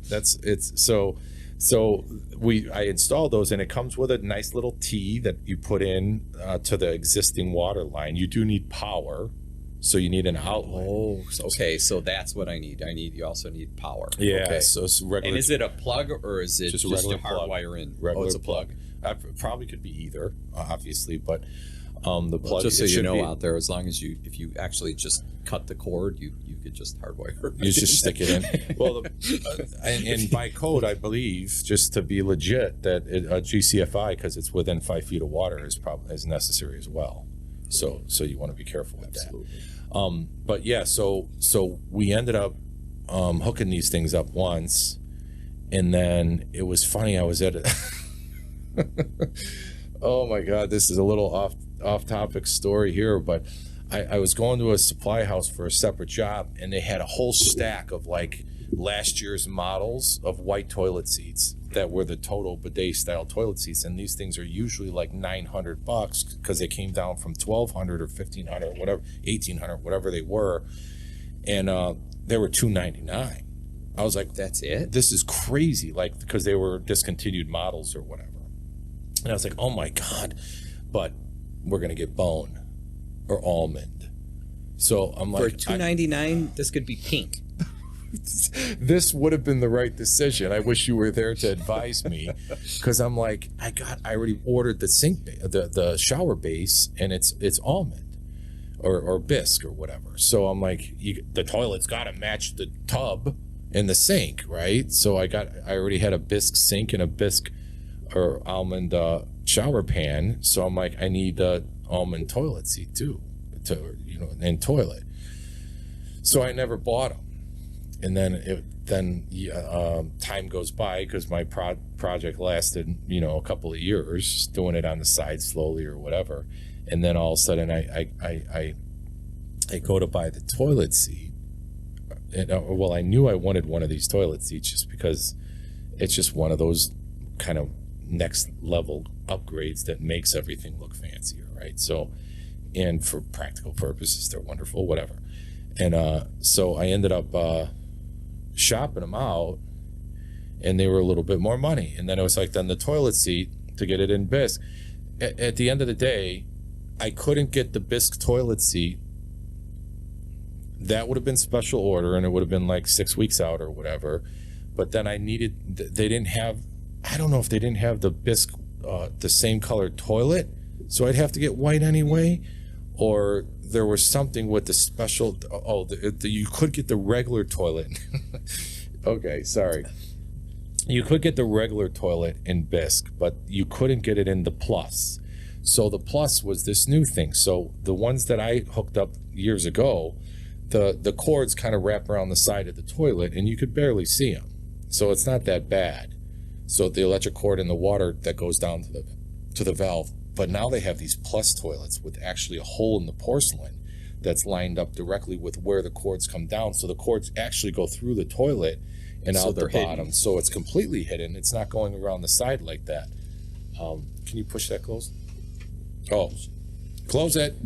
I installed those, and it comes with a nice little T that you put in to the existing water line. You do need power, so you need an outlet. Oh, okay. So that's what I need. You also need power. Yeah. Okay. So it's regular. And is it a plug or is it just a hardwire in? Regular it's a plug. Probably could be either, obviously, but the plug. Just so you know, out there, as long as if you actually just cut the cord, you could just hardwire it. You just stick it in. Well, and by code, I believe, just to be legit, that a GCFI, because it's within 5 feet of water, is necessary as well. So you want to be careful with that. But yeah, so we ended up hooking these things up once, and then it was funny. I was at a oh my God, this is a little off topic story here, but I was going to a supply house for a separate job, and they had a whole stack of like last year's models of white toilet seats that were the total bidet style toilet seats, and these things are usually like $900 because they came down from $1,200 or $1,500, whatever, $1,800, whatever they were, and they were $299. I was like, that's it? This is crazy, like, because they were discontinued models or whatever. And I was like, oh my God, but we're gonna get bone or almond. So I'm like, for $299, this could be pink. This would have been the right decision. I wish you were there to advise me, because I'm like, I already ordered the sink, the shower base, and it's almond or bisque or whatever. So I'm like, the toilet's got to match the tub and the sink, right? So I already had a bisque sink and a bisque or almond shower pan. So I'm like, I need a almond toilet seat too, and toilet. So I never bought them. And then time goes by, because my project lasted, a couple of years, doing it on the side slowly or whatever. And then all of a sudden I go to buy the toilet seat. And, I knew I wanted one of these toilet seats just because it's just one of those kind of next level upgrades that makes everything look fancier, right? So, and for practical purposes, they're wonderful, whatever. And so I ended up shopping them out, and they were a little bit more money. And then it was like, then the toilet seat to get it in bisque. At the end of the day, I couldn't get the bisque toilet seat. That would have been special order, and it would have been like 6 weeks out or whatever. But then I don't know if they didn't have the bisque, the same colored toilet, so I'd have to get white anyway, or there was something with the special. You could get the regular toilet. Okay, sorry. You could get the regular toilet in bisque, but you couldn't get it in the plus. So the plus was this new thing. So the ones that I hooked up years ago, the cords kind of wrap around the side of the toilet, and you could barely see them. So it's not that bad. So the electric cord in the water that goes down to the valve. But now they have these plus toilets with actually a hole in the porcelain that's lined up directly with where the cords come down. So the cords actually go through the toilet and out the bottom. Hidden. So it's completely hidden. It's not going around the side like that. Can you push that closed? Oh, close it.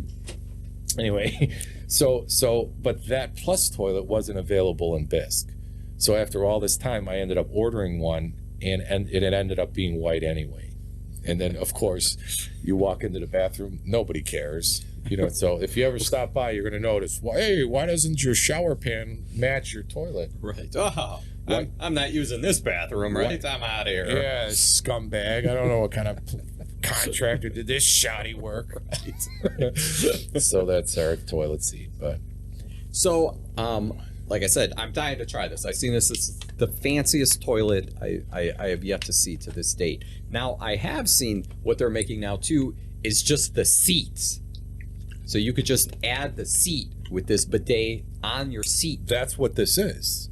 Anyway, but that plus toilet wasn't available in bisque. So after all this time, I ended up ordering one, and it ended up being white anyway. And then, of course, you walk into the bathroom, nobody cares. So if you ever stop by, you're going to notice, well, hey, why doesn't your shower pan match your toilet? Right. Oh, I'm not using this bathroom, right? I'm out of here. Yeah, scumbag. I don't know what kind of contractor did this shoddy work. Right. So that's our toilet seat. But so, like I said, I'm dying to try this. I've seen this. It's the fanciest toilet I have yet to see to this date. Now, I have seen what they're making now, too, is just the seats. So you could just add the seat with this bidet on your seat. That's what this is.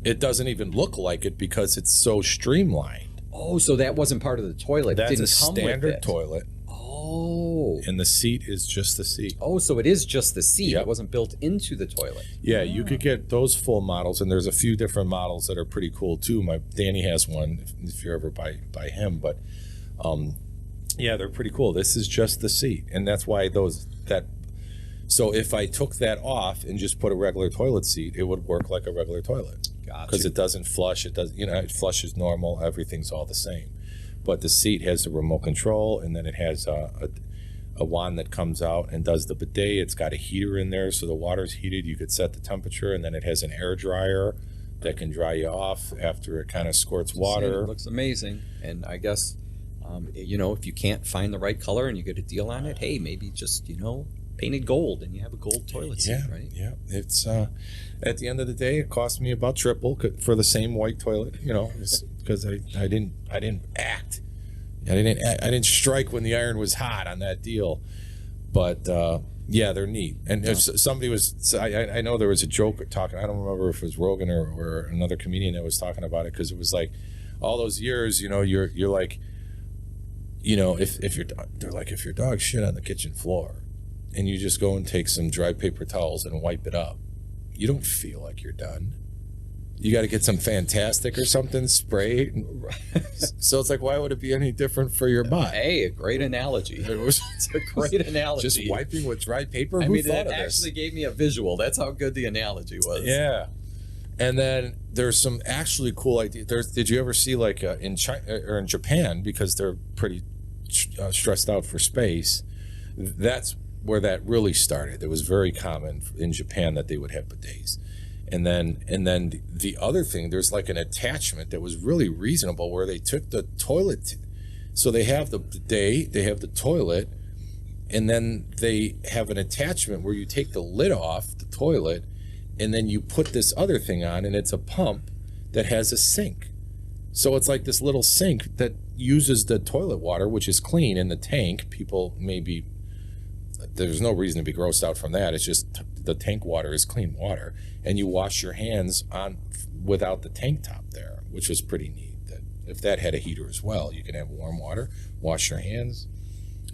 It doesn't even look like it because it's so streamlined. Oh, so that wasn't part of the toilet. That's it didn't a come standard with it. toilet. Oh. And the seat is just the seat. Oh, so it is just the seat. Yep. It wasn't built into the toilet. Yeah, you could get those full models, and there's a few different models that are pretty cool too. Danny has one if you're ever by him, but yeah, they're pretty cool. This is just the seat, and that's why so if I took that off and just put a regular toilet seat, it would work like a regular toilet. Gotcha. Because it doesn't flush. It does, it flushes normal. Everything's all the same. But the seat has the remote control, and then it has a wand that comes out and does the bidet. It's got a heater in there, so the water's heated. You could set the temperature, and then it has an air dryer that can dry you off after it kind of squirts water. It looks amazing. And I guess, if you can't find the right color and you get a deal on it, hey, maybe just, painted gold and you have a gold toilet seat, right? Yeah. It's at the end of the day, it cost me about triple for the same white toilet, because I didn't act. I didn't strike when the iron was hot on that deal. But yeah, they're neat. And if somebody was, I know there was a joke talking. I don't remember if it was Rogan or another comedian that was talking about it, because it was like all those years, you're like, if your dog shit on the kitchen floor, and you just go and take some dry paper towels and wipe it up, you don't feel like you're done. You got to get some Fantastic or something, spray. So it's like, why would it be any different for your butt? Hey, a great analogy. It's a great analogy. Just wiping with dry paper? I Who mean, thought that of this? actually gave me a visual. That's how good the analogy was. Yeah. And then there's some actually cool ideas. Did you ever see like in China or in Japan, because they're pretty stressed out for space, that's where that really started. It was very common in Japan that they would have bidets. And then the other thing, there's like an attachment that was really reasonable where they took the toilet. So they have the bidet, they have the toilet, and then they have an attachment where you take the lid off the toilet, and then you put this other thing on, and it's a pump that has a sink. So it's like this little sink that uses the toilet water, which is clean in the tank. People maybe, there's no reason to be grossed out from that. It's just the tank water is clean water, and you wash your hands on without the tank top there, which was pretty neat. That if that had a heater as well, you can have warm water, wash your hands,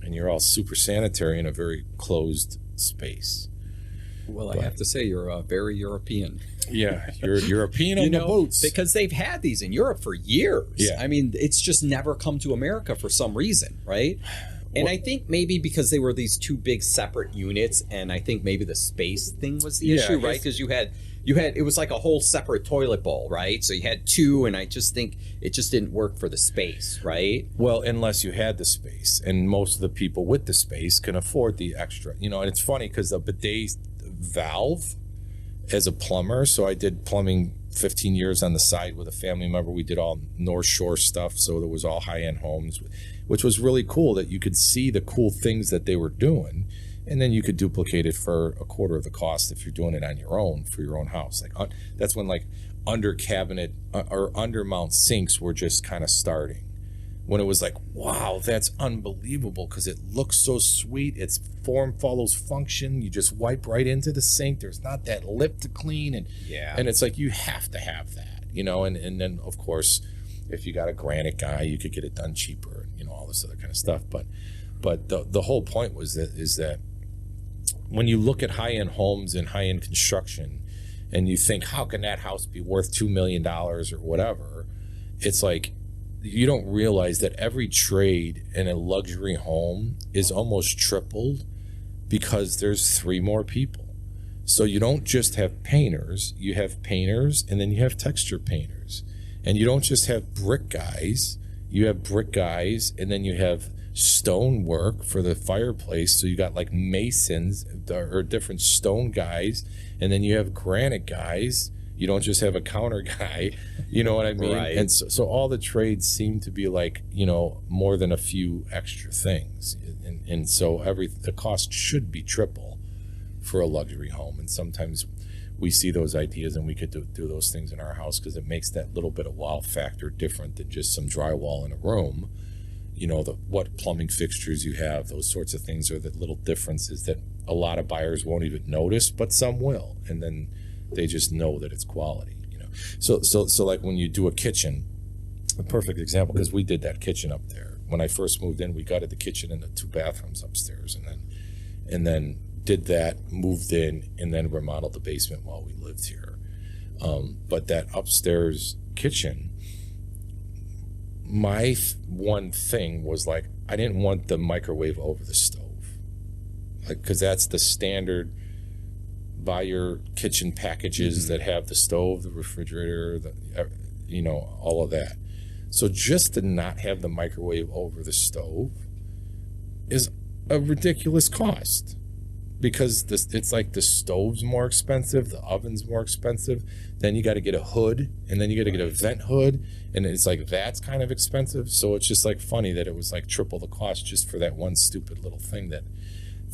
and you're all super sanitary in a very closed space. Well, I have to say, you're very European. Yeah, you're European on the boots. Because they've had these in Europe for years. Yeah. I mean, it's just never come to America for some reason, right? And I think maybe because they were these two big separate units, and I think maybe the space thing was the issue, right? Because you had it was like a whole separate toilet bowl, right? So you had two, and I just think it just didn't work for the space, right? Well, unless you had the space, and most of the people with the space can afford the extra, and it's funny because the bidet valve, as a plumber, so I did plumbing 15 years on the side with a family member. We did all North Shore stuff, so there was all high-end homes, which was really cool that you could see the cool things that they were doing, and then you could duplicate it for a quarter of the cost if you're doing it on your own for your own house. Like that's when like under cabinet or under mount sinks were just kind of starting. When it was like, wow, that's unbelievable because it looks so sweet. Its form follows function. You just wipe right into the sink. There's not that lip to clean, and it's like you have to have that, and then of course, if you got a granite guy, you could get it done cheaper, all this other kind of stuff. But the whole point is that when you look at high-end homes and high-end construction, and you think, how can that house be worth $2 million or whatever? It's like, you don't realize that every trade in a luxury home is almost tripled because there's 3 more people. So you don't just have painters, you have painters, and then you have texture painters. And you don't just have brick guys, you have brick guys, and then you have stone work for the fireplace. So you got like masons or different stone guys, and then you have granite guys. You don't just have a counter guy, you know what I mean? Right. And so all the trades seem to be like, more than a few extra things. And so the cost should be triple for a luxury home. And sometimes we see those ideas and we could do those things in our house because it makes that little bit of wow factor different than just some drywall in a room. What plumbing fixtures you have, those sorts of things are the little differences that a lot of buyers won't even notice, but some will. And then they just know that it's quality, So like when you do a kitchen, a perfect example, because we did that kitchen up there. When I first moved in, we gutted the kitchen and the 2 bathrooms upstairs, and then did that, moved in, and then remodeled the basement while we lived here. But that upstairs kitchen, my one thing was like, I didn't want the microwave over the stove, like, because that's the standard. Buy your kitchen packages that have the stove, the refrigerator, all of that. So just to not have the microwave over the stove is a ridiculous cost, because it's like the stove's more expensive, the oven's more expensive, then you got to get a hood, and then you got to get a vent hood, and it's like that's kind of expensive. So it's just like funny that it was like triple the cost just for that one stupid little thing that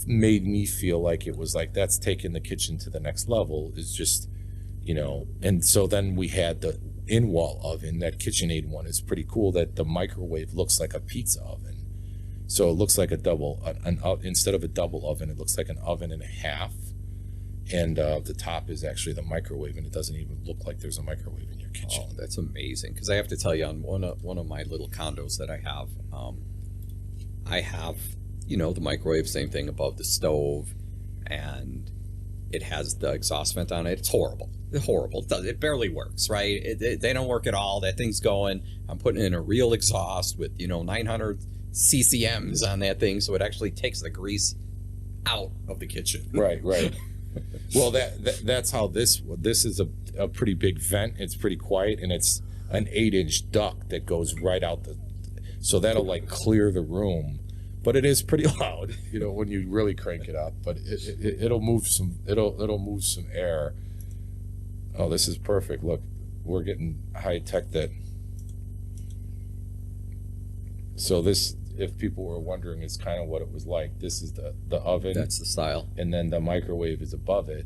made me feel like it was like that's taking the kitchen to the next level, is just, and so then we had the in-wall oven. That KitchenAid one is pretty cool, that the microwave looks like a pizza oven. So it looks like a double, instead of a double oven, it looks like an oven and a half. And the top is actually the microwave, and it doesn't even look like there's a microwave in your kitchen. Oh, that's amazing. Because I have to tell you, on one of my little condos that I have you know, the microwave, same thing above the stove, and it has the exhaust vent on it. It's horrible. It's horrible. It barely works, right? They don't work at all. That thing's going. I'm putting in a real exhaust with, you know, 900 ccms on that thing, so it actually takes the grease out of the kitchen. Right. Well, that's how this is a pretty big vent. It's pretty quiet, and it's an 8-inch duct that goes right out so that'll like clear the room. But it is pretty loud, you know, when you really crank it up. But it'll move some air. Oh, this is perfect. Look, we're getting high tech. So this, if people were wondering, is kind of what it was like. This is the oven. That's the style. And then the microwave is above it.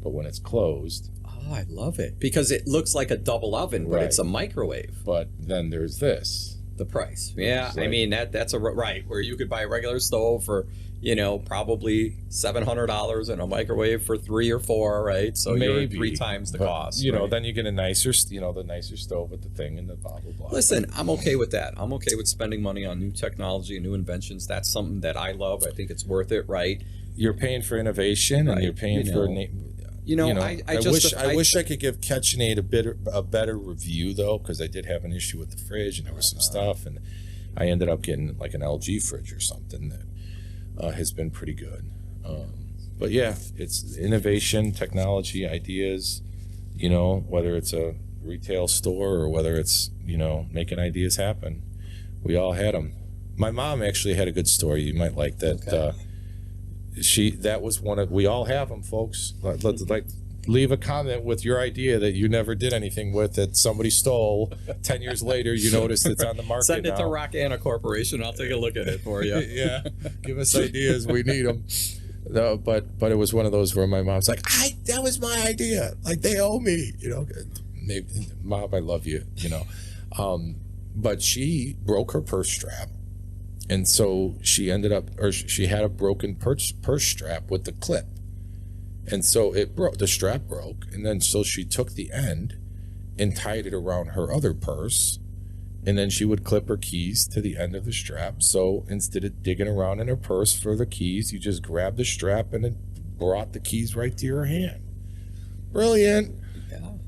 But when it's closed. Oh, I love it. Because it looks like a double oven, but it's a microwave. But then there's this. The price. Yeah, like, I mean, that's right, where you could buy a regular stove for, you know, probably $700 and a microwave for $3 or $4, right? So maybe, you're 3 times the cost. You know, right? then you get a nicer stove with the thing and the blah, blah, blah. Listen, I'm okay with that. I'm okay with spending money on new technology and new inventions. That's something that I love. I think it's worth it, right? You're paying for innovation, and you're paying for... I wish I could give KitchenAid a better review, though, because I did have an issue with the fridge, and there was some stuff, and I ended up getting like an LG fridge or something that has been pretty good. But yeah, it's innovation, technology, ideas, you know, whether it's a retail store or whether it's, you know, making ideas happen. We all had them. My mom actually had a good story. You might like that. Okay. That was one of, we all have them, folks. Like leave a comment with your idea that you never did anything with, that somebody stole. 10 years later, you notice it's on the market. Send it to Rock-Anna Corporation. I'll take a look at it for you. Yeah, give us ideas. We need them. No, but it was one of those where my mom's like, that was my idea. Like, they owe me, you know. Maybe, Mom, I love you, you know. But she broke her purse strap. And so she ended up, or she had a broken purse strap with the clip. And so it broke, the strap broke. And then so she took the end and tied it around her other purse. And then she would clip her keys to the end of the strap. So instead of digging around in her purse for the keys, you just grab the strap and it brought the keys right to your hand. Brilliant.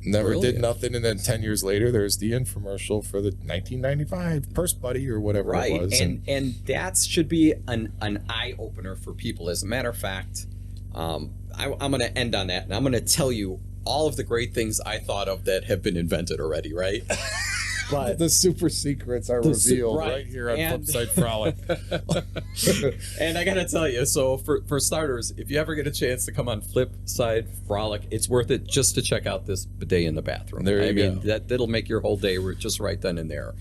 Never did nothing, and then 10 years later, there's the infomercial for the 1995 Purse Buddy or whatever it was. And that should be an eye-opener for people. As a matter of fact, I'm going to end on that, and I'm going to tell you all of the great things I thought of that have been invented already, right? But the super secrets are revealed right here on Flipside Frolic. And I got to tell you, so for starters, if you ever get a chance to come on Flipside Frolic, it's worth it just to check out this bidet in the bathroom. That'll make your whole day just right then and there.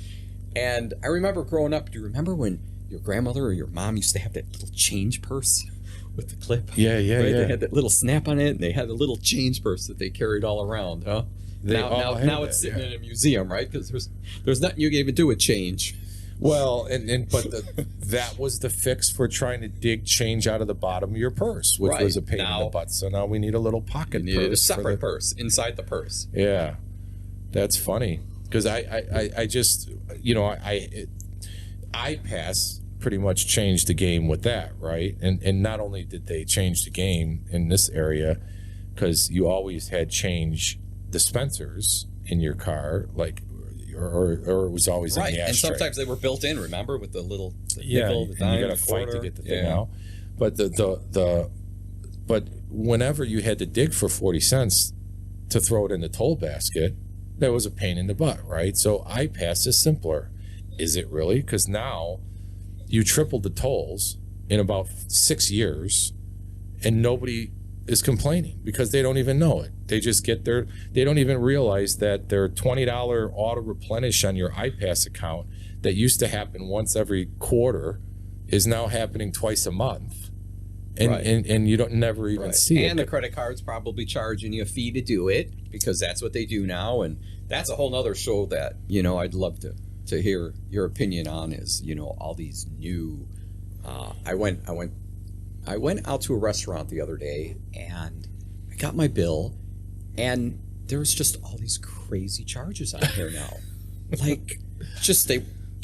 And I remember growing up, do you remember when your grandmother or your mom used to have that little change purse with the clip? Yeah. They had that little snap on it, and they had a little change purse that they carried all around, huh? Now it's sitting in a museum, right? Because there's nothing you can even do with change. Well, but that was the fix for trying to dig change out of the bottom of your purse, which was a pain in the butt. So now we need a little pocket purse. A separate purse inside the purse. Yeah, that's funny because I just, you know, iPass pretty much changed the game with that, right? And not only did they change the game in this area, because you always had change dispensers in your car, like, or it was always in the ashtray. And sometimes they were built in. Remember, with the little nickel, the dime, you got to fight to get the thing out. But but whenever you had to dig for 40 cents to throw it in the toll basket, that was a pain in the butt, right? So iPass is simpler. Is it really? Because now you tripled the tolls in about 6 years, and nobody is complaining because they don't even know it. They just get they don't even realize that their $20 auto replenish on your iPass account that used to happen once every quarter is now happening twice a month. And you don't never even see it. And the credit card's probably charging you a fee to do it because that's what they do now. And that's a whole nother show that, you know, I'd love to hear your opinion on is, you know, all these new, I went out to a restaurant the other day and I got my bill and there was just all these crazy charges on here now. Like,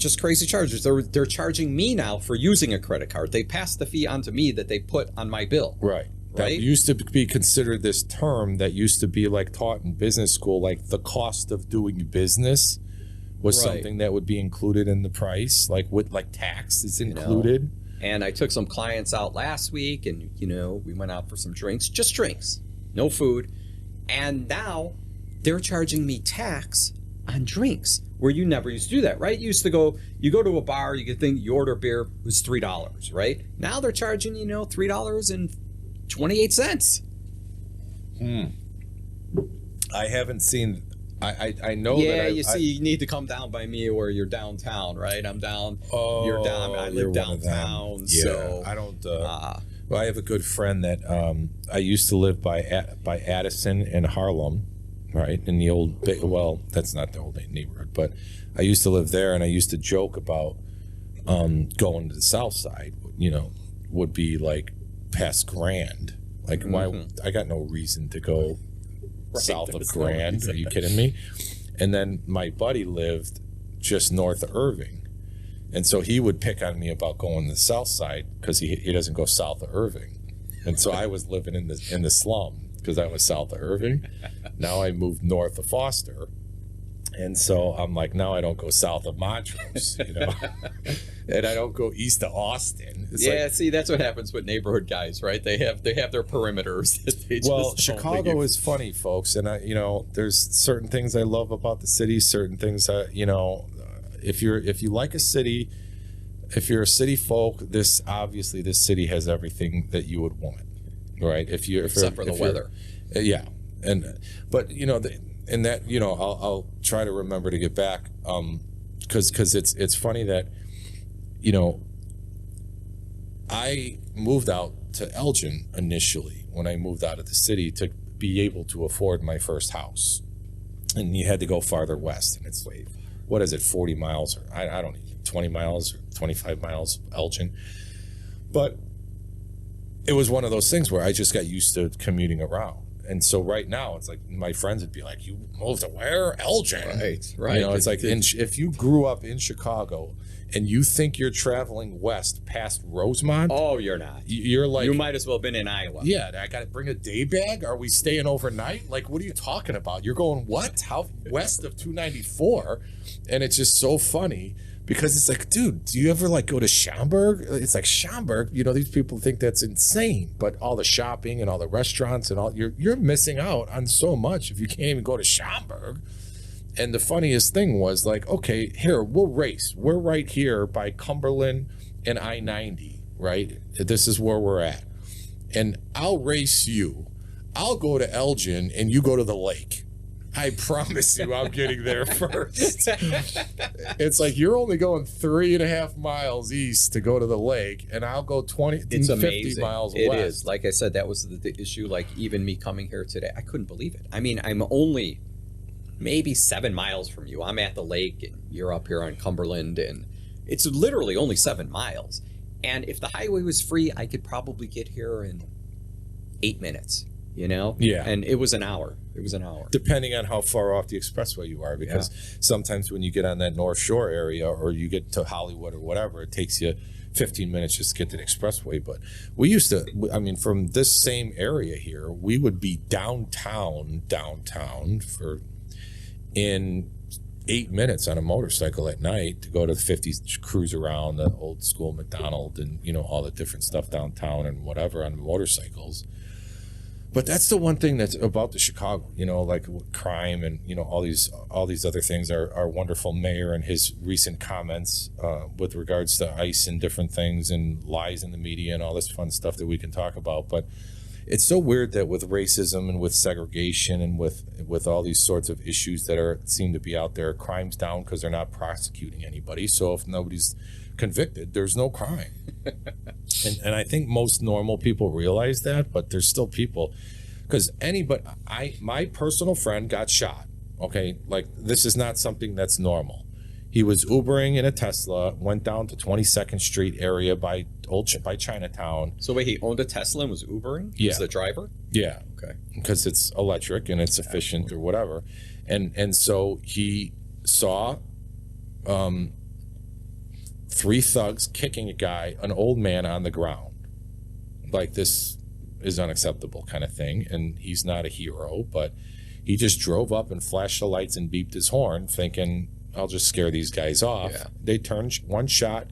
just crazy charges. They're charging me now for using a credit card. They passed the fee onto me that they put on my bill. Right. That Right? used to be considered this term that used to be like taught in business school, like the cost of doing business was Right. something that would be included in the price, like with like tax is You know? included. And I took some clients out last week, and we went out for some drinks, just drinks, no food. And now they're charging me tax on drinks, where you never used to do that, right? You used to go to a bar, you order beer, it was $3, right? Now they're charging $3.28. I haven't seen. I know that. Yeah, you need to come down by me, or you're downtown, right? I'm down. You're down. I you're live one of them. downtown, Yeah, so I don't. Well, I have a good friend that I used to live by Addison and Harlem, right? In the old, well, that's not the old neighborhood, but I used to live there, and I used to joke about going to the South Side. Would be like past Grand. Like, why? I got no reason to go south of Grand. Are you kidding me? And then my buddy lived just north of Irving, and so he would pick on me about going to the South Side because he doesn't go south of Irving, and so I was living in the slum because I was south of Irving. Now I moved north of Foster, and so I'm like, now I don't go south of Montrose, and I don't go east of Austin. It's see, that's what happens with neighborhood guys, right? They have their perimeters. That they well, just don't Chicago leave. is funny, folks, and there's certain things I love about the city, certain things that if you like a city, if you're a city folk, this city has everything that you would want, right? Except for the weather. Yeah, but I'll try to remember to get back, because it's funny that I moved out to Elgin initially when I moved out of the city to be able to afford my first house, and you had to go farther west, and it's what is it, 40 miles or I don't know, 20 miles or 25 miles Elgin, but it was one of those things where I just got used to commuting around. And so right now it's like my friends would be like, you moved to where? Elgin. Right. It's like if you grew up in Chicago and you think you're traveling west past Rosemont, Oh, you're not. you're like, You might as well have been in Iowa. yeah, I got to bring a day bag. Are we staying overnight? Like, what are you talking about? You're going what? How west of 294? And it's just so funny because it's like, dude, do you ever like go to Schaumburg? It's like Schaumburg. These people think that's insane, but all the shopping and all the restaurants and all you're missing out on so much if you can't even go to Schaumburg. And the funniest thing was like, okay, here, we'll race. We're right here by Cumberland and I-90, right? This is where we're at. And I'll race you. I'll go to Elgin and you go to the lake. I promise you I'm getting there first. It's like you're only going 3.5 miles east to go to the lake, and I'll go 50 miles It west. is. Like I said, that was the issue. Like even me coming here today, I couldn't believe it. I mean, I'm only maybe 7 miles from you. I'm at the lake, and you're up here on Cumberland, and it's literally only 7 miles. And if the highway was free, I could probably get here in 8 minutes. Yeah. And it was an hour. Depending on how far off the expressway you are, because sometimes when you get on that North Shore area or you get to Hollywood or whatever, it takes you 15 minutes just to get to the expressway. But we used to, from this same area here, we would be downtown in 8 minutes on a motorcycle at night to go to the 50s, cruise around the old school McDonald and all the different stuff downtown and whatever on motorcycles. But that's the one thing that's about the Chicago, like crime and all these other things. Our wonderful mayor and his recent comments with regards to ICE and different things and lies in the media and all this fun stuff that we can talk about. But it's so weird that with racism and with segregation and with all these sorts of issues that seem to be out there, crime's down because they're not prosecuting anybody. So if nobody's convicted, there's no crime. And I think most normal people realize that, but there's still people, because my personal friend got shot. Okay, like this is not something that's normal. He was Ubering in a Tesla, went down to 22nd Street area by Chinatown. So wait, he owned a Tesla and was Ubering? Yeah. As the driver? Yeah. Okay. Because it's electric and it's efficient or whatever. And so he saw 3 thugs kicking a guy, an old man, on the ground. Like, this is unacceptable kind of thing. And he's not a hero, but he just drove up and flashed the lights and beeped his horn, thinking, I'll just scare these guys off. Yeah. They turned, one shot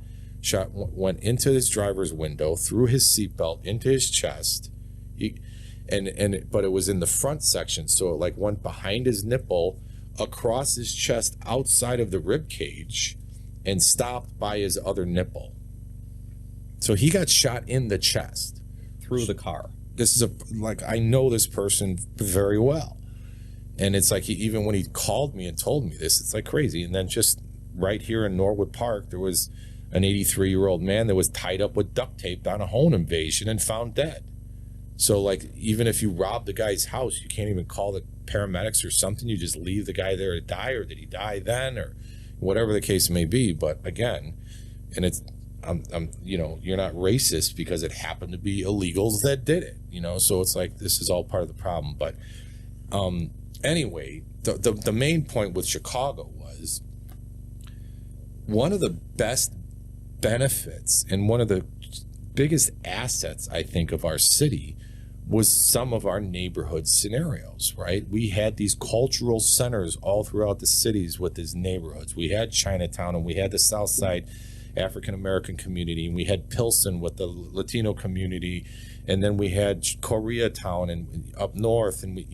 went into his driver's window, through his seatbelt into his chest. But it was in the front section, so it like went behind his nipple, across his chest, outside of the rib cage, and stopped by his other nipple. So he got shot in the chest through the car. This is I know this person very well. And it's like, even when he called me and told me this, it's like crazy. And then just right here in Norwood Park, there was an 83-year-old man that was tied up with duct tape on a home invasion and found dead. So, like, even if you rob the guy's house, you can't even call the paramedics or something. You just leave the guy there to die, or did he die then, or whatever the case may be. But again, and it's, you're not racist because it happened to be illegals that did it, So it's like, this is all part of the problem. But anyway, the main point with Chicago was one of the best benefits and one of the biggest assets, I think, of our city was some of our neighborhood scenarios, right? We had these cultural centers all throughout the cities with these neighborhoods. We had Chinatown, and we had the South Side African-American community, and we had Pilsen with the Latino community, and then we had Koreatown and up north, and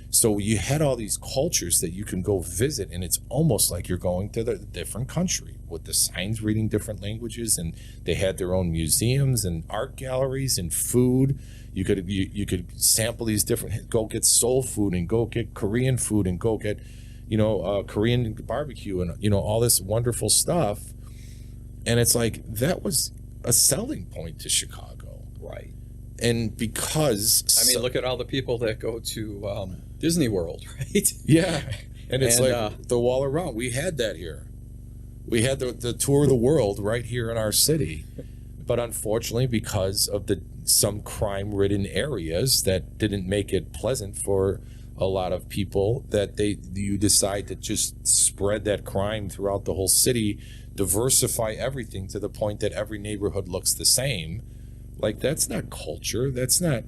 so you had all these cultures that you can go visit, and it's almost like you're going to the different country with the signs reading different languages, and they had their own museums and art galleries and food. You could sample these different, go get soul food and go get Korean food and go get, Korean barbecue and, all this wonderful stuff. And it's like, that was a selling point to Chicago. Right. And because... look at all the people that go to Disney World, right? Yeah. And it's the wall around. We had that here. We had the tour of the world right here in our city. But unfortunately, because of some crime-ridden areas that didn't make it pleasant for a lot of people, that you decide to just spread that crime throughout the whole city, diversify everything to the point that every neighborhood looks the same. Like, that's not culture. That's not,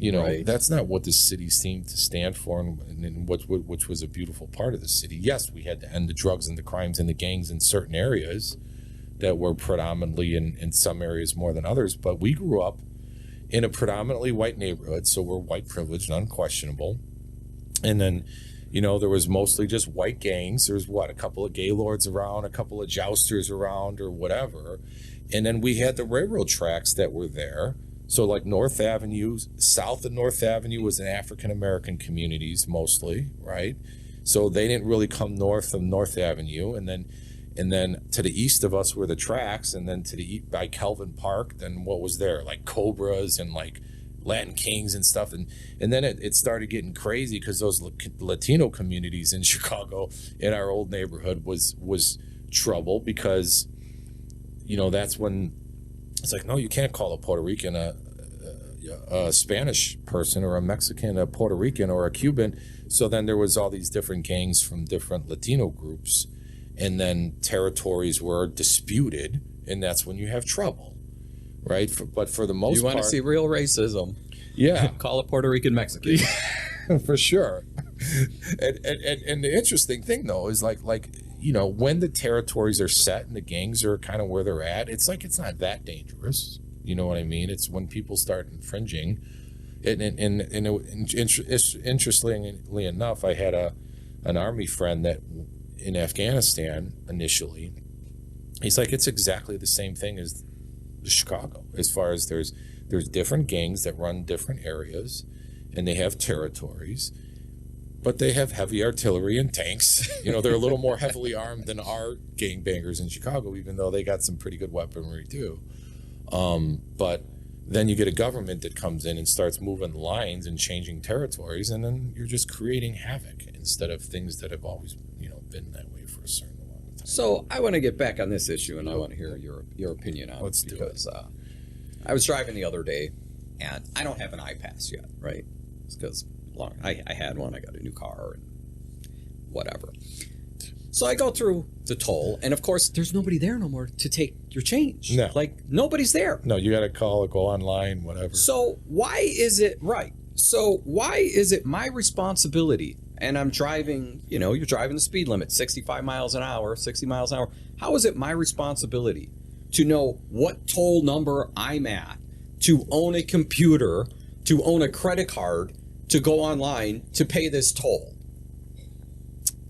right. That's not what the city seemed to stand for, and which was a beautiful part of the city. Yes, we had to end the drugs and the crimes and the gangs in certain areas that were predominantly in some areas more than others, but we grew up in a predominantly white neighborhood, so we're white privileged, unquestionable. And then, there was mostly just white gangs. There's a couple of gaylords around, a couple of jousters around, or whatever. And then we had the railroad tracks that were there. So like North Avenue, south of North Avenue was in African-American communities mostly, right? So they didn't really come north of North Avenue. And then to the east of us were the tracks, and then to the east by Kelvin Park, then what was there? Like Cobras and like Latin Kings and stuff. And then it started getting crazy because those Latino communities in Chicago in our old neighborhood was trouble, because, that's when it's like, no, you can't call a Puerto Rican a Spanish person, or a Mexican a Puerto Rican, or a Cuban. So then there was all these different gangs from different Latino groups, and then territories were disputed, and that's when you have trouble, right? But for the most part... You want to see real racism? Yeah. Call a Puerto Rican Mexican. For sure. And the interesting thing, though, is like when the territories are set and the gangs are kind of where they're at, it's like, it's not that dangerous. You know what I mean? It's when people start infringing. Interestingly enough, I had an Army friend that in Afghanistan initially, he's like, it's exactly the same thing as Chicago, as far as there's different gangs that run different areas, and they have territories, but they have heavy artillery and tanks. They're a little more heavily armed than our gangbangers in Chicago, even though they got some pretty good weaponry too. But then you get a government that comes in and starts moving lines and changing territories, and then you're just creating havoc instead of things that have always, been that way for a certain amount of time. So I want to get back on this issue, and I want to hear your opinion on Let's it, do because I was driving the other day, and I don't have an iPass yet, right? It's because I had one, I got a new car, and whatever. So I go through the toll, and of course, there's nobody there no more to take your change. No. Like, nobody's there. No, you got to call or go online, whatever. So why is it my responsibility? And I'm driving, you're driving the speed limit, 65 miles an hour, 60 miles an hour. How is it my responsibility to know what toll number I'm at, to own a computer, to own a credit card, to go online to pay this toll?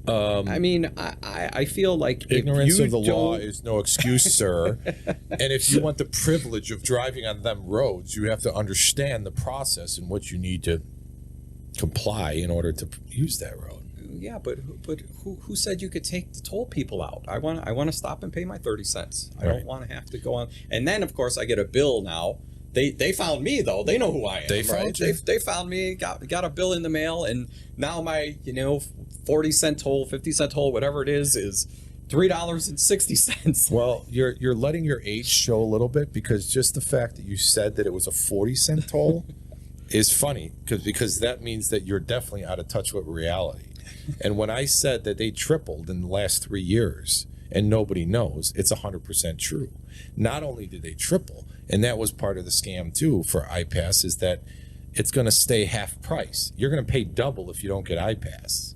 I feel like ignorance of the law is no excuse, sir. And if you want the privilege of driving on them roads, you have to understand the process in which you need to comply in order to use that road. Yeah, but who said you could take the toll people out? I want to stop and pay my 30 cents. I don't want to have to go on. And then, of course, I get a bill now. They found me, though. They know who I am. They found you. They found me, got a bill in the mail, and now my 40-cent toll, 50-cent toll, whatever it is $3.60. Well, you're letting your age show a little bit, because just the fact that you said that it was a 40-cent toll is funny, because that means that you're definitely out of touch with reality. And when I said that they tripled in the last 3 years and nobody knows, it's 100% true. Not only did they triple, and that was part of the scam too for iPass, is that it's going to stay half price. You're going to pay double if you don't get iPass.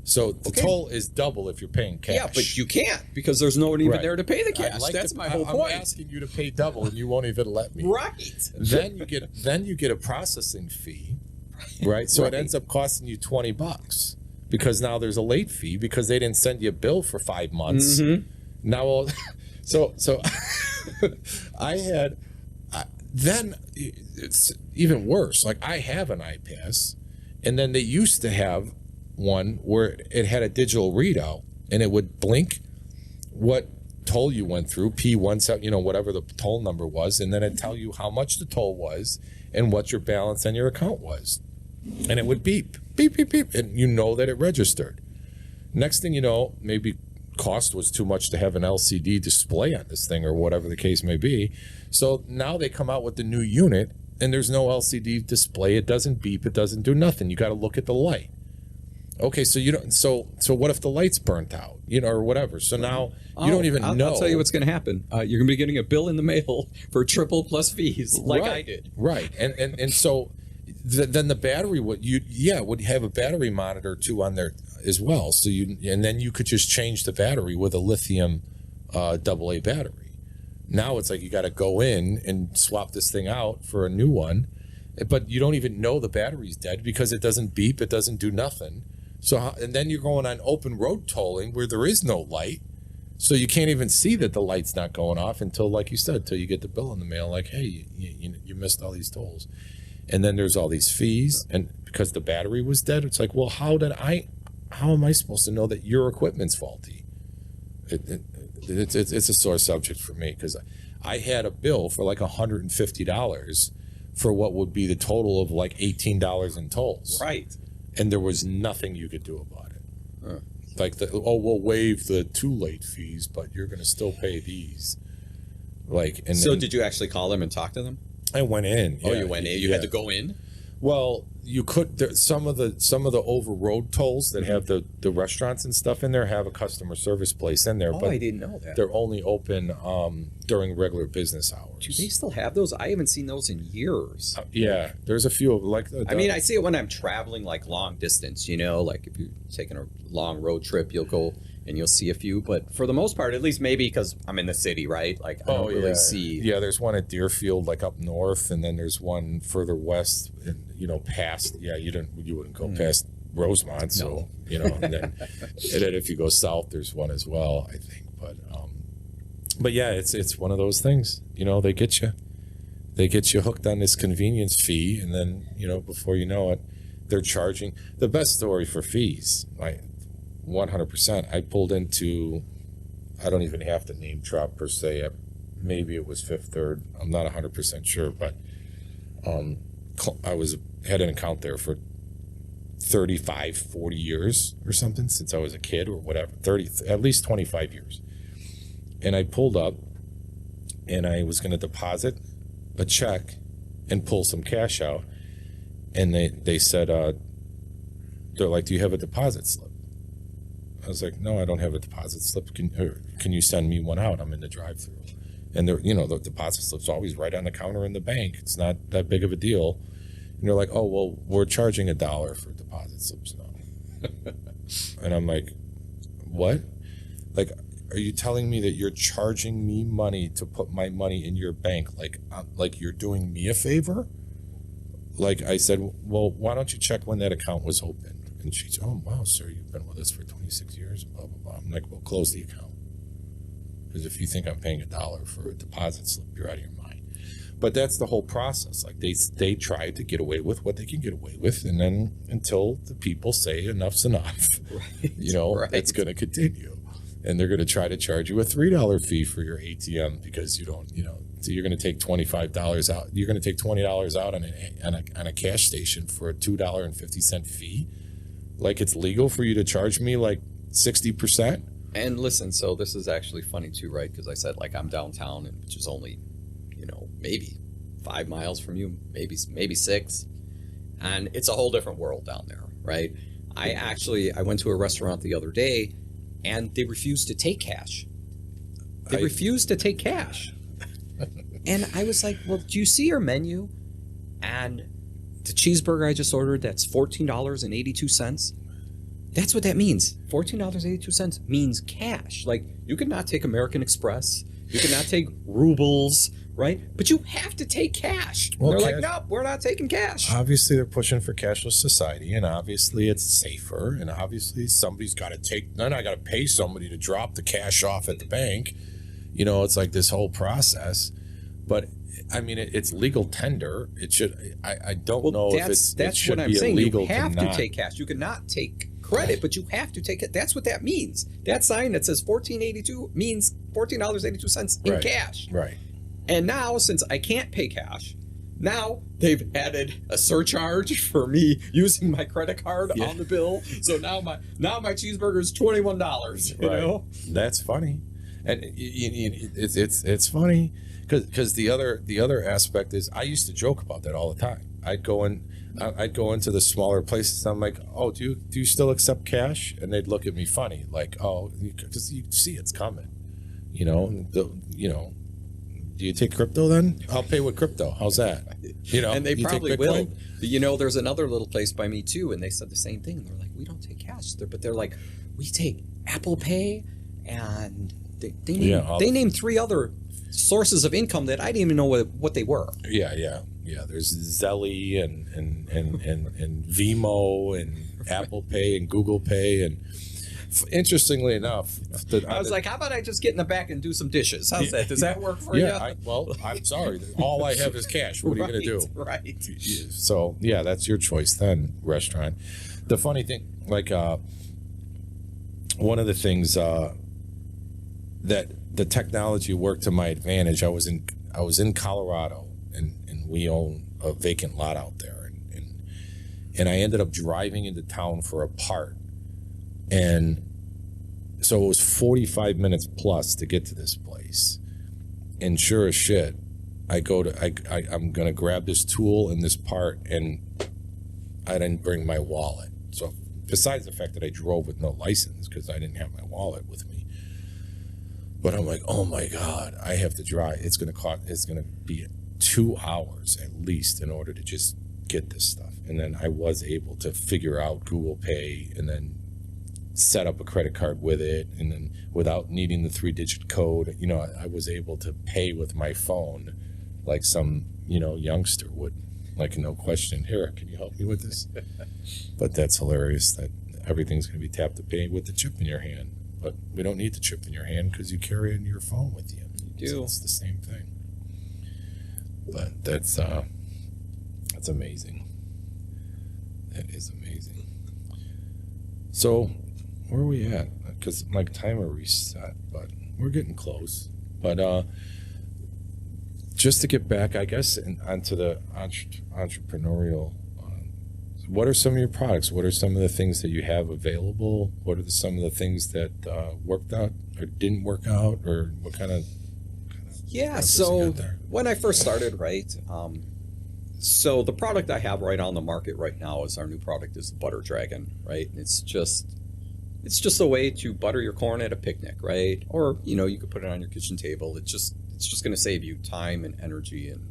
So the toll is double if you're paying cash. Yeah, but you can't, because there's no one even there to pay the cash. That's my whole point. I'm asking you to pay double, and you won't even let me. Right. Then you get a processing fee, right? So it ends up costing you $20, because now there's a late fee because they didn't send you a bill for 5 months. Mm-hmm. Now, so then it's even worse. Like, I have an iPass, and then they used to have one where it had a digital readout, and it would blink what toll you went through, P17, whatever the toll number was, and then it'd tell you how much the toll was and what your balance on your account was. And it would beep, beep, beep, beep, and you know that it registered. Next thing you know, maybe cost was too much to have an LCD display on this thing, or whatever the case may be. So now they come out with the new unit, and there's no LCD display. It doesn't beep. It doesn't do nothing. You got to look at the light. Okay, so you don't. So what if the light's burnt out, or whatever? So now you don't even know. I'll tell you what's going to happen. You're going to be getting a bill in the mail for triple plus fees, like I did. Right, and so then the battery would have a battery monitor too on there as well. So then you could just change the battery with a lithium AA battery. Now it's like you got to go in and swap this thing out for a new one, but you don't even know the battery's dead because it doesn't beep, it doesn't do nothing. So, and then you're going on open road tolling where there is no light, so you can't even see that the light's not going off until, like you said, until you get the bill in the mail, like, hey, you missed all these tolls. And then there's all these fees, and because the battery was dead, it's like, well, how am I supposed to know that your equipment's faulty? It's a sore subject for me, because I had a bill for like $150 for what would be the total of like $18 in tolls. Right. And there was nothing you could do about it. Like, we'll waive the too late fees, but you're going to still pay these. So did you actually call them and talk to them? I went in. Oh, you went in? You had to go in? Well, you could. Some of the over road tolls that have the restaurants and stuff in there have a customer service place in there. Oh, but I didn't know that. They're only open during regular business hours. Do they still have those? I haven't seen those in years. Yeah, there's a few. I see it when I'm traveling like long distance. Like if you're taking a long road trip, you'll go and you'll see a few. But for the most part, at least maybe because I'm in the city, right? Like I don't really see. Yeah, there's one at Deerfield, like up north, and then there's one further west, and past. Yeah, you wouldn't go past Rosemont, so and then if you go south, there's one as well, I think. But yeah, it's one of those things. They get you hooked on this convenience fee, and then before you know it, they're charging. The best story for fees, 100%. I pulled into, I don't even have to name drop per se. Maybe it was Fifth Third. I'm not 100% sure, but I had an account there for 35, 40 years or something, since I was a kid or whatever, at least 25 years. And I pulled up, and I was going to deposit a check and pull some cash out. And they said, they're like, do you have a deposit slip? I was like, no, I don't have a deposit slip. Can you send me one out? I'm in the drive-thru. And they're, the deposit slip's always right on the counter in the bank. It's not that big of a deal. And they're like, oh, well, we're charging $1 for deposit slips now. And I'm like, what? Like, are you telling me that you're charging me money to put my money in your bank? Like you're doing me a favor? Like I said, well, why don't you check when that account was opened? And she said, oh, wow, sir, you've been with us for 26 years, blah, blah, blah. I'm like, well, close the account. Because if you think I'm paying $1 for a deposit slip, you're out of your mind. But that's the whole process. Like they try to get away with what they can get away with, and then until the people say enough's enough, right. It's going to continue. And they're going to try to charge you a $3 fee for your ATM because you don't, so you're going to take $25 out. You're going to take $20 out on a cash station for a $2.50 fee. Like it's legal for you to charge me like 60%. And listen, so this is actually funny too, right? Because I said like I'm downtown, which is only, maybe 5 miles from you, maybe 6, and it's a whole different world down there, right? I went to a restaurant the other day, and they refused to take cash. Refused to take cash, and I was like, well, do you see your menu? And the cheeseburger I just ordered, that's $14.82. That's what that means. $14.82 means cash. Like, you could not take American Express. You could not take rubles, right? But you have to take cash. Well, they're like, no, we're not taking cash. Obviously, they're pushing for cashless society, and obviously it's safer, and obviously somebody's got to then I got to pay somebody to drop the cash off at the bank. It's like this whole process. But I mean, it's legal tender. It should. I don't know if it should be illegal. You have to take cash. You cannot take credit, but you have to take it. That's what that means. That sign that says $14.82 means $14.82 in cash. Right. And now, since I can't pay cash, now they've added a surcharge for me using my credit card on the bill. So now my cheeseburger is $21. You know, that's funny, and it's funny because the other aspect is I used to joke about that all the time. I'd go into the smaller places. And I'm like, oh, do you still accept cash? And they'd look at me funny, like, oh, because you see it's coming, Do you take crypto then? I'll pay with crypto. How's that? And they probably will. There's another little place by me too, and they said the same thing. They're like, we don't take cash, but they're like, we take Apple Pay, and they named 3 other sources of income that I didn't even know what they were. Yeah. There's Zelly and Vimo and Apple Pay and Google Pay and. Interestingly enough, I was like, how about I just get in the back and do some dishes? How's that? Does that work for you? I'm sorry. All I have is cash. What are you going to do? Right. So, that's your choice then, restaurant. The funny thing, like one of the things that the technology worked to my advantage, I was in Colorado, and we own a vacant lot out there. And I ended up driving into town for a part. And so it was 45 minutes plus to get to this place. And sure as shit, I'm going to grab this tool and this part, and I didn't bring my wallet. So besides the fact that I drove with no license because I didn't have my wallet with me. But I'm like, oh my God, I have to drive. It's going to be 2 hours at least in order to just get this stuff. And then I was able to figure out Google Pay and then set up a credit card with it, and then without needing the 3-digit code, I was able to pay with my phone like some, youngster would, like, no question. Here, can you help me with this? But that's hilarious that everything's going to be tap to pay with the chip in your hand. But we don't need the chip in your hand because you carry it in your phone with you. You do. So it's the same thing. But that's amazing. That is amazing. So, where are we at? Because my timer reset, but we're getting close. But just to get back, I guess, onto the entrepreneurial, what are some of your products? What are some of the things that you have available? What are some of the things that worked out or didn't work out? Or what kind of so when I first started, right, so the product I have right on the market right now is our new product is the Butter Dragon, right? And it's just It's just a way to butter your corn at a picnic, right? Or, you could put it on your kitchen table. It's just going to save you time and energy and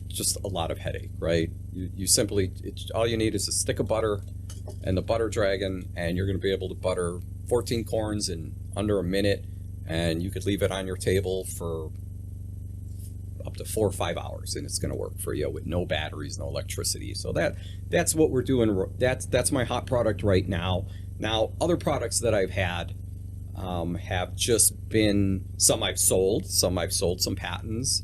just a lot of headache, right? You simply, all you need is a stick of butter and the butter dragon, and you're going to be able to butter 14 corns in under a minute, and you could leave it on your table for up to 4 or 5 hours, and it's going to work for you with no batteries, no electricity. So that's what we're doing. That's my hot product right now. Now, other products that I've had have just been, some I've sold some patents,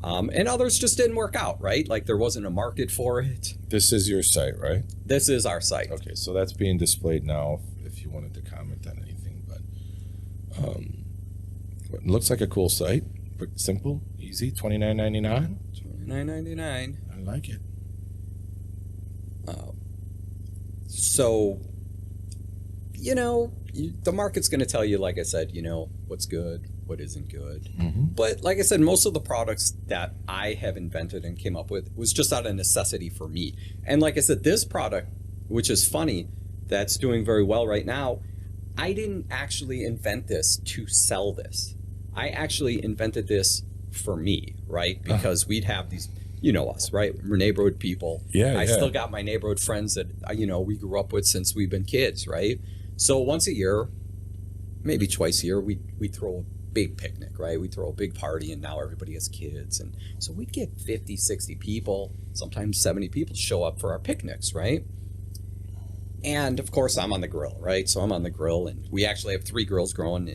and others just didn't work out, right? Like there wasn't a market for it. This is your site, right? This is our site. Okay, so that's being displayed now if you wanted to comment on anything. But it looks like a cool site. Simple, easy, $29.99. $29.99. I like it. So, the market's going to tell you, like I said, what's good, what isn't good. Mm-hmm. But like I said, most of the products that I have invented and came up with was just out of necessity for me. And like I said, this product, which is funny, that's doing very well right now, I didn't actually invent this to sell this. I actually invented this for me, right? Because we'd have these, us, right? We're neighborhood people. I still got my neighborhood friends that, we grew up with since we've been kids, right? So once a year, maybe twice a year, we throw a big picnic, right? We throw a big party, and now everybody has kids. And so we'd get 50, 60 people, sometimes 70 people show up for our picnics, right? And of course, I'm on the grill, right? So I'm on the grill, and we actually have 3 grills going,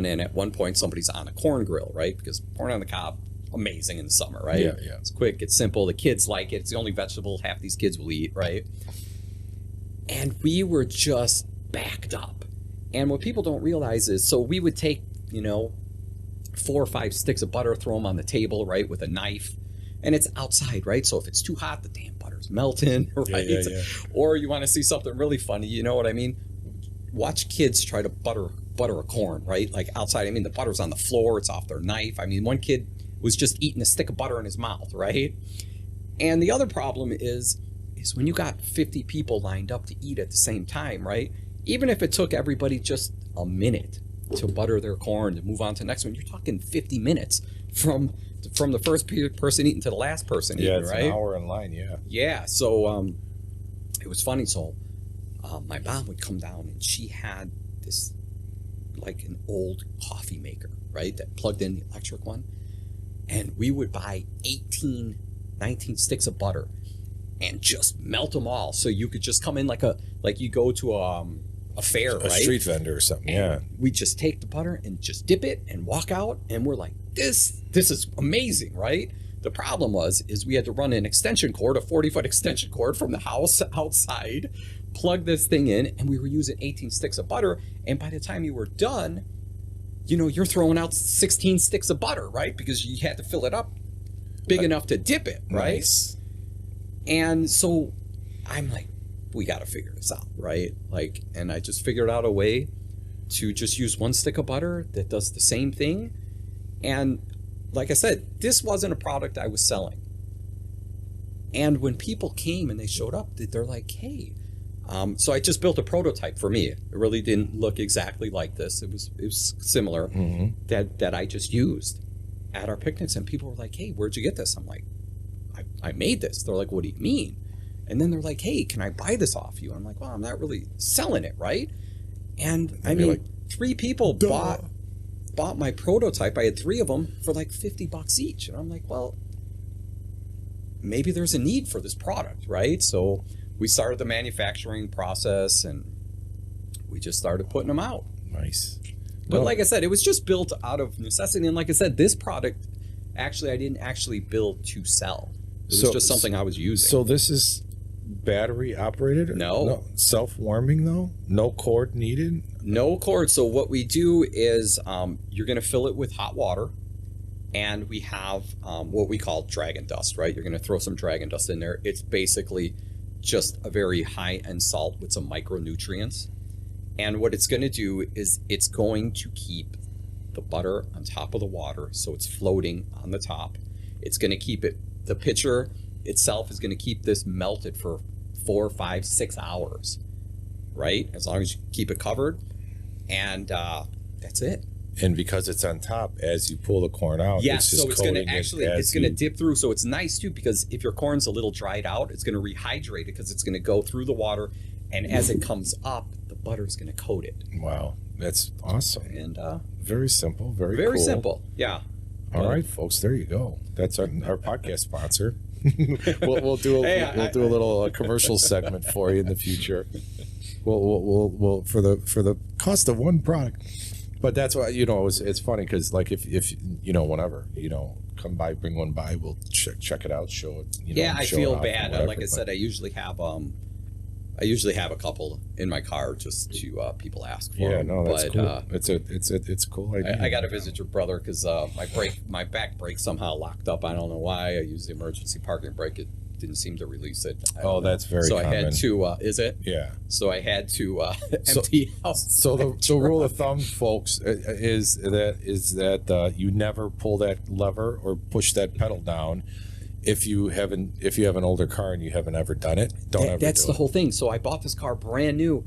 and at one point somebody's on a corn grill, right? Because corn on the cob, amazing in the summer, right? Yeah. It's quick, it's simple, the kids like it, it's the only vegetable half these kids will eat, right? And we were just backed up. And what people don't realize is, so we would take, 4 or 5 sticks of butter, throw them on the table, right, with a knife, and it's outside, right? So if it's too hot, the damn butter's melting, right? Yeah. Or you want to see something really funny, you know what I mean? Watch kids try to butter a corn, right? Like outside, I mean, the butter's on the floor, it's off their knife. I mean, one kid was just eating a stick of butter in his mouth, right? And the other problem is when you got 50 people lined up to eat at the same time, right? Even if it took everybody just a minute to butter their corn to move on to the next one, you're talking 50 minutes from the first person eating to the last person eating, it's right? an hour in line, Yeah, so it was funny. So my mom would come down, and she had this, like an old coffee maker, right, that plugged in the electric one, and we would buy 19 sticks of butter and just melt them all, so you could just come in like you go to a fair, a right? street vendor or something. And we just take the butter and just dip it and walk out, and we're like, this is amazing, right? The problem is we had to run an extension cord, a 40-foot extension cord from the house outside, plug this thing in, and we were using 18 sticks of butter. And by the time you were done, you're throwing out 16 sticks of butter, right? Because you had to fill it up big enough to dip it, right? Nice. And so I'm like, we got to figure this out, right? Like, and I just figured out a way to just use 1 stick of butter that does the same thing. And like I said, this wasn't a product I was selling. And when people came and they showed up, they're like, hey, so I just built a prototype for me. It really didn't look exactly like this. It was similar, that I just used at our picnics. And people were like, hey, where'd you get this? I'm like, I made this. They're like, what do you mean? And then they're like, hey, can I buy this off you? And I'm like, well, I'm not really selling it, right? And I mean, like, 3 people bought my prototype. I had 3 of them for like $50 each. And I'm like, well, maybe there's a need for this product, right? So we started the manufacturing process, and we just started putting them out. Nice. But like I said, it was just built out of necessity. And like I said, this product, actually, I didn't actually build to sell. It was just something I was using. So this is battery operated? No. Self-warming though? No cord needed? No cord. So what we do is you're going to fill it with hot water, and we have what we call dragon dust, right? You're going to throw some dragon dust in there. It's basically just a very high-end salt with some micronutrients. And what it's going to do is it's going to keep the butter on top of the water, so it's floating on the top. It's going to keep it, the pitcher itself is going to keep this melted for 4, 5, 6 hours, right? As long as you keep it covered, and that's it. And because it's on top, as you pull the corn out, Yes, it's just so it's going to coating it actually, as it's going to you- dip through. So it's nice too, because if your corn's a little dried out, it's going to rehydrate it because it's going to go through the water. And as it comes up, the butter is going to coat it. Wow, that's awesome. And Very simple, very very cool. simple. Yeah. All right, folks, there you go. That's our podcast sponsor. we'll do a little commercial segment for you in the future. We'll for the cost of one product. But that's why, you know, it's funny because, like, if you know, whenever, you know, come by, bring one by, we'll check it out, show it. You know, Yeah, I show feel it off bad. and Like I whatever, said, I usually have a couple in my car just to people ask for. Yeah, them. no, that's but, cool. It's a cool idea. I got to visit your brother because my back brake somehow locked up. I don't know why. I used the emergency parking brake. It didn't seem to release it. Oh, that's very so common. I had to. Is it? Yeah. So I had to empty out. So the rule of thumb, folks, is that you never pull that lever or push that pedal down if you have an older car and you haven't ever done it. That's the whole thing. So I bought this car brand new,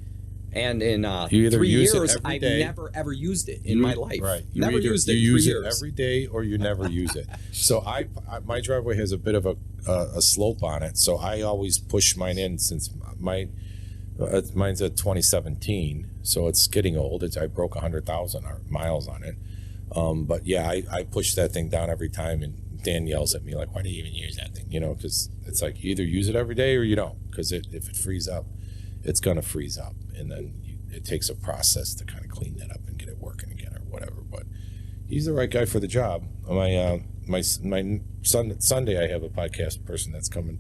and in you either 3 use it years every I've day- never ever used it in my life. Right. Never used it. You use 3 it years. every day or you never use it. So my driveway has a bit of a slope on it, so I always push mine in since mine's a 2017, so it's getting old. I broke 100,000 miles on it. But yeah, I push that thing down every time, and Dan yells at me like, "Why do you even use that thing?" You know, because it's like you either use it every day or you don't. Because if it frees up, it's gonna freeze up, and then it takes a process to kind of clean that up and get it working again or whatever. But he's the right guy for the job. My Sunday I have a podcast person that's coming.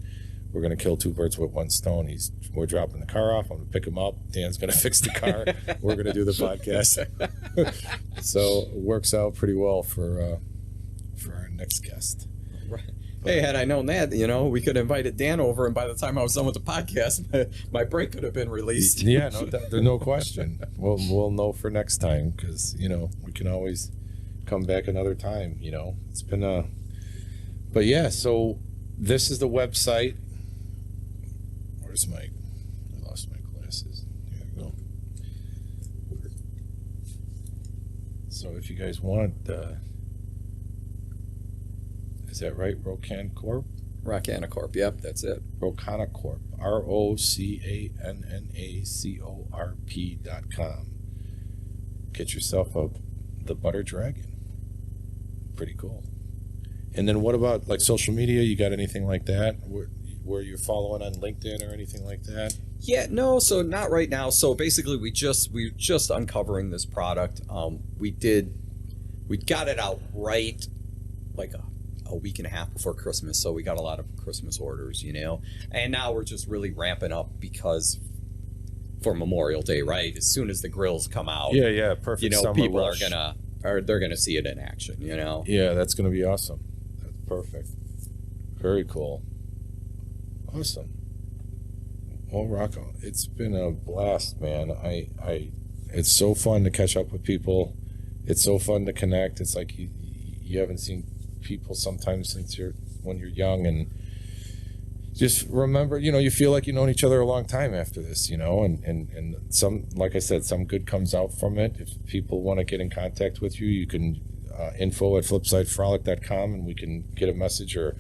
We're gonna kill two birds with one stone. We're dropping the car off. I'm gonna pick him up. Dan's gonna fix the car. We're gonna do the podcast. So it works out pretty well for our next guest. Right. Hey, had I known that, you know, we could have invited Dan over, and by the time I was done with the podcast, my brake could have been released. Yeah, there's no question. We'll know for next time because, you know, we can always come back another time. You know, it's been but yeah. So this is the website. I lost my glasses. There we go. So if you guys want, is that right? Rocan Corp? Rocana Corp. Yep, that's it. Rocana Corp. ROCANNACORP.com. Get yourself the Butter Dragon. Pretty cool. And then what about like social media? You got anything like that? Where you're following on LinkedIn or anything like that? Yeah, no, so not right now. So basically we're just uncovering this product. We got it out right like a week and a half before Christmas, so we got a lot of Christmas orders, you know. And now we're just really ramping up because for Memorial Day, right? As soon as the grills come out, Yeah, perfect. you know, Summer people rush. they're gonna see it in action, you know. Yeah, that's gonna be awesome. That's perfect. Very cool. Awesome. Well, Rocco, it's been a blast, man. It's so fun to catch up with people. It's so fun to connect. It's like you haven't seen people sometimes since when you're young, and just remember, you know, you feel like you've known each other a long time after this, you know, and some, like I said, some good comes out from it. If people want to get in contact with you, you can info@flipsidefrolic.com, and we can get a message, or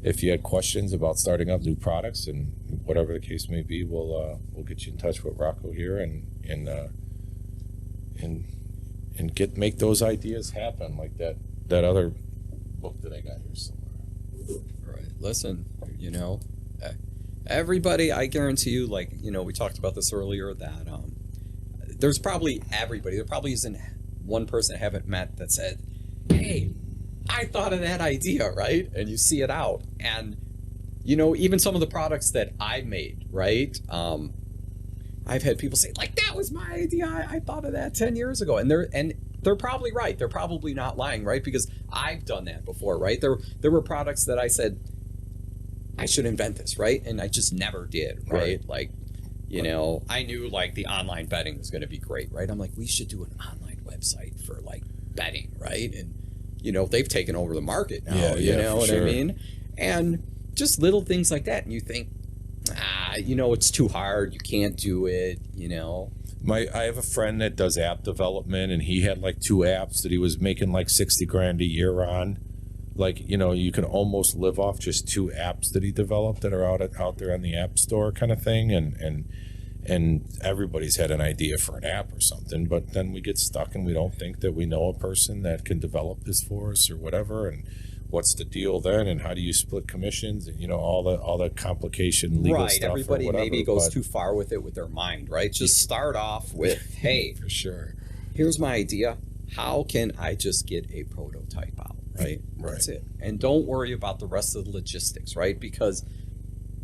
if you had questions about starting up new products and whatever the case may be, we'll get you in touch with Rocco here and make those ideas happen, like that other book that I got here somewhere. Right. Listen, you know, everybody, I guarantee you, like, you know, we talked about this earlier, that there's probably everybody. There probably isn't one person I haven't met that said, "Hey, I thought of that idea," right? And you see it out. And, you know, even some of the products that I made, right? I've had people say, like, that was my idea. I thought of that 10 years ago. And they're probably right. They're probably not lying, right? Because I've done that before, right? There were products that I said, I should invent this, right? And I just never did, right? Like, you know, I knew like the online betting was going to be great, right? I'm like, we should do an online website for like betting, right? And, you know, they've taken over the market now, you know what I mean? And just little things like that. And you think, it's too hard. You can't do it, I have a friend that does app development, and he had like 2 apps that he was making like 60 grand a year on. Like, you can almost live off just 2 apps that he developed that are out there on the app store kind of thing. And everybody's had an idea for an app or something, but then we get stuck and we don't think that we know a person that can develop this for us or whatever. And what's the deal then? And how do you split commissions? And, all the complication legal stuff. Right. Everybody or whatever, maybe goes too far with it with their mind, right? Just start off with, hey, for sure. Here's my idea. How can I just get a prototype out? Right. That's it. And don't worry about the rest of the logistics, right? Because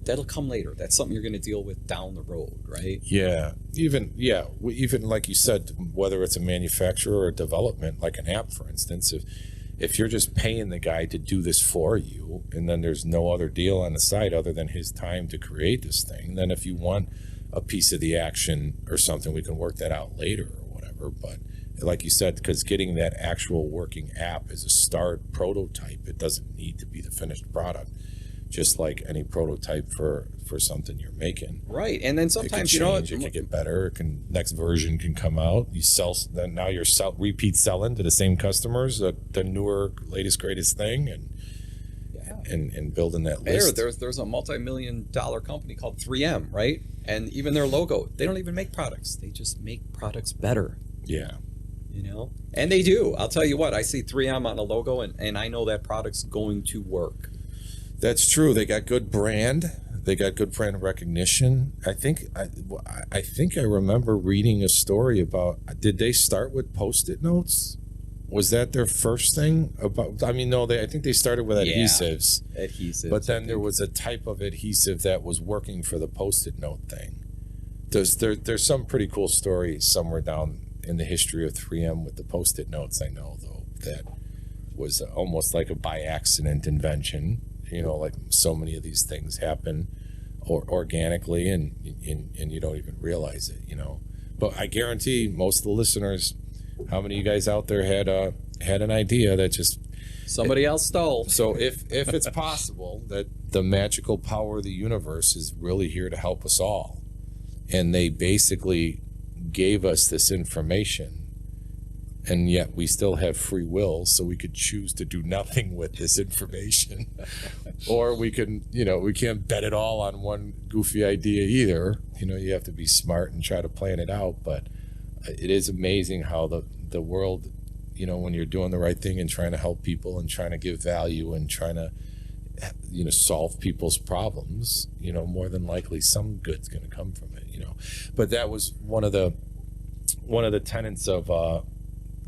that'll come later. That's something you're going to deal with down the road, right? Yeah. Even like you said, whether it's a manufacturer or a development, like an app, for instance, if you're just paying the guy to do this for you, and then there's no other deal on the side other than his time to create this thing, then if you want a piece of the action or something, we can work that out later or whatever. But like you said, because getting that actual working app is a start prototype. It doesn't need to be the finished product, just like any prototype for something you're making. Right. And then sometimes, it can get better. Next version can come out. You sell, then now you're repeat selling to the same customers, the newer, latest, greatest thing, and building that list. There's a multi-million-dollar company called 3M, right? And even their logo, they don't even make products. They just make products better. Yeah. And they do. I'll tell you what, I see 3M on a logo and I know that product's going to work. That's true. They got good brand. They got good brand recognition. I think I remember reading a story about, did they start with Post-it notes? Was that their first thing? I think they started with adhesives. Yeah, adhesives. But then there was a type of adhesive that was working for the Post-it note thing. There's some pretty cool stories somewhere down in the history of 3M with the Post-it notes, I know, though, that was almost like a by accident invention. Like so many of these things happen organically and you don't even realize it, But I guarantee most of the listeners, how many of you guys out there had an idea that just somebody else stole? So if it's possible that the magical power of the universe is really here to help us all, and they basically gave us this information, and yet we still have free will, so we could choose to do nothing with this information. Or we can, we can't bet it all on one goofy idea either. You have to be smart and try to plan it out. But it is amazing how the world, when you're doing the right thing and trying to help people and trying to give value and trying to, solve people's problems, more than likely some good's going to come from it, But that was one of the tenets of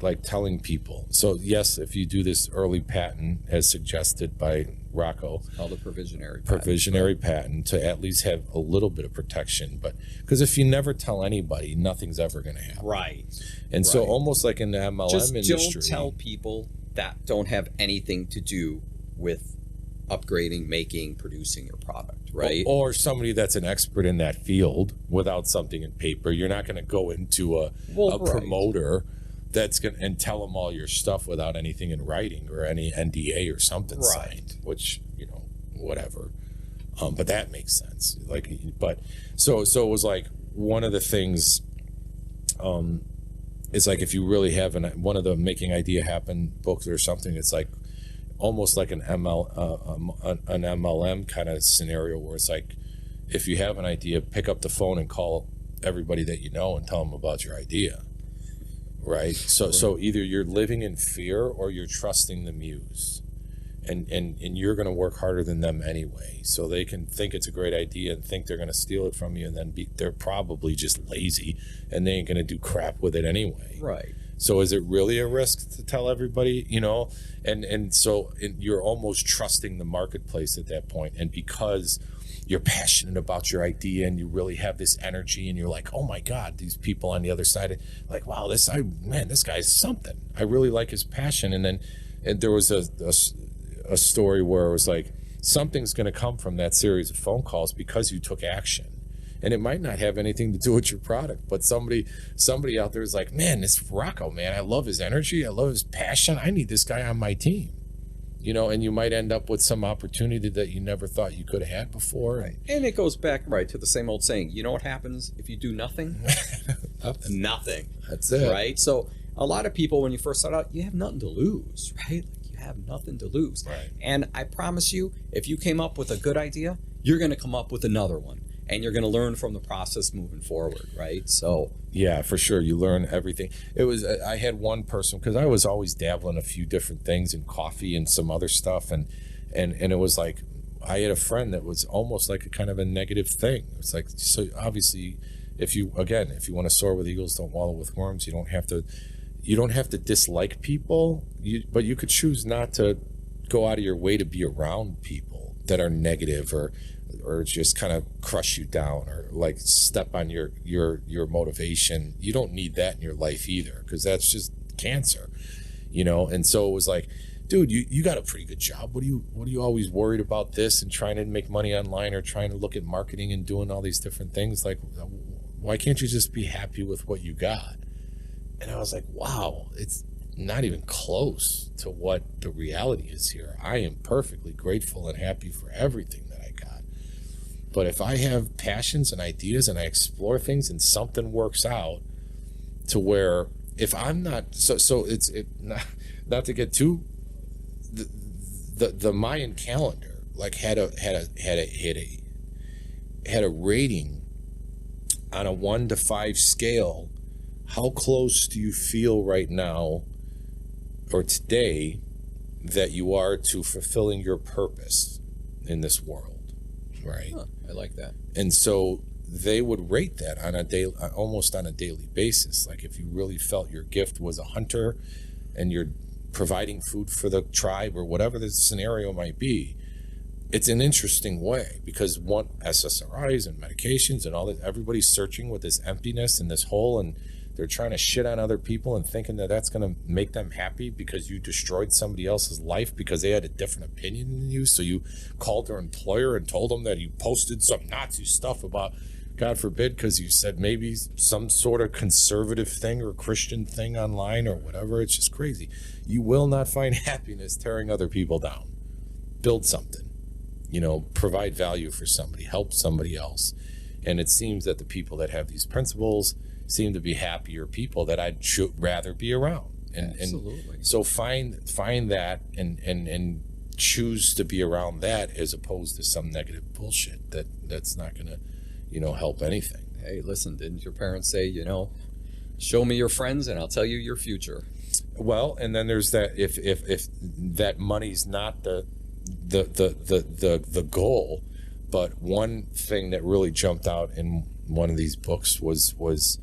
like telling people. So yes, if you do this early patent as suggested by Rocco, it's called a provisionary patent to at least have a little bit of protection. But because if you never tell anybody, nothing's ever going to happen. Right. And so almost like in the MLM industry, don't tell people that don't have anything to do with upgrading, making, producing your product, right? Or somebody that's an expert in that field without something in paper. You're not going to go into a promoter that's going and tell them all your stuff without anything in writing or any NDA or something signed, which, whatever. But that makes sense. So it was like one of the things, is like if you really have one of the Making Idea Happen books or something, it's like almost like an MLM kind of scenario where it's like, if you have an idea, pick up the phone and call everybody that you know and tell them about your idea. Right. So either you're living in fear or you're trusting the muse, and you're going to work harder than them anyway. So they can think it's a great idea and think they're going to steal it from you, and then they're probably just lazy and they ain't going to do crap with it anyway. Right. So is it really a risk to tell everybody, and so you're almost trusting the marketplace at that point. And because you're passionate about your idea and you really have this energy and you're like, oh my God, these people on the other side, like, wow, this guy's something. I really like his passion. And there was a story where it was like, something's going to come from that series of phone calls because you took action. And it might not have anything to do with your product, but somebody out there is like, man, this Rocco, man, I love his energy. I love his passion. I need this guy on my team. you know, and you might end up with some opportunity that you never thought you could have had before. Right. And it goes back to the same old saying, you know what happens if you do nothing? Nothing. That's it. Right? So a lot of people, when you first start out, you have nothing to lose, right? Like, you have nothing to lose. Right. And I promise you, if you came up with a good idea, you're going to come up with another one. And you're going to learn from the process moving forward, right? So yeah, for sure. You learn everything. I had one person, because I was always dabbling a few different things in coffee and some other stuff. And it was like, I had a friend that was almost like a kind of a negative thing. It's like, so obviously, if you want to soar with eagles, don't wallow with worms. You don't have to dislike people, but you could choose not to go out of your way to be around people that are negative or just kind of crush you down or like step on your motivation. You don't need that in your life either, because that's just cancer, you know. And so it was like, dude, you got a pretty good job. What are you always worried about this and trying to make money online or trying to look at marketing and doing all these different things? Like, why can't you just be happy with what you got? And I was like, wow, it's not even close to what the reality is here. I am perfectly grateful and happy for everything that I got. But if I have passions and ideas and I explore things and something works out to where if I'm not not to get too the Mayan calendar like had a rating on a 1 to 5 scale. How close do you feel right now or today that you are to fulfilling your purpose in this world, right? Huh, I like that. And so they would rate that on almost on a daily basis. Like if you really felt your gift was a hunter and you're providing food for the tribe or whatever the scenario might be, it's an interesting way because SSRIs and medications and all that, everybody's searching with this emptiness and this hole, and they're trying to shit on other people and thinking that that's going to make them happy because you destroyed somebody else's life because they had a different opinion than you. So you called their employer and told them that you posted some Nazi stuff about, God forbid, because you said maybe some sort of conservative thing or Christian thing online or whatever. It's just crazy. You will not find happiness tearing other people down. Build something, provide value for somebody, help somebody else. And it seems that the people that have these principles seem to be happier people that I'd rather be around. Absolutely. And so find that and choose to be around that as opposed to some negative bullshit that's not going to, help anything. Hey, listen, didn't your parents say, show me your friends and I'll tell you your future? Well, and then there's that if that money's not the goal, but one thing that really jumped out in one of these books was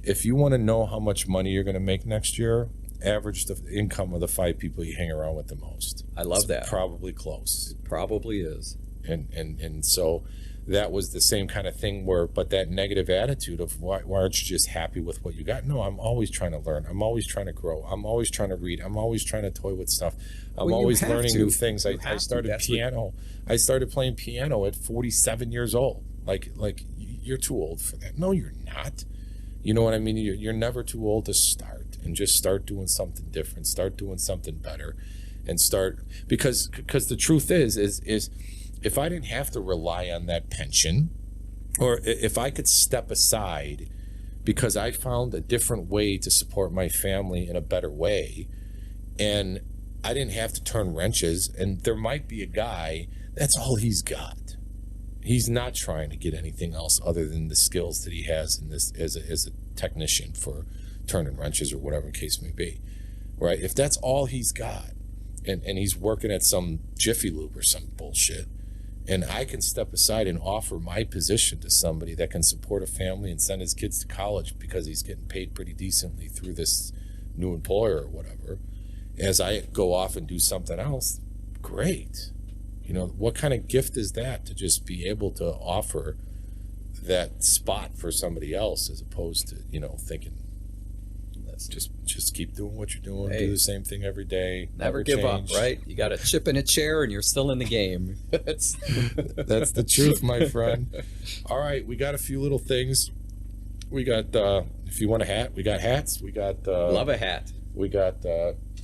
if you want to know how much money you're going to make next year, average the income of the 5 people you hang around with the most. I love that. Probably close. It probably is. And so that was the same kind of thing but that negative attitude of why aren't you just happy with what you got? No, I'm always trying to learn. I'm always trying to grow. I'm always trying to read. I'm always trying to toy with stuff. I'm always learning new things. I started piano. I started playing piano at 47 years old. Like you're too old for that. No, you're not. You know what I mean? You're never too old to start, and just start doing something different. Start doing something better, and start because the truth is if I didn't have to rely on that pension, or if I could step aside because I found a different way to support my family in a better way, and I didn't have to turn wrenches, and there might be a guy that's all he's got. He's not trying to get anything else other than the skills that he has in this as a technician for turning wrenches or whatever the case may be, right? If that's all he's got, and he's working at some Jiffy Lube or some bullshit, and I can step aside and offer my position to somebody that can support a family and send his kids to college because he's getting paid pretty decently through this new employer or whatever, as I go off and do something else, great. What kind of gift is that to just be able to offer that spot for somebody else as opposed to, thinking just keep doing what you're doing, do the same thing every day. Never give change. up, right? You got a chip in a chair and you're still in the game. That's the truth, my friend. All right, we got a few little things. We got, if you want a hat, we got hats. We got... Love a hat. We got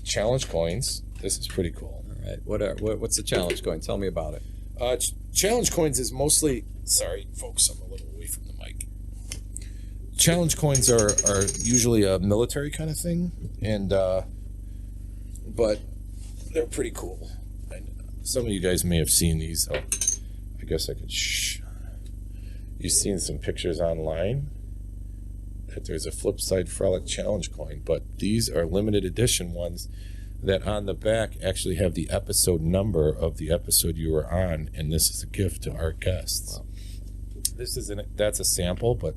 challenge coins. This is pretty cool. All right. What's the challenge coin? Tell me about it. Challenge coins is mostly, sorry, folks, I'm a little away from the mic. Challenge coins are usually a military kind of thing, and but they're pretty cool. Some of you guys may have seen these. Oh, I guess I could You've seen some pictures online that there's a Flipside Frolic Challenge coin, but these are limited edition ones that on the back actually have the episode number of the episode you were on, and this is a gift to our guests. Wow. That's a sample, but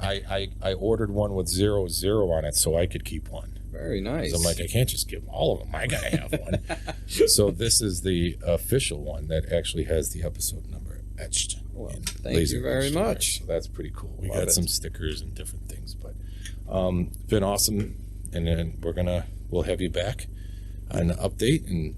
I ordered one with 00 on it so I could keep one. Very nice. So I'm like, I can't just give them all of them. I gotta have one. So this is the official one that actually has the episode number etched. Well, thank you very much. So that's pretty cool. We Love got it. some stickers and different things, but been awesome. And then we'll have you back on the update, and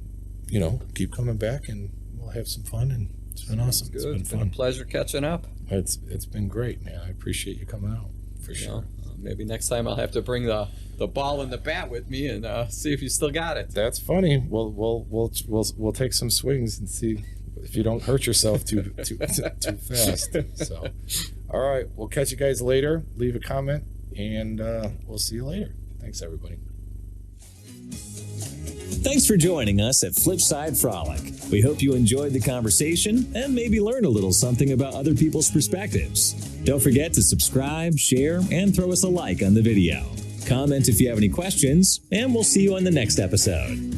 keep coming back, and we'll have some fun. And it's been awesome. Good. It's been fun. A pleasure catching up. It's been great, man. I appreciate you coming out for sure. Maybe next time I'll have to bring the ball and the bat with me and see if you still got it. That's funny. We'll take some swings and see if you don't hurt yourself too fast. So, all right, we'll catch you guys later. Leave a comment, and we'll see you later. Thanks, everybody. Thanks for joining us at Flipside Frolic. We hope you enjoyed the conversation and maybe learned a little something about other people's perspectives. Don't forget to subscribe, share, and throw us a like on the video. Comment if you have any questions, and we'll see you on the next episode.